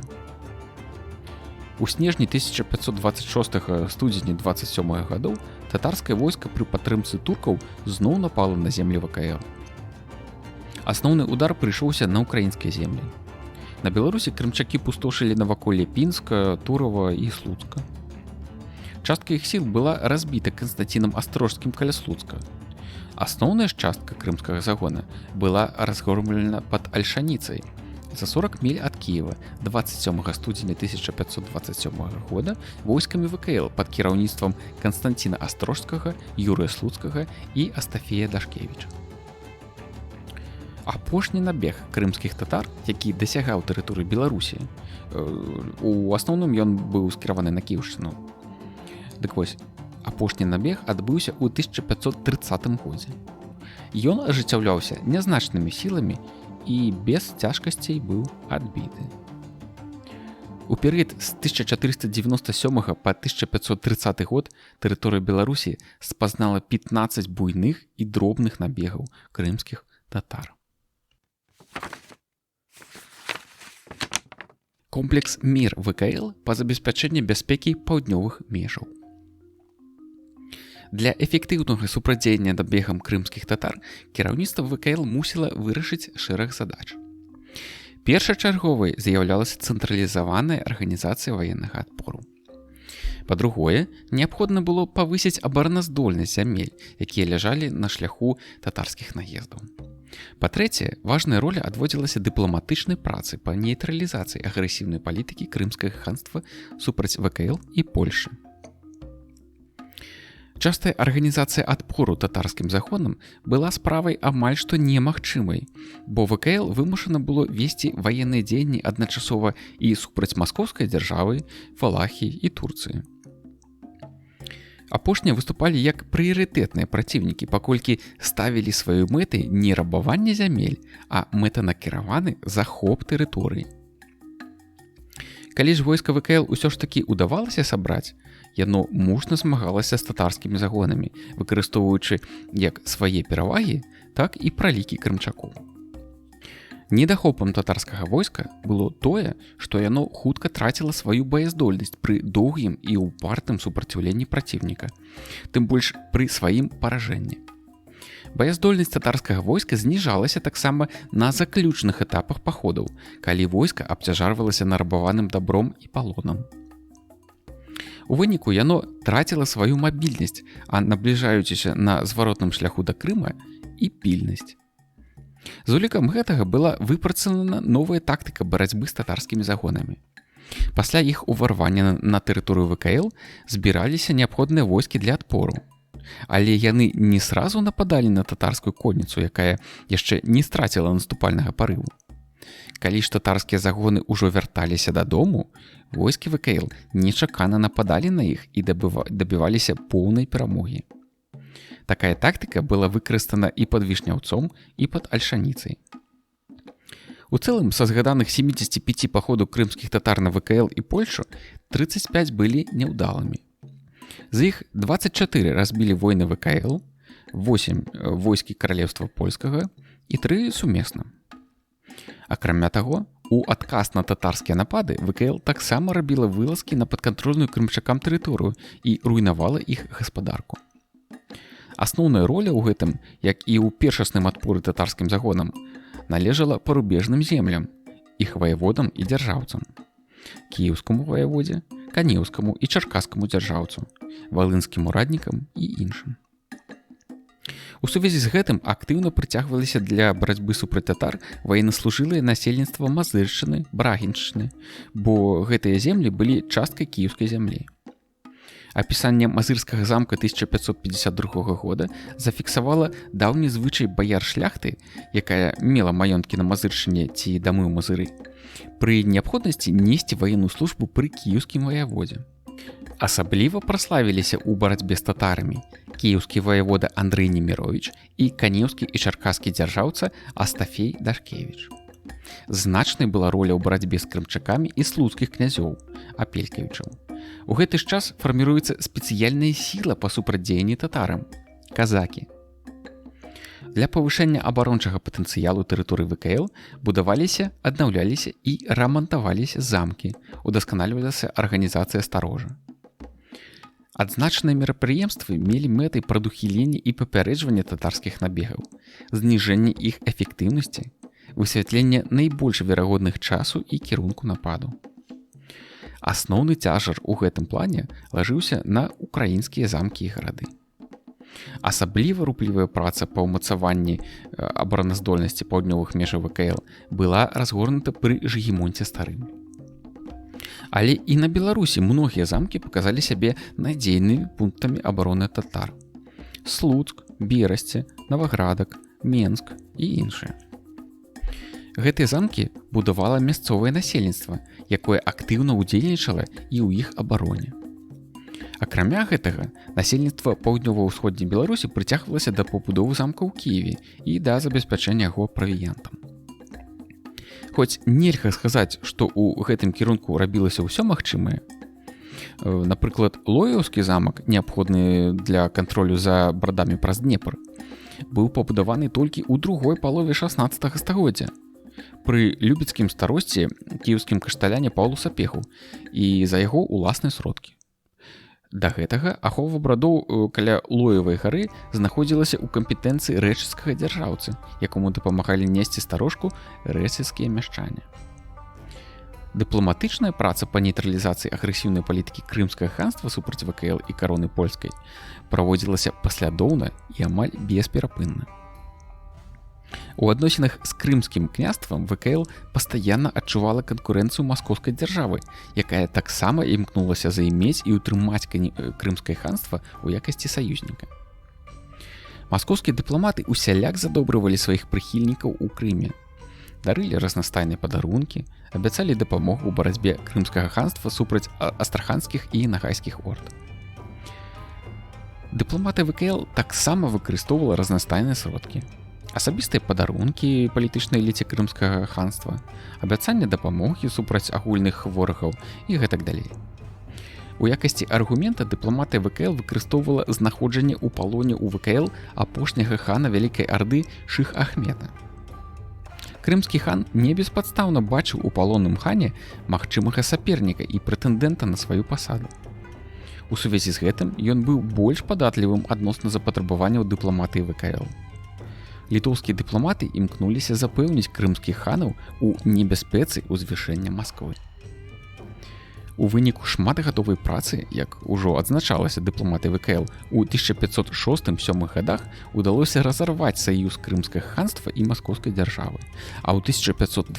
У снежні 1526-студзені 27 гадоў татарскае войска пры падтрымцы туркаў зноў напала на землі ВКЛ. Асноўны удар прыйшоўся на ўкраінскія землі. На Беларусі крымчакі пустошылі наваколле Пінска, Турава і Слуцка. Частка іх сіл была разбіта Канстанцінам Астрожскім каля Слуцка. Асноўная ж частка крымскага загона была разгромлена пад Альшаніцай, за 40 міль ад Кіева 27 студзеня 1527 года войскамі ВКЛ пад кіраўніцтвам Канстанціна Астрожскага, Юрыя Слуцкага і Астафея Дашкевіча. Апошні набег крымскіх татар, які дасягаў тэрыторыі Беларусі, у асноўным ён быў скіраваны на Кіеўшчыну. Дык вось, апошні набег адбыўся ў 1530 годзе. Ён ажыццяўляўся нязначнымі сіламі і без цяжкасцей быў адбіты. У перыяд з 1497 па 1530 год тэрыторыя Беларусі спазнала 15 буйных і дробных набегаў крымскіх татар. Комплекс «Мір» ВКЛ па забеспячэнні бяспекі паўднёвых межаў. Для эфектыўнага супрацьдзеяння набегам крымскіх татар кіраўніцтва ВКЛ мусіла вырашыць шэраг задач. Першачарговай з'яўлялася цэнтралізаваная арганізацыя ваеннага адпору. Па-другое, неабходна было павысіць абараназдольнасць зямель, якія ляжалі на шляху татарскіх наездаў. Па-трэцяе, важная роля адводзілася дыпламатычнай працы па нейтралізацыі агрэсіўнай палітыкі крымскага ханства супраць ВКЛ і Польшы. Частая арганізацыя адпору татарскім загонам была справай амаль што немагчымай, бо ВКЛ вымушана было весці ваенныя дзеянні адначасова і супраць маскоўскай дзяржавы, Валахіі і Турцыі. Апошнія выступалі як прыярытэтныя праціўнікі, паколькі ставілі сваёй мэтай не рабаванне зямель, а мэтанакіраваны захоп тэрыторыі. Калі ж войска ВКЛ усё ж такі удавалася сабраць, яно мужна змагалася з татарскімі загонамі, выкарыстоўваючы як свае перавагі, так і пралікі крымчакоў. Недахопам татарскага войска было тое, што яно хутка траціла сваю баяздольнасць пры доўгім і ўпартым супраціўленні праціўніка, тым больш пры сваім паражэнні. Баяздольнасць татарскага войска зніжалася таксама на заключных этапах паходаў, калі войска абцяжарвалася нарабаваным дабром і палонам. У выніку яно траціла сваю мабільнасць, а набліжаючыся на зваротным шляху да Крыма і пільнасць. З улікам гэтага была выпрацавана новая тактыка барацьбы з татарскімі загонамі. Пасля іх уварвання на тэрыторыю ВКЛ збіраліся неабходныя войскі для адпору. Але яны не сразу нападалі на татарскую конніцу, якая яшчэ не страціла наступальнага парыву. Калі ж татарскія загоны ўжо вярталіся дадому, войскі ВКЛ нечакана нападалі на іх і дабіваліся поўнай перамогі. Такая тактыка была выкарыстана і пад Вішняўцом, і пад Альшаніцай. У цэлым, са згаданых 75 паходаў крымскіх татар на ВКЛ і Польшу, 35 былі няўдалымі. З іх 24 разбілі войны ВКЛ, 8 войскі каралеўства польскага і 3 сумесна. Акрамя таго, у адказ на татарскія напады ВКЛ таксама рабіла вылазкі на падкантрольную крымчакам тэрыторыю і руйнавала іх гаспадарку. Асноўная роля ў гэтым, як і ў першасным адпоры татарскім загонам, належала парубежным землям, іх ваяводам і дзяржаўцам. Кіеўскаму ваяводзе, канеўскаму і чаркаскаму дзяржаўцу, валынскім ураднікам і іншым. У сувязі з гэтым актыўна прыцягваліся для барацьбы супраць татар ваеннаслужылыя насельніцтва Мазыршчыны, Брагіншчыны, бо гэтыя землі былі часткай кіеўскай зямлі. Апісанне Мазырскага замка 1552 года зафіксавала даўні звычай баяр шляхты, якая мела маёнткі на Мазыршчыне ці дамы ў Мазыры, пры неабходнасці несці ваенную службу пры кіеўскім ваяводзе. Асабліва праславіліся ў барацьбе з татарамі кіеўскі ваявода Андрэй Неміровіч і канеўскі і чаркаскі дзяржаўца Астафей Дашкевіч. Значнай была роля ў барацьбе з крымчакамі і слуцкіх князёў Апелькавічаў. У гэты ж час фарміруецца спецыяльная сіла па супрацьдзеянні татарам – казакі. Для павышэння абарончага патэнцыялу тэрыторыі ВКЛ будаваліся, аднаўляліся і рамантаваліся замкі, удасканальвалася арганізацыя старожа. Адзначаныя мерапрыемствы мелі мэтай прадухілення і папярэджвання татарскіх набегаў, зніжэнне іх эфектыўнасці, высвятленне найбольш верагодных часу і кірунку нападу. Асноўны цяжар у гэтым плане лажыўся на украінскія замкі і гарады. Асабліва руплівая праца па ўмацаванні абараназдольнасці паўднёвых межаў ВКЛ была разгорнута пры Жыгімонце Старым. Але і на Беларусі многія замкі паказалі сябе надзейнымі пунктамі абароны татар. Слуцк, Берасце, Наваградак, Менск і іншыя. Гэтыя замкі будавала мясцовае насельніцтва, якое актыўна ўдзельнічала і ў іх абароне. Акрамя гэтага, насельніцтва паўднёва-ўсходняй Беларусі прыцягвалася да пабудовы замка ў Кіеве і да забеспячэння яго правіянтам. Хоць нельга сказаць, што ў гэтым кірунку рабілася ўсё магчымае. Напрыклад, Лоеўскі замак, неабходны для кантролю за брадамі праз Днепр, быў пабудаваны толькі ў другой палове 16 стагоддзя пры любецкім старосці кіеўскім кашталяне Паўлу Сапеху і за яго ўласныя сродкі. Да гэтага ахова брадоў каля Лоевай гары знаходзілася ў кампетэнцыі рэчыцкага дзяржаўцы, якому дапамагалі несці старожку рэчыцкія мяшчане. Дыпламатычная праца па нейтралізацыі агрэсіўнай палітыкі крымскага ханства супраць ВКЛ і кароны польскай праводзілася паслядоўна і амаль бесперапынна. У адносінах з крымскім княствам ВКЛ пастаянна адчувала канкурэнцыю маскоўскай дзяржавы, якая таксама імкнулася займець і ўтрымаць крымскае ханства ў якасці саюзніка. Маскоўскія дыпламаты усяляк задобрывалі сваіх прыхільнікаў у Крыме, дарылі разнастайныя падарункі, абяцалі дапамогу ў барацьбе крымскага ханства супраць астраханскіх і нагайскіх орд. Дыпламаты ВКЛ таксама выкарыстоўвала разнастайныя сродкі. Асабістыя падарункі палітычнай эліце крымскага ханства, абяцанне дапамогі супраць агульных ворагаў і гэтак далей. У якасці аргумента дыпламатыя ВКЛ выкарыстоўвала знаходжанне ў палоне ў ВКЛ апошняга хана Вялікай Арды Шых Ахмета. Крымскі хан не беспадстаўна бачыў у палонным хане магчымага саперніка і прэтэндэнта на сваю пасаду. У сувязі з гэтым ён быў больш падатлівым адносна запатрабаванняў дыпламатыі ВКЛ. Літоўскія дыпламаты імкнуліся запэўніць крымскіх ханаў у небяспецы ўзвышэння Масквы. У выніку шматгадовай працы, як ужо адзначалася дыпламаты ВКЛ, у 1506-7 гадах удалося разарваць саюз крымскага ханства і маскоўскай дзяржавы, а ў 1512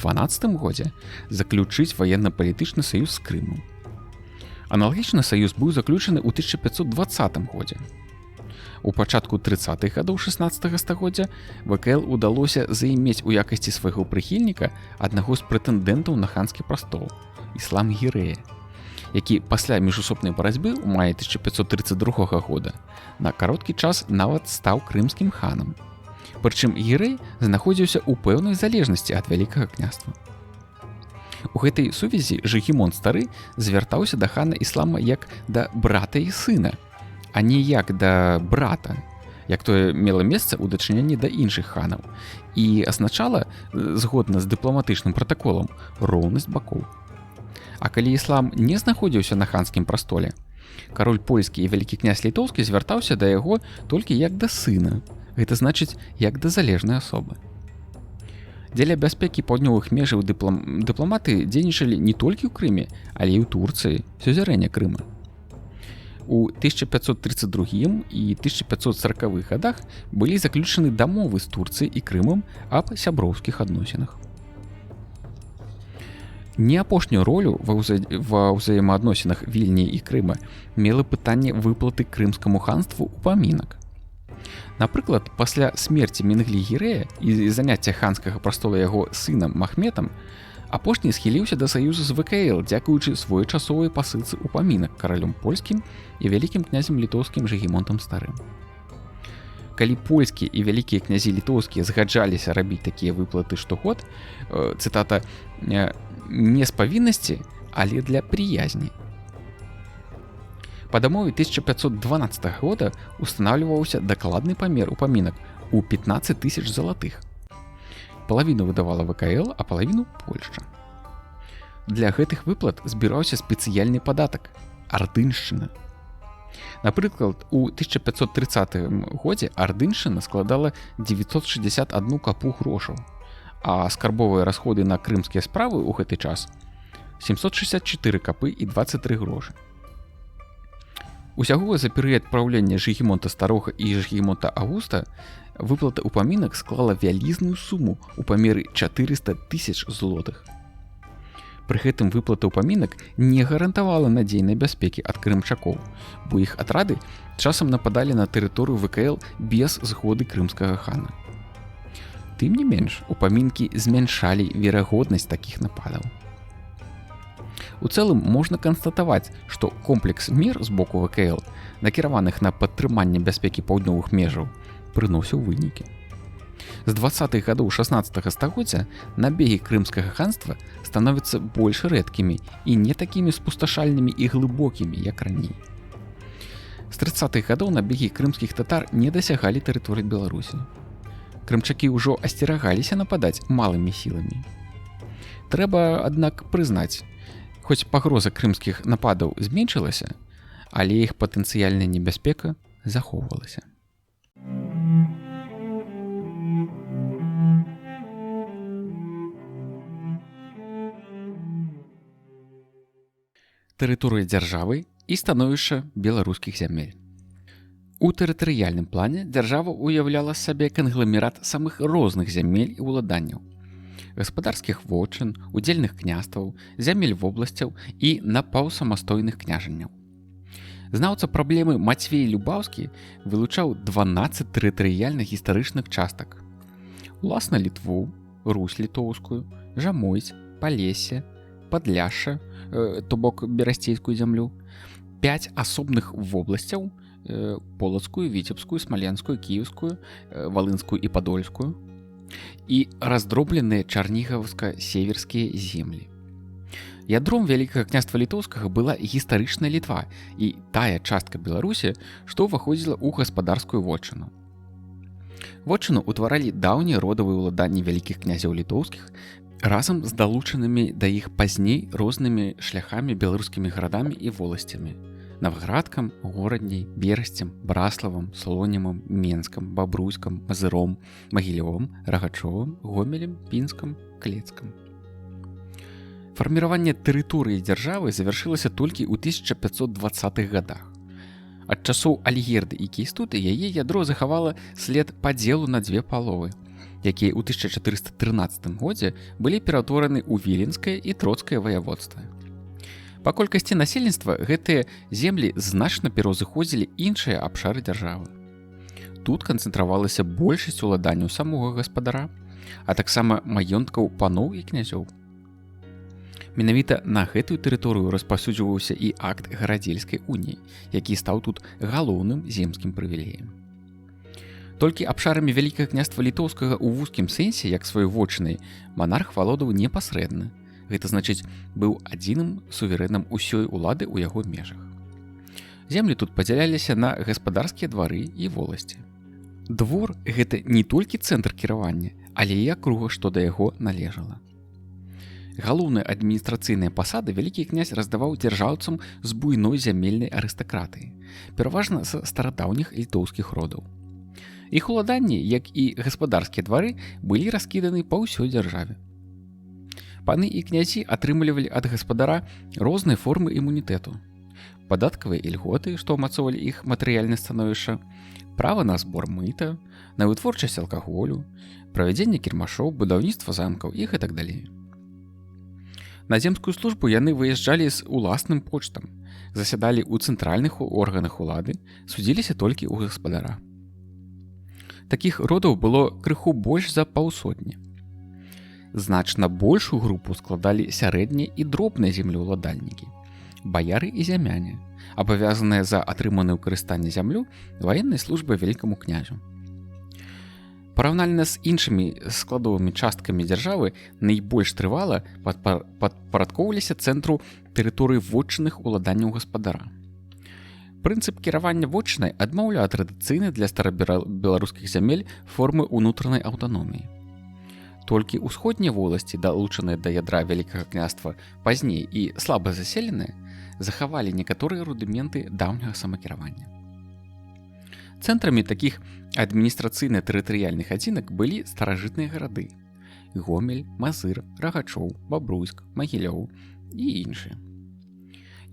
годзе заключыць ваенна-палітычны саюз з Крымам. Аналагічны саюз быў заключаны ў 1520 годзе. У пачатку 30-х гадоў 16 стагоддзя ВКЛ удалося займець у якасці свайго прыхільніка аднаго з прэтэндэнтаў на ханскі прастол – Іслам Гірэя, які пасля міжусобнай барацьбы ў маі 1532 года на кароткі час нават стаў крымскім ханам. Прычым Гірэй знаходзіўся ў пэўнай залежнасці ад Вялікага княства. У гэтай сувязі Жыгімон Стары звяртаўся да хана Іслама як да брата і сына, а не як да брата, як тое мела месца ў дачыненні да іншых ханаў, і азначала, згодна з дыпламатычным пратаколам, роўнасць бакоў. А калі Іслам не знаходзіўся на ханскім прастоле, кароль польскі і вялікі князь літоўскі звяртаўся да яго толькі як да сына, гэта значыць, як да залежнай асобы. Дзеля бяспекі паўднёвых межаў дыпламаты дзейнічалі не толькі ў Крыме, але і ў Турцыі, сюзерэне Крыма. У 1532 і 1540 годах былі заключаны дамовы з Турцыяй і Крымам аб сяброўскіх адносінах. Не апошнюю ролю ва ўзаемаадносінах Вільні і Крыма мела пытанне выплаты крымскаму ханству упамінак. Напрыклад, пасля смерці Менглі Гірэя і заняцця ханскага прастола яго сынам Махметам, апошні схіліўся да саюзу з ВКЛ, дзякуючы своечасовай пасылцы упамінак каралём польскім і вялікім князем літоўскім Жыгімонтам Старым. Калі польскія і вялікія князі літоўскія згаджаліся рабіць такія выплаты штогод, цытата, не з павіннасці, але для прыязні. Па дамове 1512 года устанавліваўся дакладны памер упамінак у 15 000 залатых. Палавіну выдавала ВКЛ, а палавіну Польшча. Для гэтых выплат збіраўся спецыяльны падатак – ардыншчына. Напрыклад, у 1530 годзе ардыншчына складала 961 капу грошаў, а скарбовыя расходы на крымскія справы ў гэты час – 764 капы і 23 грошы. Усяго за перыяд праўлення Жыгімонта Старога і Жыгімонта Августа выплата упамінак склала вялізную суму ў памеры 400 000 злотых. Пры гэтым выплата упамінак не гарантавала надзейнай бяспекі ад крымчакоў, бо іх атрады часам нападалі на тэрыторыю ВКЛ без згоды крымскага хана. Тым не менш, упамінкі змяншалі верагоднасць такіх нападаў. У цэлым можна канстатаваць, што комплекс мер з боку ВКЛ, накіраваных на падтрыманне бяспекі паўднёвых межаў, прыносіў вынікі. З 20-х гадоў 16 стагоддзя набегі крымскага ханства становяцца больш рэдкімі і не такімі спусташальнымі і глыбокімі, як раней. З 30-х гадоў набегі крымскіх татар не дасягалі тэрыторыі Беларусі. Крымчакі ўжо асцерагаліся нападаць малымі сіламі. Трэба, аднак, прызнаць, хоць пагроза крымскіх нападаў зменшылася, але іх патэнцыяльная небяспека захоўвалася. Тэрыторыя дзяржавы і становішча беларускіх зямель. У тэрытарыяльным плане дзяржава ўяўляла сабе кангламерат самых розных зямель і ўладанняў: гаспадарскіх вотчын, удзельных княстваў, зямель вобласцяў і напаўсамастойных княжанняў. Знаўца праблемы Мацвей Любаўскі вылучаў 12 тэрытарыяльных гістарычных частак: уласна Літву, Русь літоўскую, Жамойць, Палессе, Падляшша, то бок берасцейскую зямлю, 5 асобных вобласцяў: полацкую, віцебскую, смаленскую, кіеўскую, валынскую і падольскую, і раздробленыя чарнігаўска-северскія землі. Ядром вялікага княства літоўскага была гістарычная Літва і тая частка Беларусі, што ўваходзіла ў гаспадарскую вотчыну. Вотчыну ўтваралі даўнія родавыя ўладанні вялікіх князяў літоўскіх разам з далучанымі да іх пазней рознымі шляхамі беларускімі гарадамі і воласцямі: Наваградкам, Горадняй, Берасцем, Браславам, Слонімам, Менскам, Бабруйскам, Мазыром, Магілёвам, Рагачовым, Гомелем, Пінскам, Клецкам. Фарміраванне тэрыторыі дзяржавы завяршылася толькі ў 1520-х гадах. Ад часоў Альгерды і Кейстуты яе ядро захавала след падзелу на дзве паловы, якія ў 1413 годзе былі пераўтвораны ў Віленскае і Троцкае ваяводства. Па колькасці насельніцтва гэтыя землі значна пераўзыходзілі іншыя абшары дзяржавы. Тут канцэнтравалася большасць уладанняў самога гаспадара, а таксама маёнткаў паноў і князёў. Менавіта на гэтую тэрыторыю распаўсюджваўся і акт гарадзельскай уніі, які стаў тут галоўным земскім прывілеем. Толькі абшарамі вялікага княства літоўскага ў вузкім сэнсе, як сваёй вотчынай, манарх валодаў непасрэдна. Гэта значыць, быў адзіным суверэнам усёй улады ў яго межах. Землі тут падзяляліся на гаспадарскія двары і воласці. Двор – гэта не толькі цэнтр кіравання, але і акруга, што да яго належала. Галоўныя адміністрацыйныя пасады вялікі князь раздаваў дзяржаўцам з буйной зямельнай арыстакратыі, пераважна з старадаўніх літоўскіх родаў. Іх уладанні, як і гаспадарскія двары, былі раскіданы па ўсёй дзяржаве. Паны і князі атрымлівалі ад гаспадара розныя формы імунітэту: падаткавыя ільготы, што ўмацоўвалі іх матэрыяльнае становішча, права на збор мыта, на вытворчасць алкаголю, правядзенне кірмашоў, будаўніцтва замкаў і гэтак далей. На земскую службу яны выязджалі з уласным почтам, засядалі ў цэнтральных органах улады, судзіліся толькі ў гаспадара. Такіх родаў было крыху больш за паўсотні. Значна большую групу складалі сярэднія і дробныя землеўладальнікі, баяры і зямяне, абавязаныя за атрыманае ў карыстанне зямлю ваеннай службай вялікаму князю. Параўнальна з іншымі складовымі часткамі дзяржавы найбольш трывала падпарадкоўваліся цэнтру тэрыторыі вотчынных уладанняў гаспадара. Прынцып кіравання вотчынай адмаўляе традыцыйны для старабеларускіх зямель формы ўнутранай аўтаноміі. Толькі ўсходнія воласці, далучаныя да ядра вялікага княства пазней і слаба заселеныя, захавалі некаторыя рудыменты даўняга самакіравання. Цэнтрамі такіх адміністрацыйна-тэрытарыяльных адзінак былі старажытныя гарады: Гомель, Мазыр, Рагачоў, Бабруйск, Магілёў і іншыя.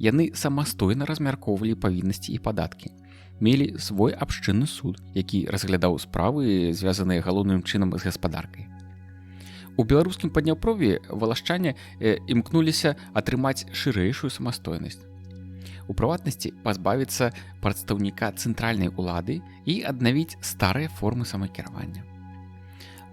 Яны самастойна размяркоўвалі павіннасці і падаткі, мелі свой абшчынны суд, які разглядаў справы, звязаныя галоўным чынам з гаспадаркай. У беларускім Падняпров'і валашчане імкнуліся атрымаць шырэйшую самастойнасць. У прыватнасці пазбавіцца прадстаўніка цэнтральнай улады і аднавіць старыя формы самакіравання.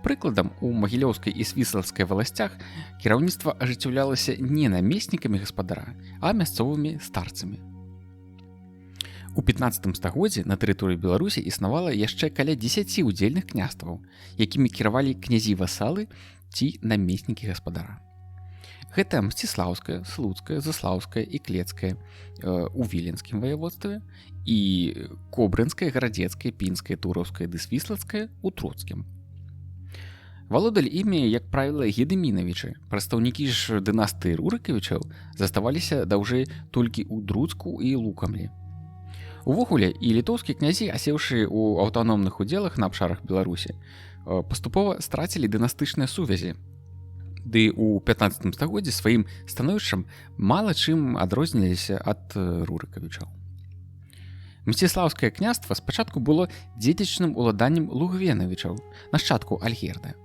Прыкладам, у Магілёўскай і Свіслаўскай валасцях кіраўніцтва ажыццяўлялася не намеснікамі гаспадара, а мясцовымі старцамі. У 15 стагоддзі на тэрыторыі Беларусі існавала яшчэ каля 10 удзельных княстваў, якімі кіравалі князі-васалы ці намеснікі гаспадара. Гэта Мсціслаўская, Слуцкая, Заслаўская і Клецкая у Віленскім ваяводстве і Кобрынскае, Гарадзецкае, Пінскае, Тураўскае ды Свіслацкае ў Троцкім. Валодалі імі, як правіла, Гедымінавічы. Прадстаўнікі ж дынастыі Рурыкавічаў заставаліся даўжэй толькі ў Друцку і Лукамлі. Увогуле, і літоўскія князі, асеўшы ў аўтаномных удзелах на абшарах Беларусі, паступова страцілі дынастычныя сувязі. Ды ў 15 стагоддзі сваім становішчам мала чым адрозніліся ад Рурыкавічаў. Мсціслаўскае княства спачатку было дзедзічным уладаннем Лугвенавічаў, нашчадку Альгерда.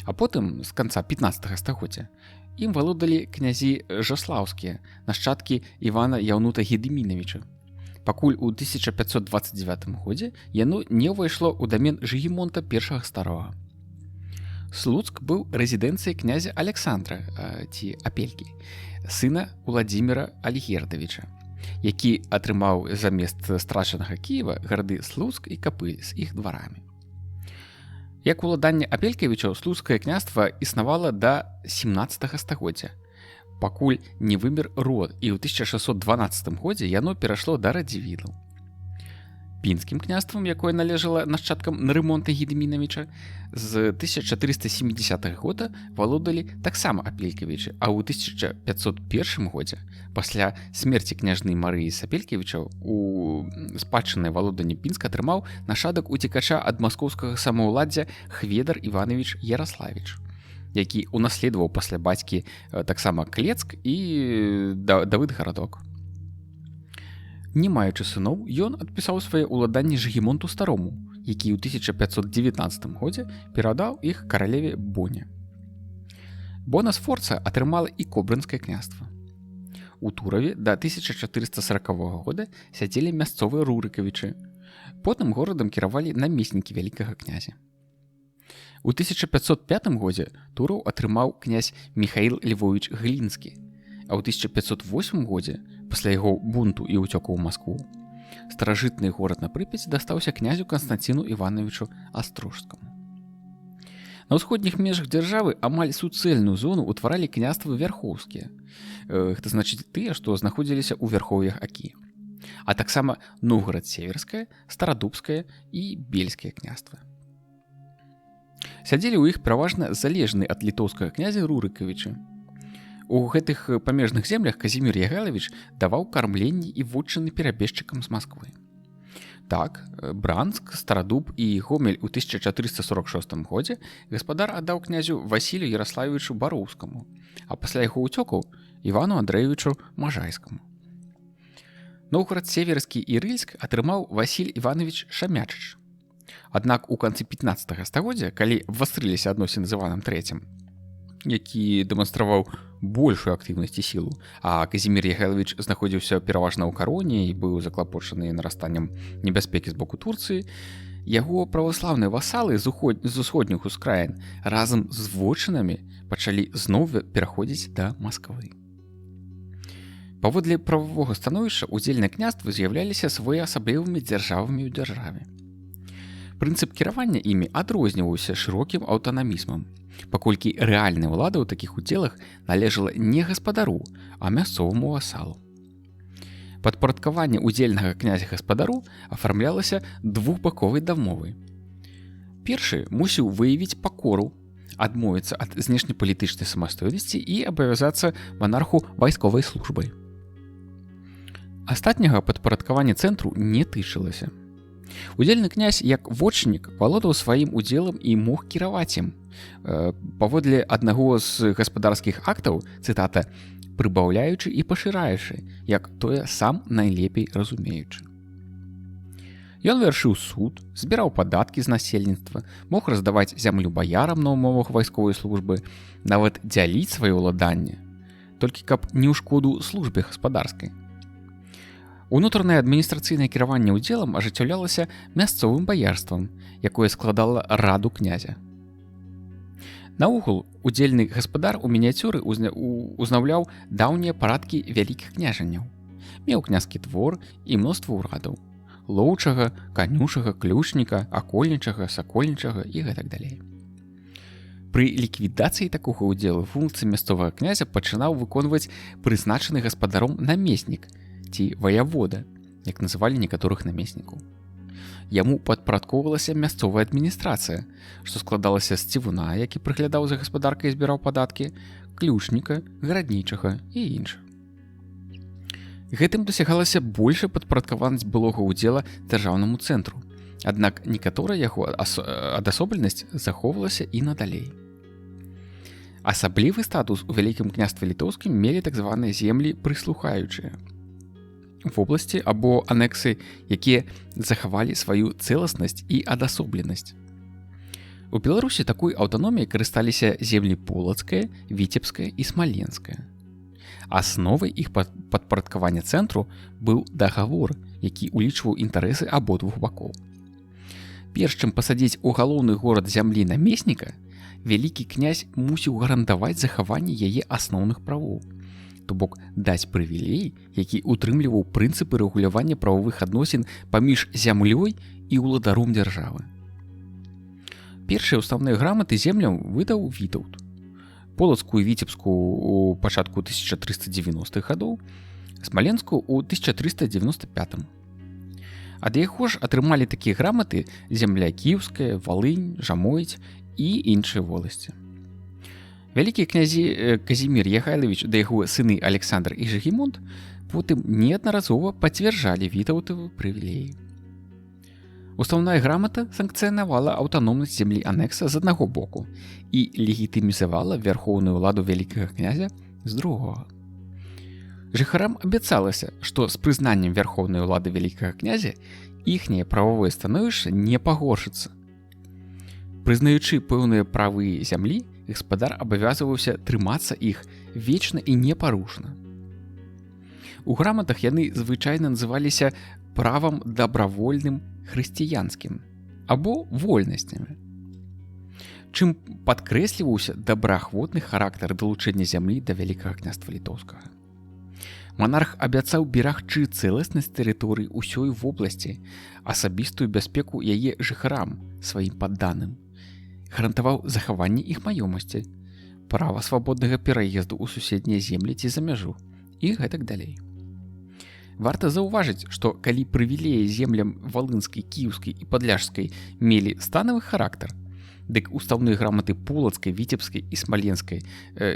А потым, з канца 15 стагоддзя, ім валодалі князі Жаслаўскія, нашчадкі Івана Яўнута Гедымінавіча. Пакуль у 1529 годзе яно не ўвайшло ў дамен Жыгімонта I Старога. Слуцк быў рэзідэнцыяй князя Александра, ці Апелькі, сына Уладзіміра Альгердавіча, які атрымаў замест страчанага Кіева гарады Слуцк і Капыль з іх дварамі. Як уладанне Апелькавічаў, слуцкае княства існавала да 17 стагоддзя, пакуль не вымер род, і ў 1612 годзе яно перайшло да Радзівілаў. Пінскім княствам, якое належала нашчадкам Нарымонта Гедымінавіча, з 1470 года валодалі таксама Апелькавічы, а ў 1501 годзе, пасля смерці княжны Марыі Сапелькавічаў, у спадчыннае валоданне Пінска атрымаў нашадак уцекача ад маскоўскага самаўладдзя Хведар Іванович Яраславіч, які унаследаваў пасля бацькі таксама Клецк і Давыдгарадок. Не маючы сыноў, ён адпісаў свае ўладанні Жыгімонту Старому, які ў 1519 годзе перадаў іх каралеве Боне. Бона Сфорца атрымала і Кобрынскае княства. У Тураве да 1440 года сядзелі мясцовыя Рурыкавічы. Потым горадам кіравалі намеснікі вялікага князя. У 1505 годзе Тураў атрымаў князь Міхаіл Львовіч Глінскі, а ў 1508 годзе, пасля яго бунту і ўцёку ў Маскву, старажытны горад на Прыпяці дастаўся князю Канстанціну Івановичу Астрожскаму. На ўсходніх межах дзяржавы амаль суцэльную зону ўтваралі княствы вярхоўскія, гэта значыць тыя, што знаходзіліся ў вярхоўях Акі, а таксама Новгород-Северскае, Старадубскае і Бельскае княствы. Сядзелі ў іх пераважна залежны ад літоўскага князя Рурыкавічы. У гэтых памежных землях Казімір Ягайлавіч даваў кармленні і вотчыны перабежчыкам з Масквы. Так, Бранск, Старадуб і Гомель у 1446 годзе гаспадар аддаў князю Васілю Яраславівічу Бароўскаму, а пасля яго ўцёкаў Івану Андрэевічу Мажайскаму. Новгород-Северскі і Рыльск атрымаў Васіль Іванович Шамячыч. Аднак у канцы 15 стагоддзя, калі абвастрыліся адносіны з Іванам III, які дэманстраваў большую актыўнасць і сілу, а Казімір Ягайлавіч знаходзіўся пераважна ў кароне і быў заклапочаны нарастаннем небяспекі з боку Турцыі, яго праваслаўныя васалы з усходніх ускраін разам з вотчынамі пачалі зноў пераходзіць да Масквы. Паводле прававога становішча удзельныя княствы з'яўляліся своеасаблівымі дзяржавамі ў дзяржаве. Прынцып кіравання імі адрозніваўся шырокім аўтанамізмам, паколькі рэальная ўлада ў такіх удзелах належала не гаспадару, а мясцоваму васалу. Падпарадкаванне удзельнага князя гаспадару афармлялася двухбаковай дамовай. Першы мусіў выявіць пакору, адмовіцца ад знешнепалітычнай самастойнасці і абавязацца манарху вайсковай службай. Астатняга падпарадкавання цэнтру не тычылася. Удзельны князь, як вотчыннік, валодаў сваім удзелам і мог кіраваць ім. Паводле аднаго з гаспадарскіх актаў, цытата, «прыбаўляючы і пашыраючы, як тое сам найлепей разумеючы». Ён вяршыў суд, збіраў падаткі з насельніцтва, мог раздаваць зямлю баярам на ўмовах вайсковай службы, нават дзяліць сваё ўладанне, толькі каб не ў шкоду службе гаспадарскай. Унутранае адміністрацыйнае кіраванне ўдзелам ажыццяўлялася мясцовым баярствам, якое складала раду князя. Наогул, удзельны гаспадар у мініяцюры узнаўляў даўнія парадкі вялікіх княжанняў. Меў княскі двор і мноства ўрадаў – лоўчага, канюшага, ключніка, акольнічага, сакольнічага і гэтак далей. Пры ліквідацыі такога ўдзелу функцыі мясцовага князя пачынаў выконваць прызначаны гаспадаром намеснік ці ваявода, як называлі некаторых намеснікаў. Яму падпарадкоўвалася мясцовая адміністрацыя, што складалася з цівуна, які прыглядаў за гаспадаркай і збіраў падаткі, ключніка, гараднічага і іншых. Гэтым дасягалася большая падпарадкаванасць былога ўдзела дзяржаўнаму цэнтру, аднак некаторая яго адасобленасць захоўвалася і надалей. Асаблівы статус у Вялікім княстве літоўскім мелі так званыя землі прыслухаючыя. Вобласці або анексы, якія захавалі сваю цэласнасць і адасобленасць. У Беларусі такой аўтаноміяй карысталіся землі полацкая, віцебская і смаленская. Асновай іх падпарадкавання цэнтру быў дагавор, які ўлічваў інтарэсы абодвух бакоў. Перш чым пасадзіць у галоўны горад зямлі намесніка, вялікі князь мусіў гарантаваць захаванне яе асноўных правоў, то бок даць прывілей, які ўтрымліваў прынцыпы рэгулявання правовых адносін паміж зямлёй і ўладаром дзяржавы. Першыя ўставныя граматы землям выдаў Вітаўт. Полацкую і віцебскую у пачатку 1390-х гадоў, смаленскую ў 1395-м. Ад яго ж атрымалі такія граматы земля Кіеўская, Валынь, Жамойць і іншыя воласці. Вялікія князі Казімір Ягайлавіч да яго сыны Александр і Жыгімонт потым неаднаразова пацвярджалі вітаўтавы прывілеі. Устаўная грамата санкцыянавала аўтаномнасць зямлі анекса з аднаго боку і легітымізавала вярхоўную ўладу вялікага князя з другога. Жыхарам абяцалася, што з прызнаннем вярхоўнай улады вялікага князя іхняе правовае становішча не пагоршыцца. Прызнаючы пэўныя правы зямлі, гаспадар абавязваўся трымацца іх вечна і непарушна. У граматах яны звычайна называліся правам дабравольным хрысціянскім або вольнасцямі, чым падкрэсліваўся добраахвотны характар далучэння зямлі да Вялікага княства літоўскага. Манарх абяцаў берагчы цэласнасць тэрыторыі ўсёй вобласці, асабістую бяспеку яе жыхарам, сваім падданым, гарантаваў захаванне іх маёмасці, права свабоднага пераезду ў суседнія землі ці за мяжу і гэтак далей. Варта заўважыць, што калі прывілеі землям валынскай, кіеўскай і падляшскай мелі станавы характар, дык устаўныя граматы полацкай, віцебскай і смаленскай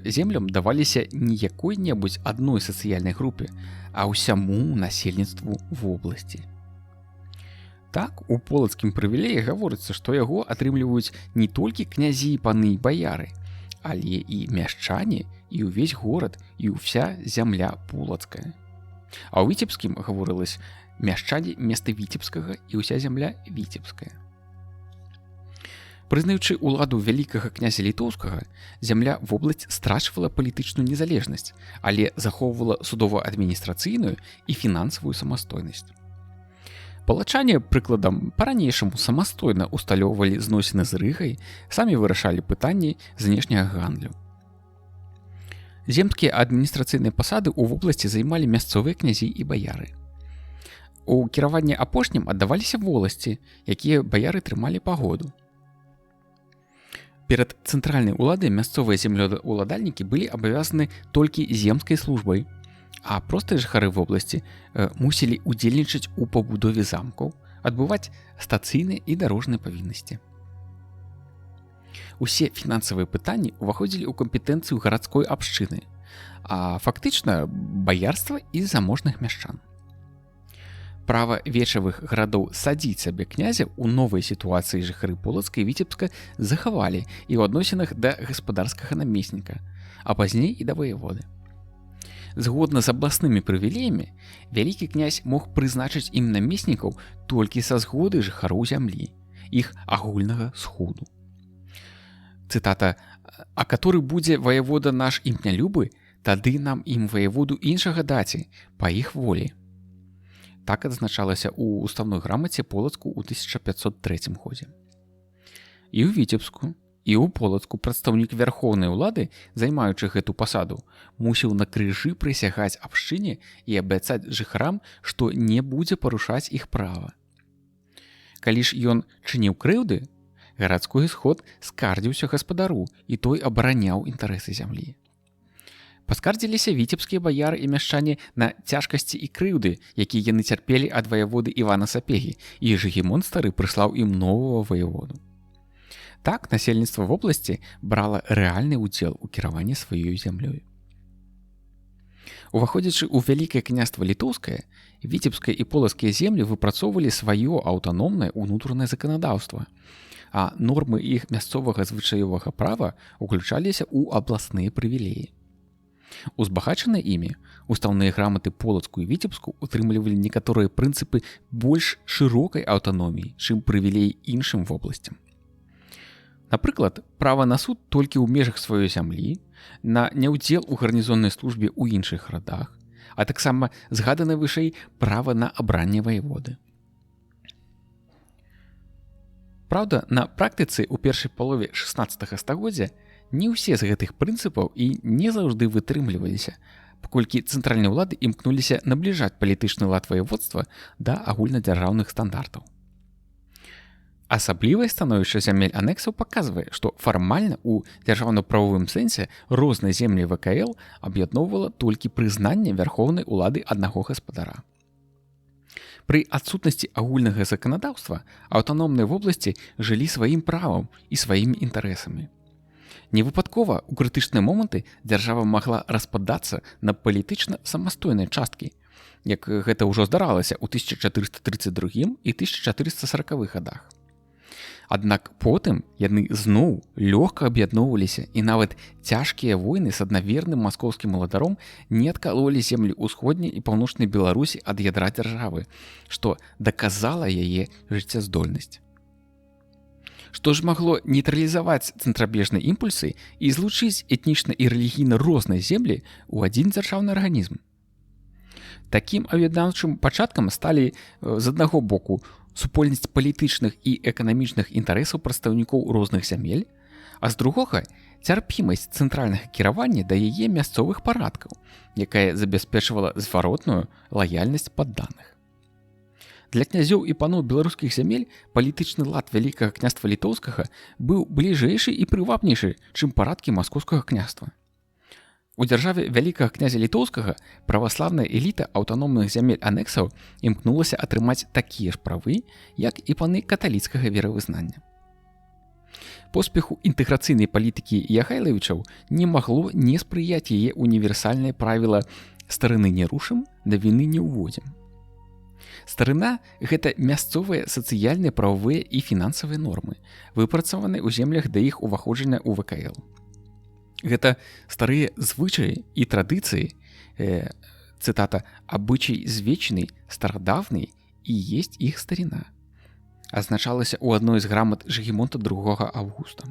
землям даваліся не якой-небудзь адной сацыяльнай групе, а ўсяму насельніцтву вобласці. Так, у полацкім прывілеі гаворыцца, што яго атрымліваюць не толькі князі, паны і баяры, але і мяшчане, і ўвесь горад, і ўся зямля полацкая. А ў віцебскім гаворылася мяшчане места віцебскага і ўся зямля віцебская. Прызнаючы ўладу вялікага князя літоўскага, зямля вобласць страчвала палітычную незалежнасць, але захоўвала судова-адміністрацыйную і фінансавую самастойнасць. Палачане, прыкладам, па-ранейшаму самастойна усталёўвалі зносіны з Рыгай, самі вырашалі пытанні знешняга гандлю. Земскія адміністрацыйныя пасады ў вобласці займалі мясцовыя князі і баяры. У кіраванне апошнім аддаваліся воласці, якія баяры трымалі пагоду. Перад цэнтральнай уладай мясцовыя землеўладальнікі былі абавязаны толькі земскай службай, а простыя жыхары вобласці мусілі ўдзельнічаць у пабудове замкаў, адбываць стацыйныя і дарожныя павіннасці. Усе фінансавыя пытанні ўваходзілі ў кампетэнцыю гарадской абшчыны, а фактычна баярства і заможных мяшчан. Права вечавых гарадоў садзіць сабе князя ў новай сітуацыі жыхары полацка і віцебска захавалі і ў адносінах да гаспадарскага намесніка, а пазней і да ваяводы. Згодна з абласнымі прывілеямі, вялікі князь мог прызначыць ім намеснікаў толькі са згоды жыхароў зямлі, іх агульнага сходу. Цытата: «А каторы будзе ваявода наш імпнялюбы, тады нам ім ваяводу іншага даці, па іх волі». Так адзначалася ў устаўной грамаце полацку ў 1503 годзе. І ў віцебску, і ў полацку прадстаўнік вярхоўнай улады, займаючы гэту пасаду, мусіў на крыжы прысягаць абшчыне і абяцаць жыхарам, што не будзе парушаць іх права. Калі ж ён чыніў крыўды, гарадской сход скардзіўся гаспадару, і той абараняў інтарэсы зямлі. Паскардзіліся віцебскія баяры і мяшчане на цяжкасці і крыўды, якія яны цярпелі ад ваяводы Івана Сапегі, і Жыгімон стары прыслаў ім нового ваяводу. Так насельніцтва вобласці брала рэальны ўдзел у кіраванні сваёй зямлёй. Уваходзячы ў вялікае княства літоўскае, віцебскае і полацкія землі выпрацоўвалі сваё аўтаномнае ўнутранае заканадаўства, а нормы іх мясцовага звычаёвага права ўключаліся ў абласныя прывілеі. Узбагачаныя імі, устаўныя граматы полацку і віцебску утрымлівалі некаторыя прынцыпы больш шырокай аўтаноміі, чым прывілеі іншым вобласцям. Напрыклад, права на суд толькі ў межах сваёй зямлі, на няўдзел у гарнізоннай службе ў іншых гарадах, а таксама згадана вышэй права на абранне ваяводы. Праўда, на практыцы ў першай палове 16 стагоддзя не ўсе з гэтых прынцыпаў і не заўжды вытрымліваліся, паколькі цэнтральныя ўлады імкнуліся набліжаць палітычны лад ваяводства да агульнадзяржаўных стандартаў. Асаблівае становішча зямель анексаў паказвае, што фармальна ў дзяржаўна-правовым сэнсе розныя землі ВКЛ аб'ядноўвала толькі прызнанне вярхоўнай улады аднаго гаспадара. Пры адсутнасці агульнага заканадаўства аўтаномныя вобласці жылі сваім правам і сваімі інтарэсамі. Невыпадкова ў крытычныя моманты дзяржава магла распадацца на палітычна самастойныя часткі, як гэта ўжо здаралася ў 1432 і 1440 годах. Аднак потым яны зноў лёгка аб'ядноўваліся, і нават цяжкія войны з аднаверным маскоўскім уладаром не адкалолі землі ўсходняй і паўночнай Беларусі ад ядра дзяржавы, што даказала яе жыццяздольнасць. Што ж магло нейтралізаваць цэнтрабежныя імпульсы і злучыць этнічна і рэлігійна розныя землі ў адзін дзяржаўны арганізм? Такім аб'яднаўчым пачаткам сталі з аднаго боку супольнасць палітычных і эканамічных інтарэсаў прадстаўнікоў розных зямель, а з другога цярпімасць цэнтральнага кіравання да яе мясцовых парадкаў, якая забяспечвала зваротную лаяльнасць падданых. Для князёў і паноў беларускіх зямель палітычны лад вялікага княства літоўскага быў бліжэйшы і прывабнейшы, чым парадкі маскоўскага княства. У дзяржаве вялікага князя літоўскага праваслаўная эліта аўтаномных зямель анексаў імкнулася атрымаць такія ж правы, як і паны каталіцкага веравызнання. Поспеху інтэграцыйнай палітыкі Яхайлавічаў не магло не спрыяць яе універсальнае правіла «старыны не рушым, да віны не ўводзім». Старына – гэта мясцовыя сацыяльныя, прававыя і фінансавыя нормы, выпрацаваныя ў землях да іх уваходжання ў ВКЛ. Гэта старыя звычаі і традыцыі, цытата, «абычай звечны, старадаўны і есть іх старіна», азначалася ў адной з грамат Жыгімонта II Аўгуста.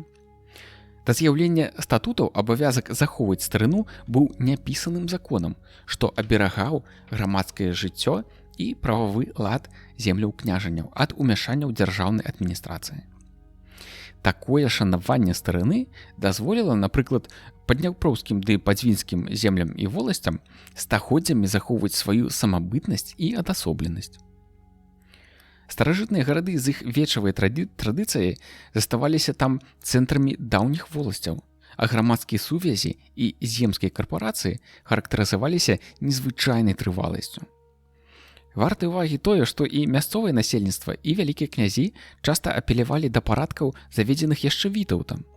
Да з'яўлення статутаў абавязак захоўваць старыну быў няпісаным законам, што аберагаў грамадскае жыццё і прававы лад земляў княжанняў ад умяшання ў дзяржаўнай адміністрацыі. Такое шанаванне старыны дазволіла, напрыклад, падняпроўскім ды падзвінскім землям і воласцям стагоддзямі захоўваць сваю самабытнасць і адасобленасць. Старажытныя гарады з іх вечавай традыцыяй заставаліся там цэнтрамі даўніх воласцяў, а грамадскія сувязі і земскія карпорацыі характарызаваліся незвычайнай трываласцю. Варта ўвагі тое, што і мясцовае насельніцтва, і вялікія князі часта апелявалі да парадкаў, заведзеных яшчэ Вітаўтам.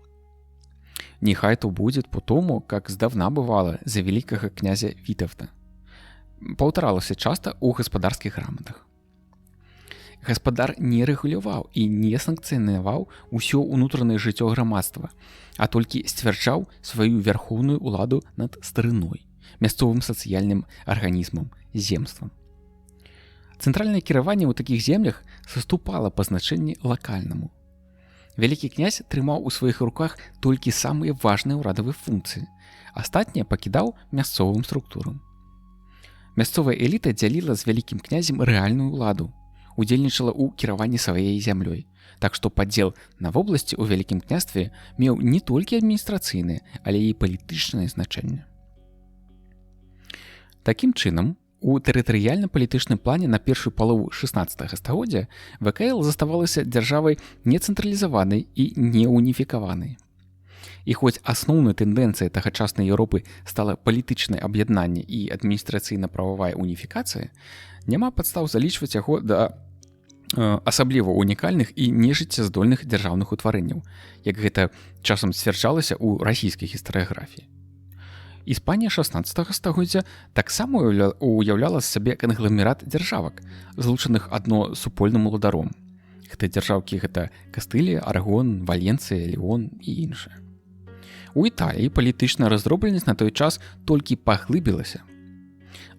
«Нехай то будет по тому, как здавна бывало за великого князя Вітаўта», паўтаралася часта ў гаспадарскіх граматах. Гаспадар не рэгуляваў і не санкцыянаваў усё ўнутранае жыццё грамадства, а толькі сцвярджаў сваю вярхоўную ўладу над старыной, мясцовым сацыяльным арганізмам, земствам. Цэнтральнае кіраванне ў такіх землях саступала па значэнні лакальнаму. Вялікі князь трымаў у сваіх руках толькі самыя важныя ўрадавыя функцыі, астатняе пакідаў мясцовым структурам. Мясцовая эліта дзяліла з вялікім князем рэальную ўладу, удзельнічала ў кіраванні сваёй зямлёй, так што падзел на вобласці ў вялікім княстве меў не толькі адміністрацыйнае, але і палітычнае значэнне. Такім чынам, у тэрытарыяльна-палітычным плане на першую палову 16 стагоддзя ВКЛ заставалася дзяржавай нецэнтралізаванай і неуніфікаванай. І хоць асноўнай тэндэнцыяй тагачаснай Еўропы стала палітычнае аб'яднанне і адміністрацыйна-прававая уніфікацыя, няма падстаў залічваць яго да асабліва унікальных і нежыццяздольных дзяржаўных утварэнняў, як гэта часам сцвярджалася ў расійскай гістарыяграфіі. Іспанія 16 стагоддзя таксама уяўляла з сабе кангламерат дзяржавак, злучаных адно супольным уладаром. Гэта дзяржаўкі гэта Кастылія, Арагон, Валенцыя, Леон і іншыя. У Італіі палітычная раздробленасць на той час толькі паглыбілася.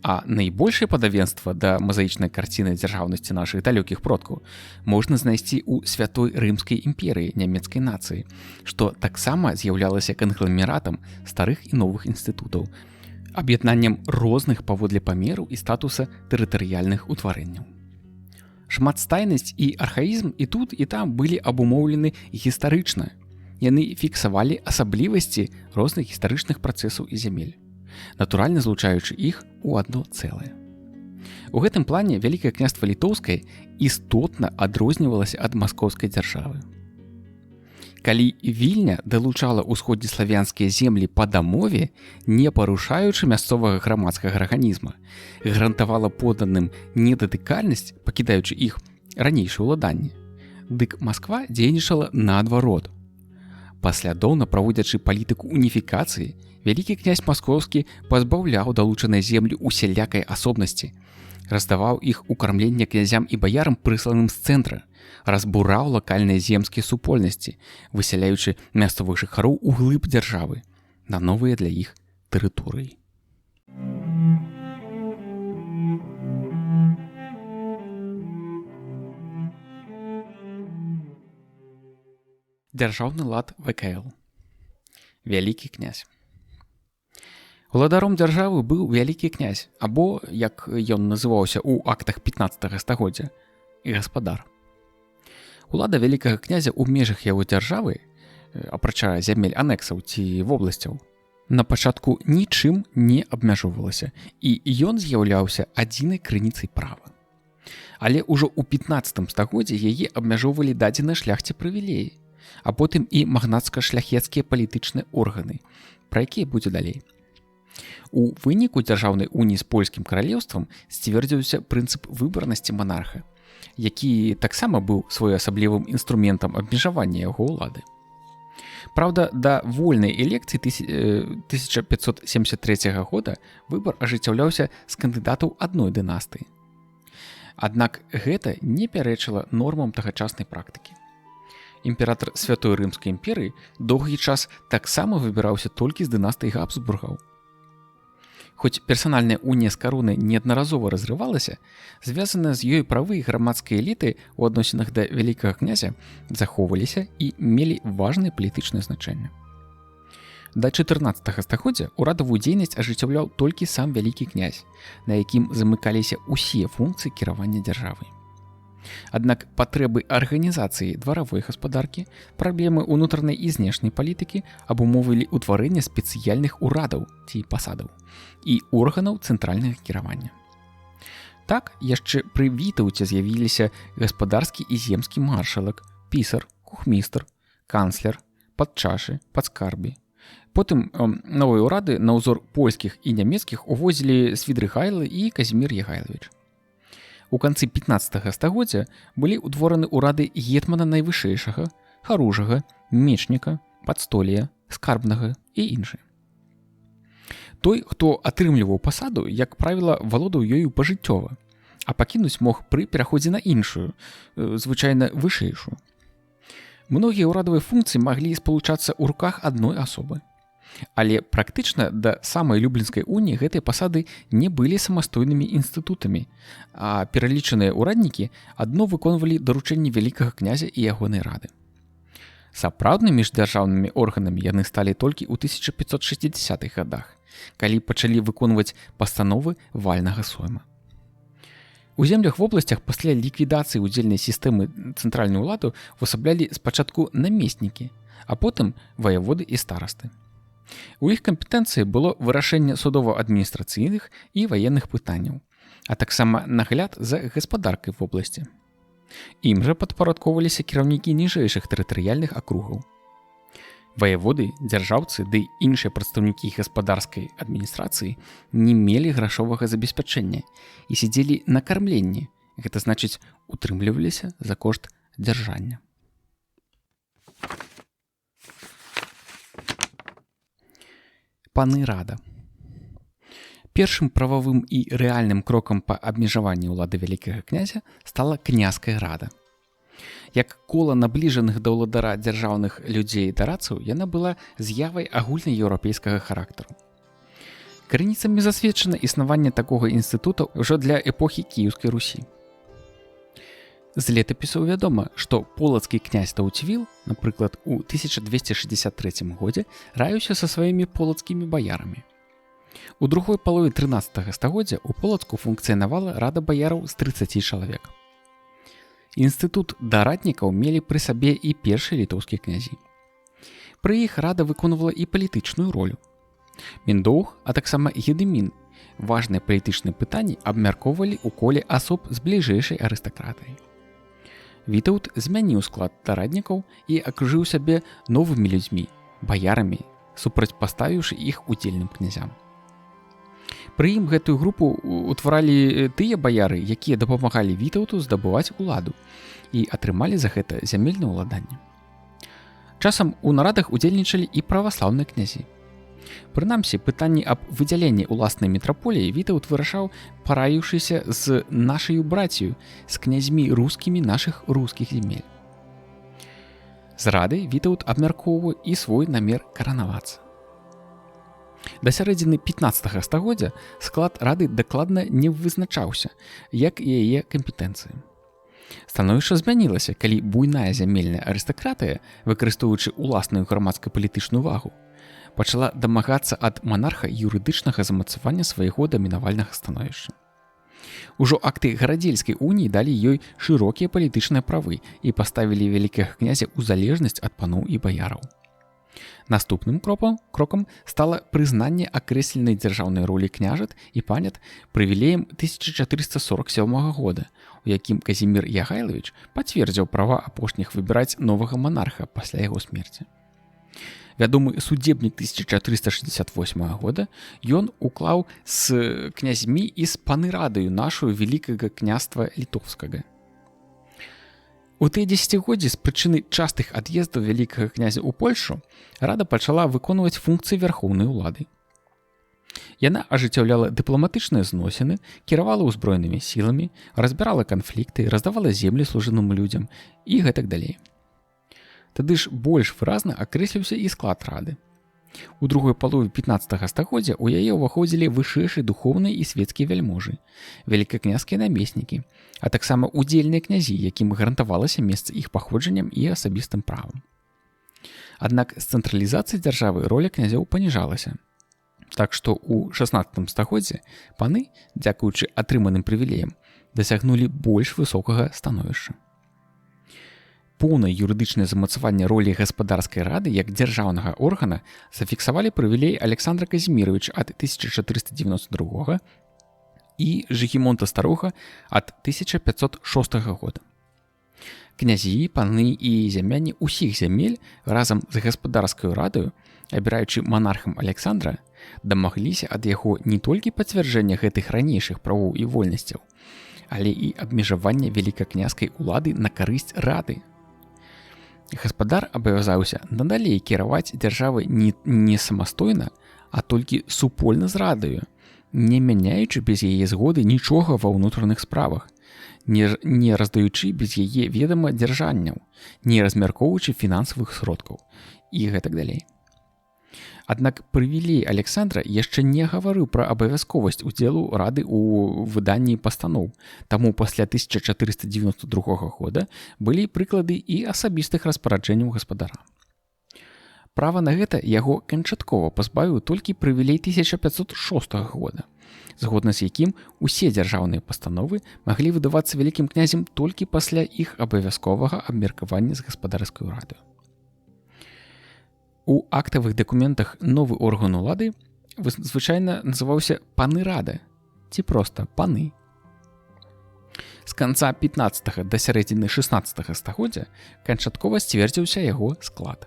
А найбольшае падабенства да мазаічнай карціны дзяржаўнасці нашых далёкіх продкаў можна знайсці ў святой рымскай імперыі нямецкай нацыі, што таксама з'яўлялася кангламератам старых і новых інстытутаў, аб'яднаннем розных паводле памеру і статуса тэрытарыяльных утварэнняў. Шматстайнасць і архаізм і тут, і там былі абумоўлены гістарычна. Яны фіксавалі асаблівасці розных гістарычных працэсаў і зямель, натуральна злучаючы іх у адно цэлае. У гэтым плане Вялікае княства Літоўскае істотна адрознівалася ад маскоўскай дзяржавы. Калі Вільня далучала ўсходнеславянскія землі па дамове, не парушаючы мясцовага грамадскага арганізма, гарантавала подданым недатыкальнасць, пакідаючы іх ранейшае ўладанне, дык Масква дзейнічала наадварот. Паслядоўна праводзячы палітыку уніфікацыі, Вялікі князь Маскоўскі пазбаўляў далучаныя землі усялякай асобнасці, раздаваў іх у кармленне князям і баярам прысланым з цэнтра, разбураў лакальныя земскія супольнасці, высяляючы мясцовых жыхароў у глыб дзяржавы на новыя для іх тэрыторыі. Дзяржаўны лад ВКЛ. Вялікі князь. Уладаром дзяржавы быў вялікі князь, або, як ён называўся ў актах 15 стагоддзя, гаспадар. Улада вялікага князя ў межах яго дзяржавы, апрача зямель анексаў ці вобласцяў, на пачатку нічым не абмяжоўвалася, і ён з'яўляўся адзінай крыніцай права. Але ўжо ў 15 стагоддзі яе абмяжоўвалі дадзеныя шляхце прывілеі, а потым і магнацка-шляхецкія палітычныя органы, пра якія будзе далей. У выніку дзяржаўнай уніі з польскім каралеўствам сцвердзіўся прынцып выбарнасці монарха, які таксама быў своеасаблівым інструментам абмежавання яго ўлады. Праўда, да вольнай элекцыі 1573 года выбар ажыццяўляўся з кандыдатаў адной дынастыі. Аднак гэта не пярэчыла нормам тагачаснай практыкі. Імператар Святой Рымскай імперыі доўгі час таксама выбіраўся толькі з дынастыі Габсбургаў. Хоць персанальная унія з каронай неаднаразова разрывалася, звязаныя з ёй правы і грамадскай эліты ў адносінах да вялікага князя захоўваліся і мелі важнае палітычнае значэнне. Да 14 стагоддзя урадавую дзейнасць ажыццяўляў толькі сам вялікі князь, на якім замыкаліся ўсе функцыі кіравання дзяржавай. Аднак патрэбы арганізацыі дваравой гаспадаркі, праблемы ўнутранай і знешняй палітыкі абумовілі ўтварэнне спецыяльных урадаў ці пасадаў і органаў цэнтральнага кіравання. Так, яшчэ пры Вітаўце з'явіліся гаспадарскі і земскі маршалак, пісар, кухмістр, канцлер, падчашы, падскарбі. Потым новыя ўрады на ўзор польскіх і нямецкіх увозілі Свідрыгайлы і Казімір Ягайлавіч. У канцы 15 стагоддзя былі ўтвораны ўрады гетмана найвышэйшага, харужага, мечніка, падстолія, скарбнага і іншыя. Той, хто атрымліваў пасаду, як правіла, валодаў ёю пажыццёва, а пакінуць мог пры пераходзе на іншую, звычайна вышэйшую. Многія ўрадавыя функцыі маглі спалучацца ў руках адной асобы. Але практычна да самай Люблінскай уніі гэтыя пасады не былі самастойнымі інстытутамі, а пералічаныя ўраднікі адно выконвалі даручэнні вялікага князя і ягонай рады. Сапраўднымі міждзяржаўнымі органамі яны сталі толькі ў 1560-х гадах, калі пачалі выконваць пастановы вальнага сойма. У землях вобласцях пасля ліквідацыі ўдзельнай сістэмы цэнтральную ўладу ўвасаблялі спачатку намеснікі, а потым ваяводы і старасты. У іх кампетэнцыі было вырашэнне судова-адміністрацыйных і ваенных пытанняў, а таксама нагляд за гаспадаркай вобласці. Ім жа падпарадкоўваліся кіраўнікі ніжэйшых тэрытарыяльных акругаў. Ваяводы, дзяржаўцы ды іншыя прадстаўнікі гаспадарскай адміністрацыі не мелі грашовага забеспячэння і сядзелі на кармленні, гэта значыць, утрымліваліся за кошт дзяржання. Паны рада. Першым прававым і рэальным крокам па абмежаванні ўлады вялікага князя стала княская рада. Як кола набліжаных да ўладара дзяржаўных людзей дарадцаў, яна была з'явай агульнаеўрапейскага характару. Крыніцамі засведчана існаванне такога інстытута ўжо для эпохі Кіеўскай Русі. З летапісаў вядома, што полацкі князь Таўцвіл, напрыклад, у 1263 годзе раіўся са сваімі полацкімі баярамі. У другой палове 13 стагоддзя ў Полацку функцыянавала рада баяраў з 30 чалавек. Інстытут дараднікаў мелі пры сабе і першыя літоўскія князі. Пры іх рада выконвала і палітычную ролю. Міндоўг, а таксама Гедымін, важныя палітычныя пытанні абмяркоўвалі ў коле асоб з бліжэйшай арыстакратыяй. Вітаўт змяніў склад дараднікаў і акружыў сябе новымі людзьмі, баярамі, супрацьпаставіўшы іх удзельным князям. Пры ім гэтую групу ўтваралі тыя баяры, якія дапамагалі Вітаўту здабываць уладу і атрымалі за гэта зямельнае ўладанне. Часам у нарадах удзельнічалі і праваслаўныя князі. Прынамсі, пытанні аб выдзяленні ўласнай метраполіі Вітаўт вырашаў, параіўшыся з нашаю брацію, з князьмі рускімі нашых рускіх земель. З рады Вітаўт абмяркоўваў і свой намер каранавацца. Да сярэдзіны 15 стагоддзя склад рады дакладна не вызначаўся, як і яе кампетэнцыі. Становішча змянілася, калі буйная зямельная арыстакратыя, выкарыстоўваючы ўласную грамадска-палітычную вагу, пачала дамагацца ад манарха юрыдычнага замацавання свайго дамінавальнага становішча. Ужо акты гарадзельскай уніі далі ёй шырокія палітычныя правы і паставілі вялікага князя ў залежнасць ад паноў і баяраў. Наступным крокам стала прызнанне акрэсленай дзяржаўнай ролі княжат і панят прывілеем 1447 года, у якім Казімір Ягайлавіч пацвердзіў права апошніх выбіраць новага монарха пасля яго смерці. Вядомы судебнік 1468 года ён уклаў з князьмі і з панырадаю нашую вялікага княства літоўскага. У тыя дзесяцігоддзі з прычыны частых ад'ездаў вялікага князя ў Польшу рада пачала выконваць функцыі вярхоўнай улады. Яна ажыццяўляла дыпламатычныя зносіны, кіравала ўзброенымі сіламі, разбірала канфлікты, раздавала землі служаным людзям і гэтак далей. Тады ж больш выразна акрэсліўся і склад рады. У другой палове 15 стагоддзя ў яе ўваходзілі вышэйшыя духоўныя і свецкія вяльможы, вялікакняскія намеснікі, а таксама удзельныя князі, якім гарантавалася месца іх паходжаннем і асабістым правам. Аднак з цэнтралізацыяй дзяржавы роля князёў паніжалася. Так што ў 16 стагоддзі паны, дзякуючы атрыманым прывілеям, дасягнулі больш высокага становішча. Поўнае юрыдычнае замацаванне ролі гаспадарскай рады як дзяржаўнага органа зафіксавалі прывілей Александра Казіміровича ад 1492 і Жыгімонта Старога ад 1506 года. Князі, паны і зямяне ўсіх зямель разам з гаспадарскай радаю, абіраючы монархам Александра, дамагліся ад яго не толькі пацвярджэння гэтых ранейшых правоў і вольнасцяў, але і абмежавання вялікакняскай улады на карысць рады. Гаспадар абавязаўся надалей кіраваць дзяржавай не самастойна, а толькі супольна з радаю, не мяняючы без яе згоды нічога ва ўнутраных справах, не раздаючы без яе ведама дзяржанняў, не размяркоўваючы фінансавых сродкаў і гэтак далей. Аднак прывілей Александра яшчэ не гаварыў пра абавязковасць удзелу рады ў выданні пастаноў, таму пасля 1492 года былі прыклады і асабістых распараджэнняў гаспадара. Права на гэта яго канчаткова пазбавіў толькі прывілей 1506 года, згодна з якім усе дзяржаўныя пастановы маглі выдавацца вялікім князем толькі пасля іх абавязковага абмеркавання з гаспадарскай радаю. У актавых дакументах новы орган улады звычайна называўся паны рада, ці проста паны. З канца 15 да сярэдзіны 16 стагоддзя канчаткова сцвердзіўся яго склад.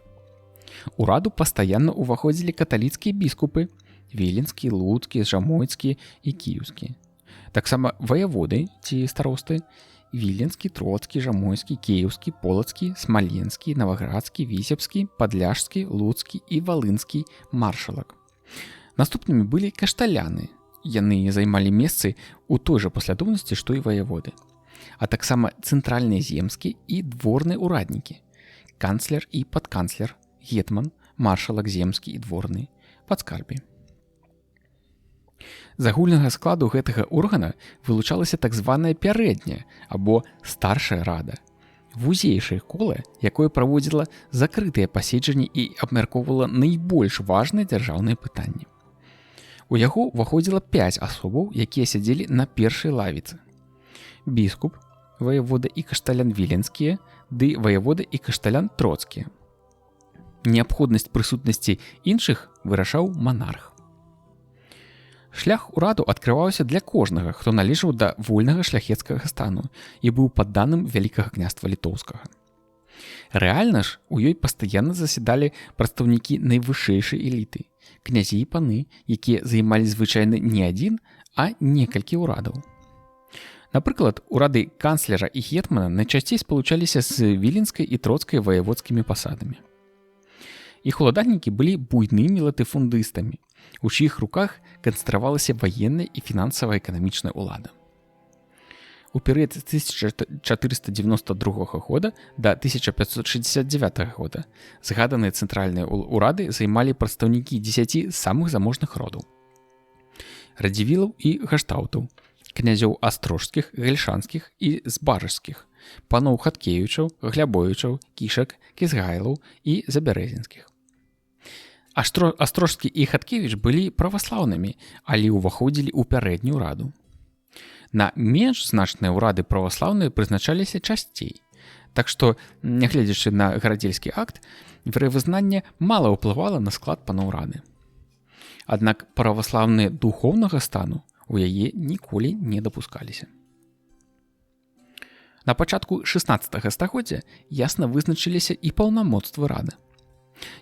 У раду пастаянна ўваходзілі каталіцкія біскупы віленскі, луцкі, жамойцкі і кіеўскі. Таксама ваяводы ці старосты віленскі, троцкі, жамойскі, кіеўскі, полацкі, смаленскі, наваградскі, вісебскі, падляшскі, луцкі і валынскі маршалак. Наступнымі былі кашталяны. Яны займалі месцы ў той жа паслядоўнасці, што і ваяводы. А таксама цэнтральныя земскі і дворныя ўраднікі, канцлер і падканцлер, гетман, маршалак земскі і дворны, падскарбі. З агульнага складу гэтага органа вылучалася так званая пярэдняя або старшая рада, вузейшае кола, якое праводзіла закрытыя паседжанні і абмяркоўвала найбольш важныя дзяржаўныя пытанні. У яго ўваходзіла 5 асобаў, якія сядзелі на першай лавіцы. Біскуп, ваявода і кашталян віленскія, ды ваявода і кашталян троцкія. Неабходнасць прысутнасці іншых вырашаў манарх. Шлях у раду адкрываўся для кожнага, хто належаў да вольнага шляхецкага стану і быў падданым вялікага княства літоўскага. Рэальна ж у ёй пастаянна засядалі прадстаўнікі найвышэйшай эліты, князі і паны, якія займалі звычайна не адзін, а некалькі ўрадаў. Напрыклад, урады канцлера і гетмана найчасцей спалучаліся з віленскай і троцкай ваяводскімі пасадамі. Іх уладальнікі былі буйнымі латыфундыстамі, у чыіх руках канцэнтравалася ваенная і фінансава-эканамічная ўлада. У перыяд з 1492 года да 1569 года згаданыя цэнтральныя ўрады займалі прадстаўнікі 10 самых заможных родаў. Радзівілаў і гаштаўтаў, князёў астрожскіх, гальшанскіх і збажскіх, паноў хаткевічаў, глябовічаў, кішак, кізгайлаў і забярэзінскіх. Астрожскі і хаткевіч былі праваслаўнымі, але ўваходзілі ў пярэднюю раду. На менш значныя ўрады праваслаўныя прызначаліся часцей. Так што, нягледзячы на гарадзельскі акт, веравызнанне мала ўплывала на склад панаўрады. Аднак праваслаўныя духоўнага стану у яе ніколі не дапускаліся. На пачатку 16 стагоддзя ясна вызначыліся і паўнамоцтвы рады.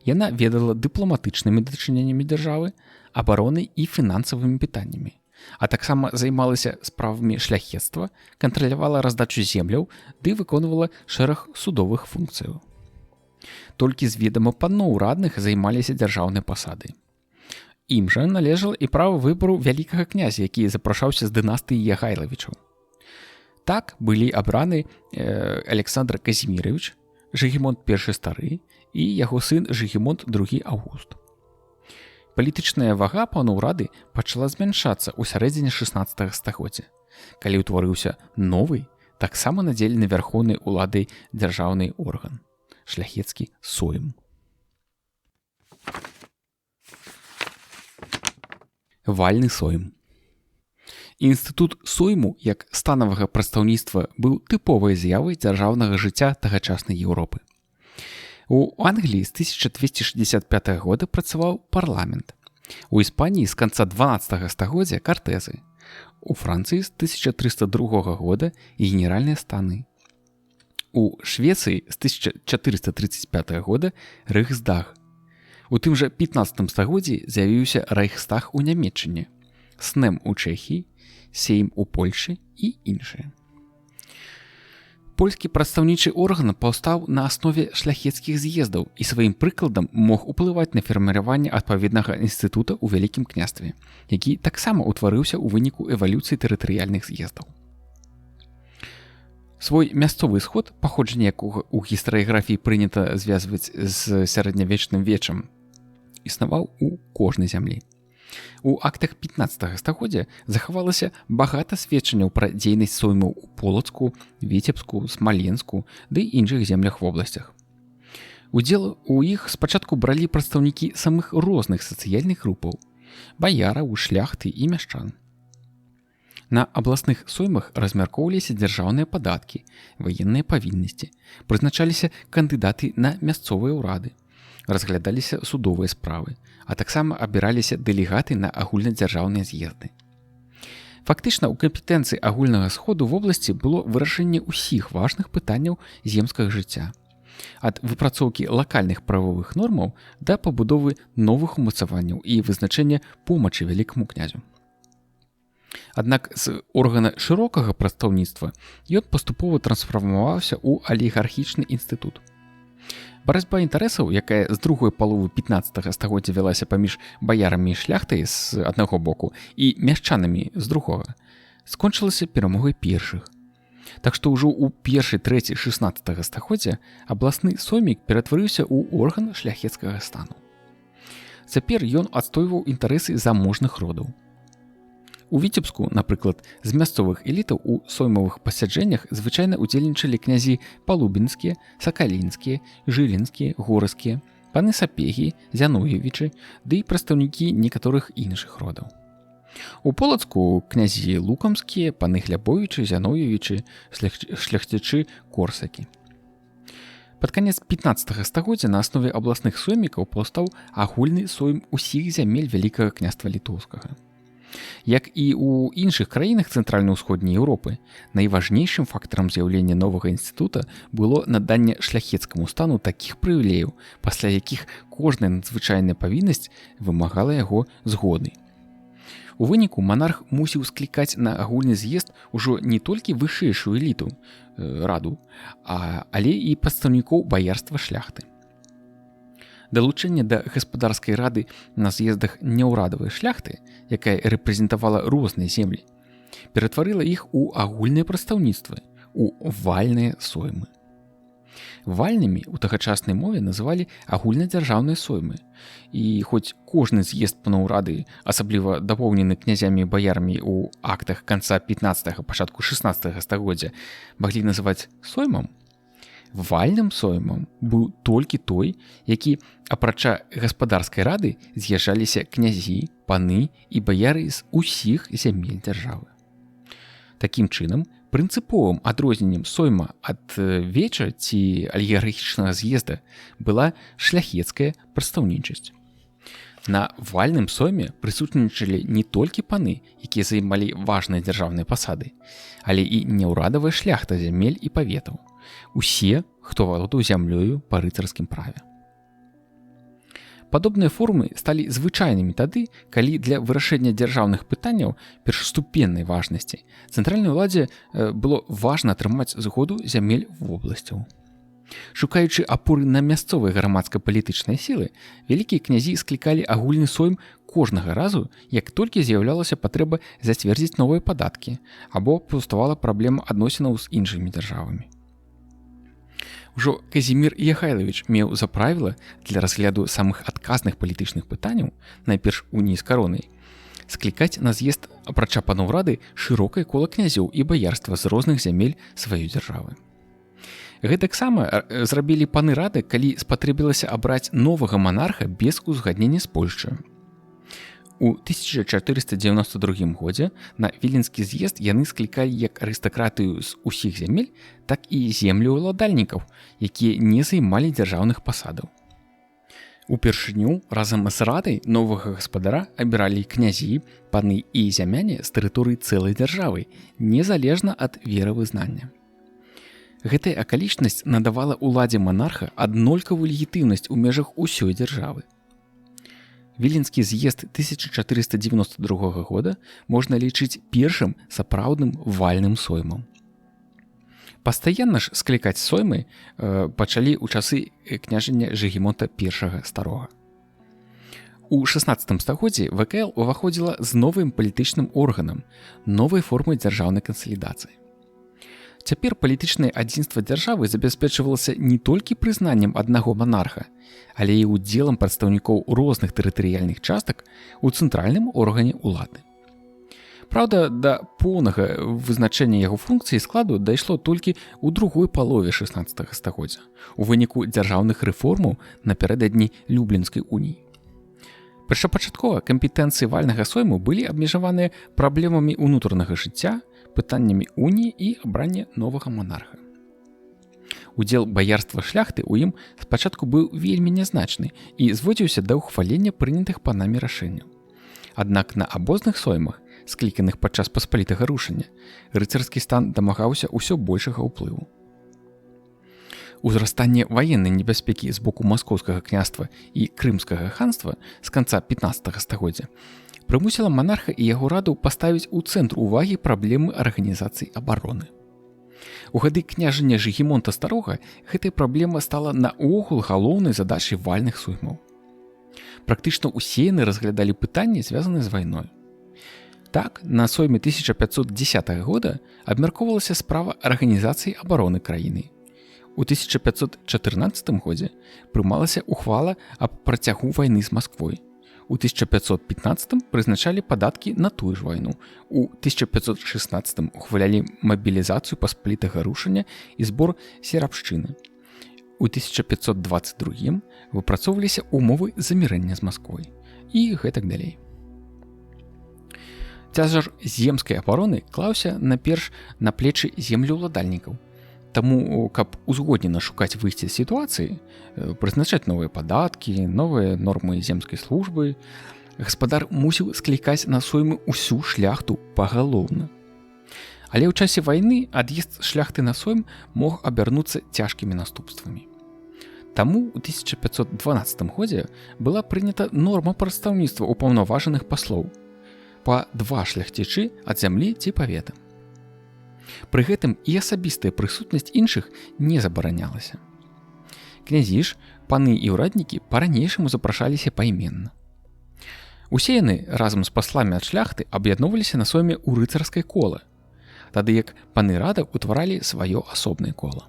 Яна ведала дыпламатычнымі дачыненнямі дзяржавы, абаронай і фінансавымі пытаннямі, а таксама займалася справамі шляхецтва, кантралявала раздачу земляў ды выконвала шэраг судовых функцыяў. Толькі з ведама паноў радных займаліся дзяржаўныя пасады. Ім жа належала і права выбару вялікага князя, які запрашаўся з дынастыі Ягайлавічаў. Так былі абраны Александр Казімірович, Жыгімонт I стары і яго сын Жыгімонт II Аўгуст. Палітычная вага панаўрады пачала змяншацца ў сярэдзіне 16 стагоддзя, калі ўтварыўся новы, таксама надзелены вярхоўнай уладай дзяржаўны орган – шляхецкі сойм. Вальны сойм. Інстытут сойму як станавага прадстаўніцтва быў тыповай з'явай дзяржаўнага жыцця тагачаснай Еўропы. У Англіі з 1265 года працаваў парламент. У Іспаніі з канца 12 стагоддзя картэзы. У Францыі з 1302 года генеральныя станы. У Швецыі з 1435 года рэйхсдаг. У тым жа 15 стагоддзі з'явіўся рэйхстаг у Нямецчыне, снэм у Чэхіі, сейм у Польшы і іншыя. Польскі прадстаўнічы орган паўстаў на аснове шляхецкіх з'ездаў і сваім прыкладам мог уплываць на фарміраванне адпаведнага інстытута ў Вялікім княстве, які таксама ўтварыўся ў выніку эвалюцыі тэрытарыяльных з'ездаў. Свой мясцовы сход, паходжанне якога ў гістарыяграфіі прынята звязваць з сярэднявечным вечам, існаваў у кожнай зямлі. У актах 15 стагоддзя захавалася багата сведчанняў пра дзейнасць соймаў у Полацку, Віцебску, Смаленску ды іншых землях вобласцях. Удзел у іх спачатку бралі прадстаўнікі самых розных сацыяльных групаў – баяраў, шляхты і мяшчан. На абласных соймах размяркоўваліся дзяржаўныя падаткі, ваенныя павіннасці, прызначаліся кандыдаты на мясцовыя ўрады, разглядаліся судовыя справы, а таксама абіраліся дэлегаты на агульнадзяржаўныя з'езды. Фактычна, у кампетэнцыі агульнага сходу вобласці было вырашэнне ўсіх важных пытанняў земскага жыцця. ад выпрацоўкі лакальных правовых нормаў да пабудовы новых умацаванняў і вызначэння помачы вялікаму князю. Аднак з органа шырокага прадстаўніцтва ён паступова трансфармаваўся ў алігархічны інстытут. Барацьба інтарэсаў, якая з другой паловы 15 стагоддзя вялася паміж баярамі і шляхтай з аднаго боку і мяшчанамі з другога, скончылася перамогай першых. Так што ўжо ў першай трэці 16 стагоддзя абласны соймік ператварыўся ў орган шляхецкага стану. Цяпер ён адстойваў інтарэсы заможных родаў. У Віцебску, напрыклад, з мясцовых элітаў у соймавых пасяджэннях звычайна удзельнічалі князі палубінскія, сакалінскія, жылінскія, горскія, паны Сапегі, Зяноевічы, ды і прадстаўнікі некаторых іншых родаў. У Полацку князі лукамскія, паны Глябовічы, Зяноевічы, шляхцічы Корсакі. Пад канец 15 стагоддзя на аснове абласных соймікаў паўстаў агульны сойм усіх зямель Вялікага княства Літоўскага. Як і ў іншых краінах цэнтральна-ўсходняй Еўропы, найважнейшым фактарам з'яўлення новага інстытута было наданне шляхецкаму стану такіх прывілеяў, пасля якіх кожная надзвычайная павіннасць вымагала яго згоды. У выніку манарх мусіў склікаць на агульны з'езд ужо не толькі вышэйшую эліту, раду, але і прадстаўнікоў баярства шляхты. Далучэнне да гаспадарскай рады на з'ездах няўрадавай шляхты, якая рэпрэзентавала розныя землі, ператварыла іх у агульныя прадстаўніцтвы, у вальныя соймы. Вальнымі ў тагачаснай мове называлі агульнадзяржаўныя соймы, і хоць кожны з'езд панаўрады, асабліва дапоўнены князямі і баярамі ў актах канца 15-го, пачатку 16-го стагоддзя, маглі называць соймам, вальным соймам быў толькі той, які, апрача гаспадарскай рады, з'язджаліся князі, паны і баяры з усіх зямель дзяржавы. Такім чынам, прынцыповым адрозненнем сойма ад веча ці алігархічнага з'езда была шляхецкая прадстаўнічасць. На вальным сойме прысутнічалі не толькі паны, якія займалі важныя дзяржаўныя пасады, але і няўрадавая шляхта зямель і паветаў. Усе, хто валодаў зямлёю па рыцарскім праве. Падобныя формы сталі звычайнымі тады, калі для вырашэння дзяржаўных пытанняў першаступеннай важнасці цэнтральнай уладзе было важна атрымаць згоду зямель вобласцяў. Шукаючы апоры на мясцовыя грамадска-палітычныя сілы, вялікія князі склікалі агульны сойм кожнага разу, як толькі з'яўлялася патрэба зацвердзіць новыя падаткі або паўставала праблема адносінаў з іншымі дзяржавамі. Ужо Казімір Яхайлавіч меў за правіла для разгляду самых адказных палітычных пытанняў, найперш унii з каронай, склікаць на з'езд, апрача панаўрады, шырокае кола князёў і баярства з розных зямель сваёй дзяржавы. Гэтаксама зрабілі паны рады, калі спатрэбілася абраць новага манарха без узгаднення з Польшчаю. У 1492 годзе на Віленскі з'езд яны склікалі як арыстакратыю з усіх зямель, так і землю ўладальнікаў, якія не займалі дзяржаўных пасадаў. Упершыню разам з радай новага гаспадара абіралі князі, паны і зямяне з тэрыторыі цэлай дзяржавы, незалежна ад веравызнання. Гэтая акалічнасць надавала ўладзе манарха аднолькавую легітымнасць у межах усёй дзяржавы. Віленскі з'езд 1492 года можна лічыць першым сапраўдным вальным соймам. Пастаянна ж склікаць соймы пачалі ў часы княжання Жыгімонта I Старога. У 16 стагоддзі ВКЛ уваходзіла з новым палітычным органам, новай формай дзяржаўнай кансалідацыі. Цяпер палітычнае адзінства дзяржавы забяспечвалася не толькі прызнаннем аднаго манарха, але і ўдзелам прадстаўнікоў розных тэрытарыяльных частак у цэнтральным органе ўлады. Праўда, да поўнага вызначэння яго функцыі і складу дайшло толькі ў другой палове 16 стагоддзя, у выніку дзяржаўных рэформаў напярэдадні Люблінскай уніі. Першапачаткова кампетэнцыі вальнага сойму былі абмежаваныя праблемамі ўнутранага жыцця, пытаннямі уніі і абрання новага монарха. Удзел баярства шляхты ў ім спачатку быў вельмі нязначны і зводзіўся да ўхвалення прынятых панамі рашэнняў. Аднак на абозных соймах, скліканых падчас паспалітага рушання, рыцарскі стан дамагаўся ўсё большага ўплыву. Узрастанне ваеннай небяспекі з боку маскоўскага княства і крымскага ханства з канца 15 стагоддзя прымусіла манарха і яго раду паставіць у цэнтр увагі праблемы арганізацыі абароны. У гады княжання Жыгімонта Старога гэтая праблема стала наогул галоўнай задачай вальных суймоў. Практычна ўсе яны разглядалі пытанні, звязаныя з вайной. Так, на сойме 1510 года абмяркоўвалася справа арганізацыі абароны краіны. У 1514 годзе прымалася ухвала аб працягу вайны з Масквой. У 1515 прызначалі падаткі на тую ж вайну. У 1516 ухвалялі мабілізацыю паспалітага рушання і збор серабшчыны. У 1522 выпрацоўваліся умовы замірэння з Масквой. І гэтак далей. Цяжар земскай абароны клаўся наперш на плечы землеўладальнікаў. Таму, каб узгоднена шукаць выйсце з сітуацыі, прызначаць новыя падаткі, новыя нормы земскай службы, гаспадар мусіў склікаць на соймы ўсю шляхту пагалоўна. Але ў часе вайны ад'езд шляхты на сойм мог абярнуцца цяжкімі наступствамі. Таму ў 1512 годзе была прынята норма прадстаўніцтва ўпаўнаважаных паслоў па 2 шляхцічы ад зямлі ці павета. Пры гэтым і асабістая прысутнасць іншых не забаранялася. Князі ж, паны і ўраднікі па-ранейшаму запрашаліся пайменна. Усе яны разам з пасламі ад шляхты аб'ядноўваліся на сойме ў рыцарскае кола, тады як паны рада ўтваралі сваё асобнае кола.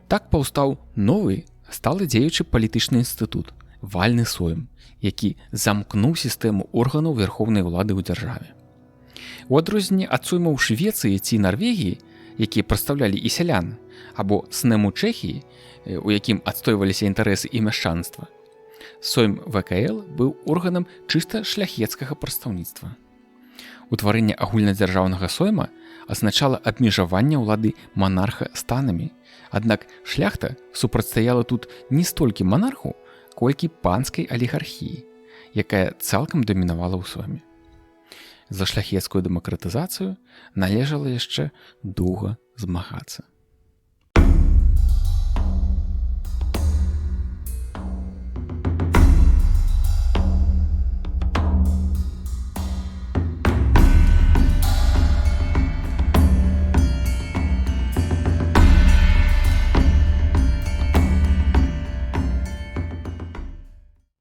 Так паўстаў новы сталы дзеючы палітычны інстытут – вальны сойм, які замкнуў сістэму органаў верхоўнай улады ў дзяржаве. У адрозненне ад соймаў Швецыі ці Нарвегіі, якія прадстаўлялі і сялян, або снэму Чэхіі, у якім адстойваліся інтарэсы і мяшчанства, сойм ВКЛ быў органам чыста шляхецкага прадстаўніцтва. Утварэнне агульнадзяржаўнага сойма азначала абмежаванне ўлады манарха станамі, аднак шляхта супрацьстаяла тут не столькі манарху, колькі панскай алігархіі, якая цалкам дамінавала ў сойме. За шляхецкую дэмакратызацыю належала яшчэ доўга змагацца.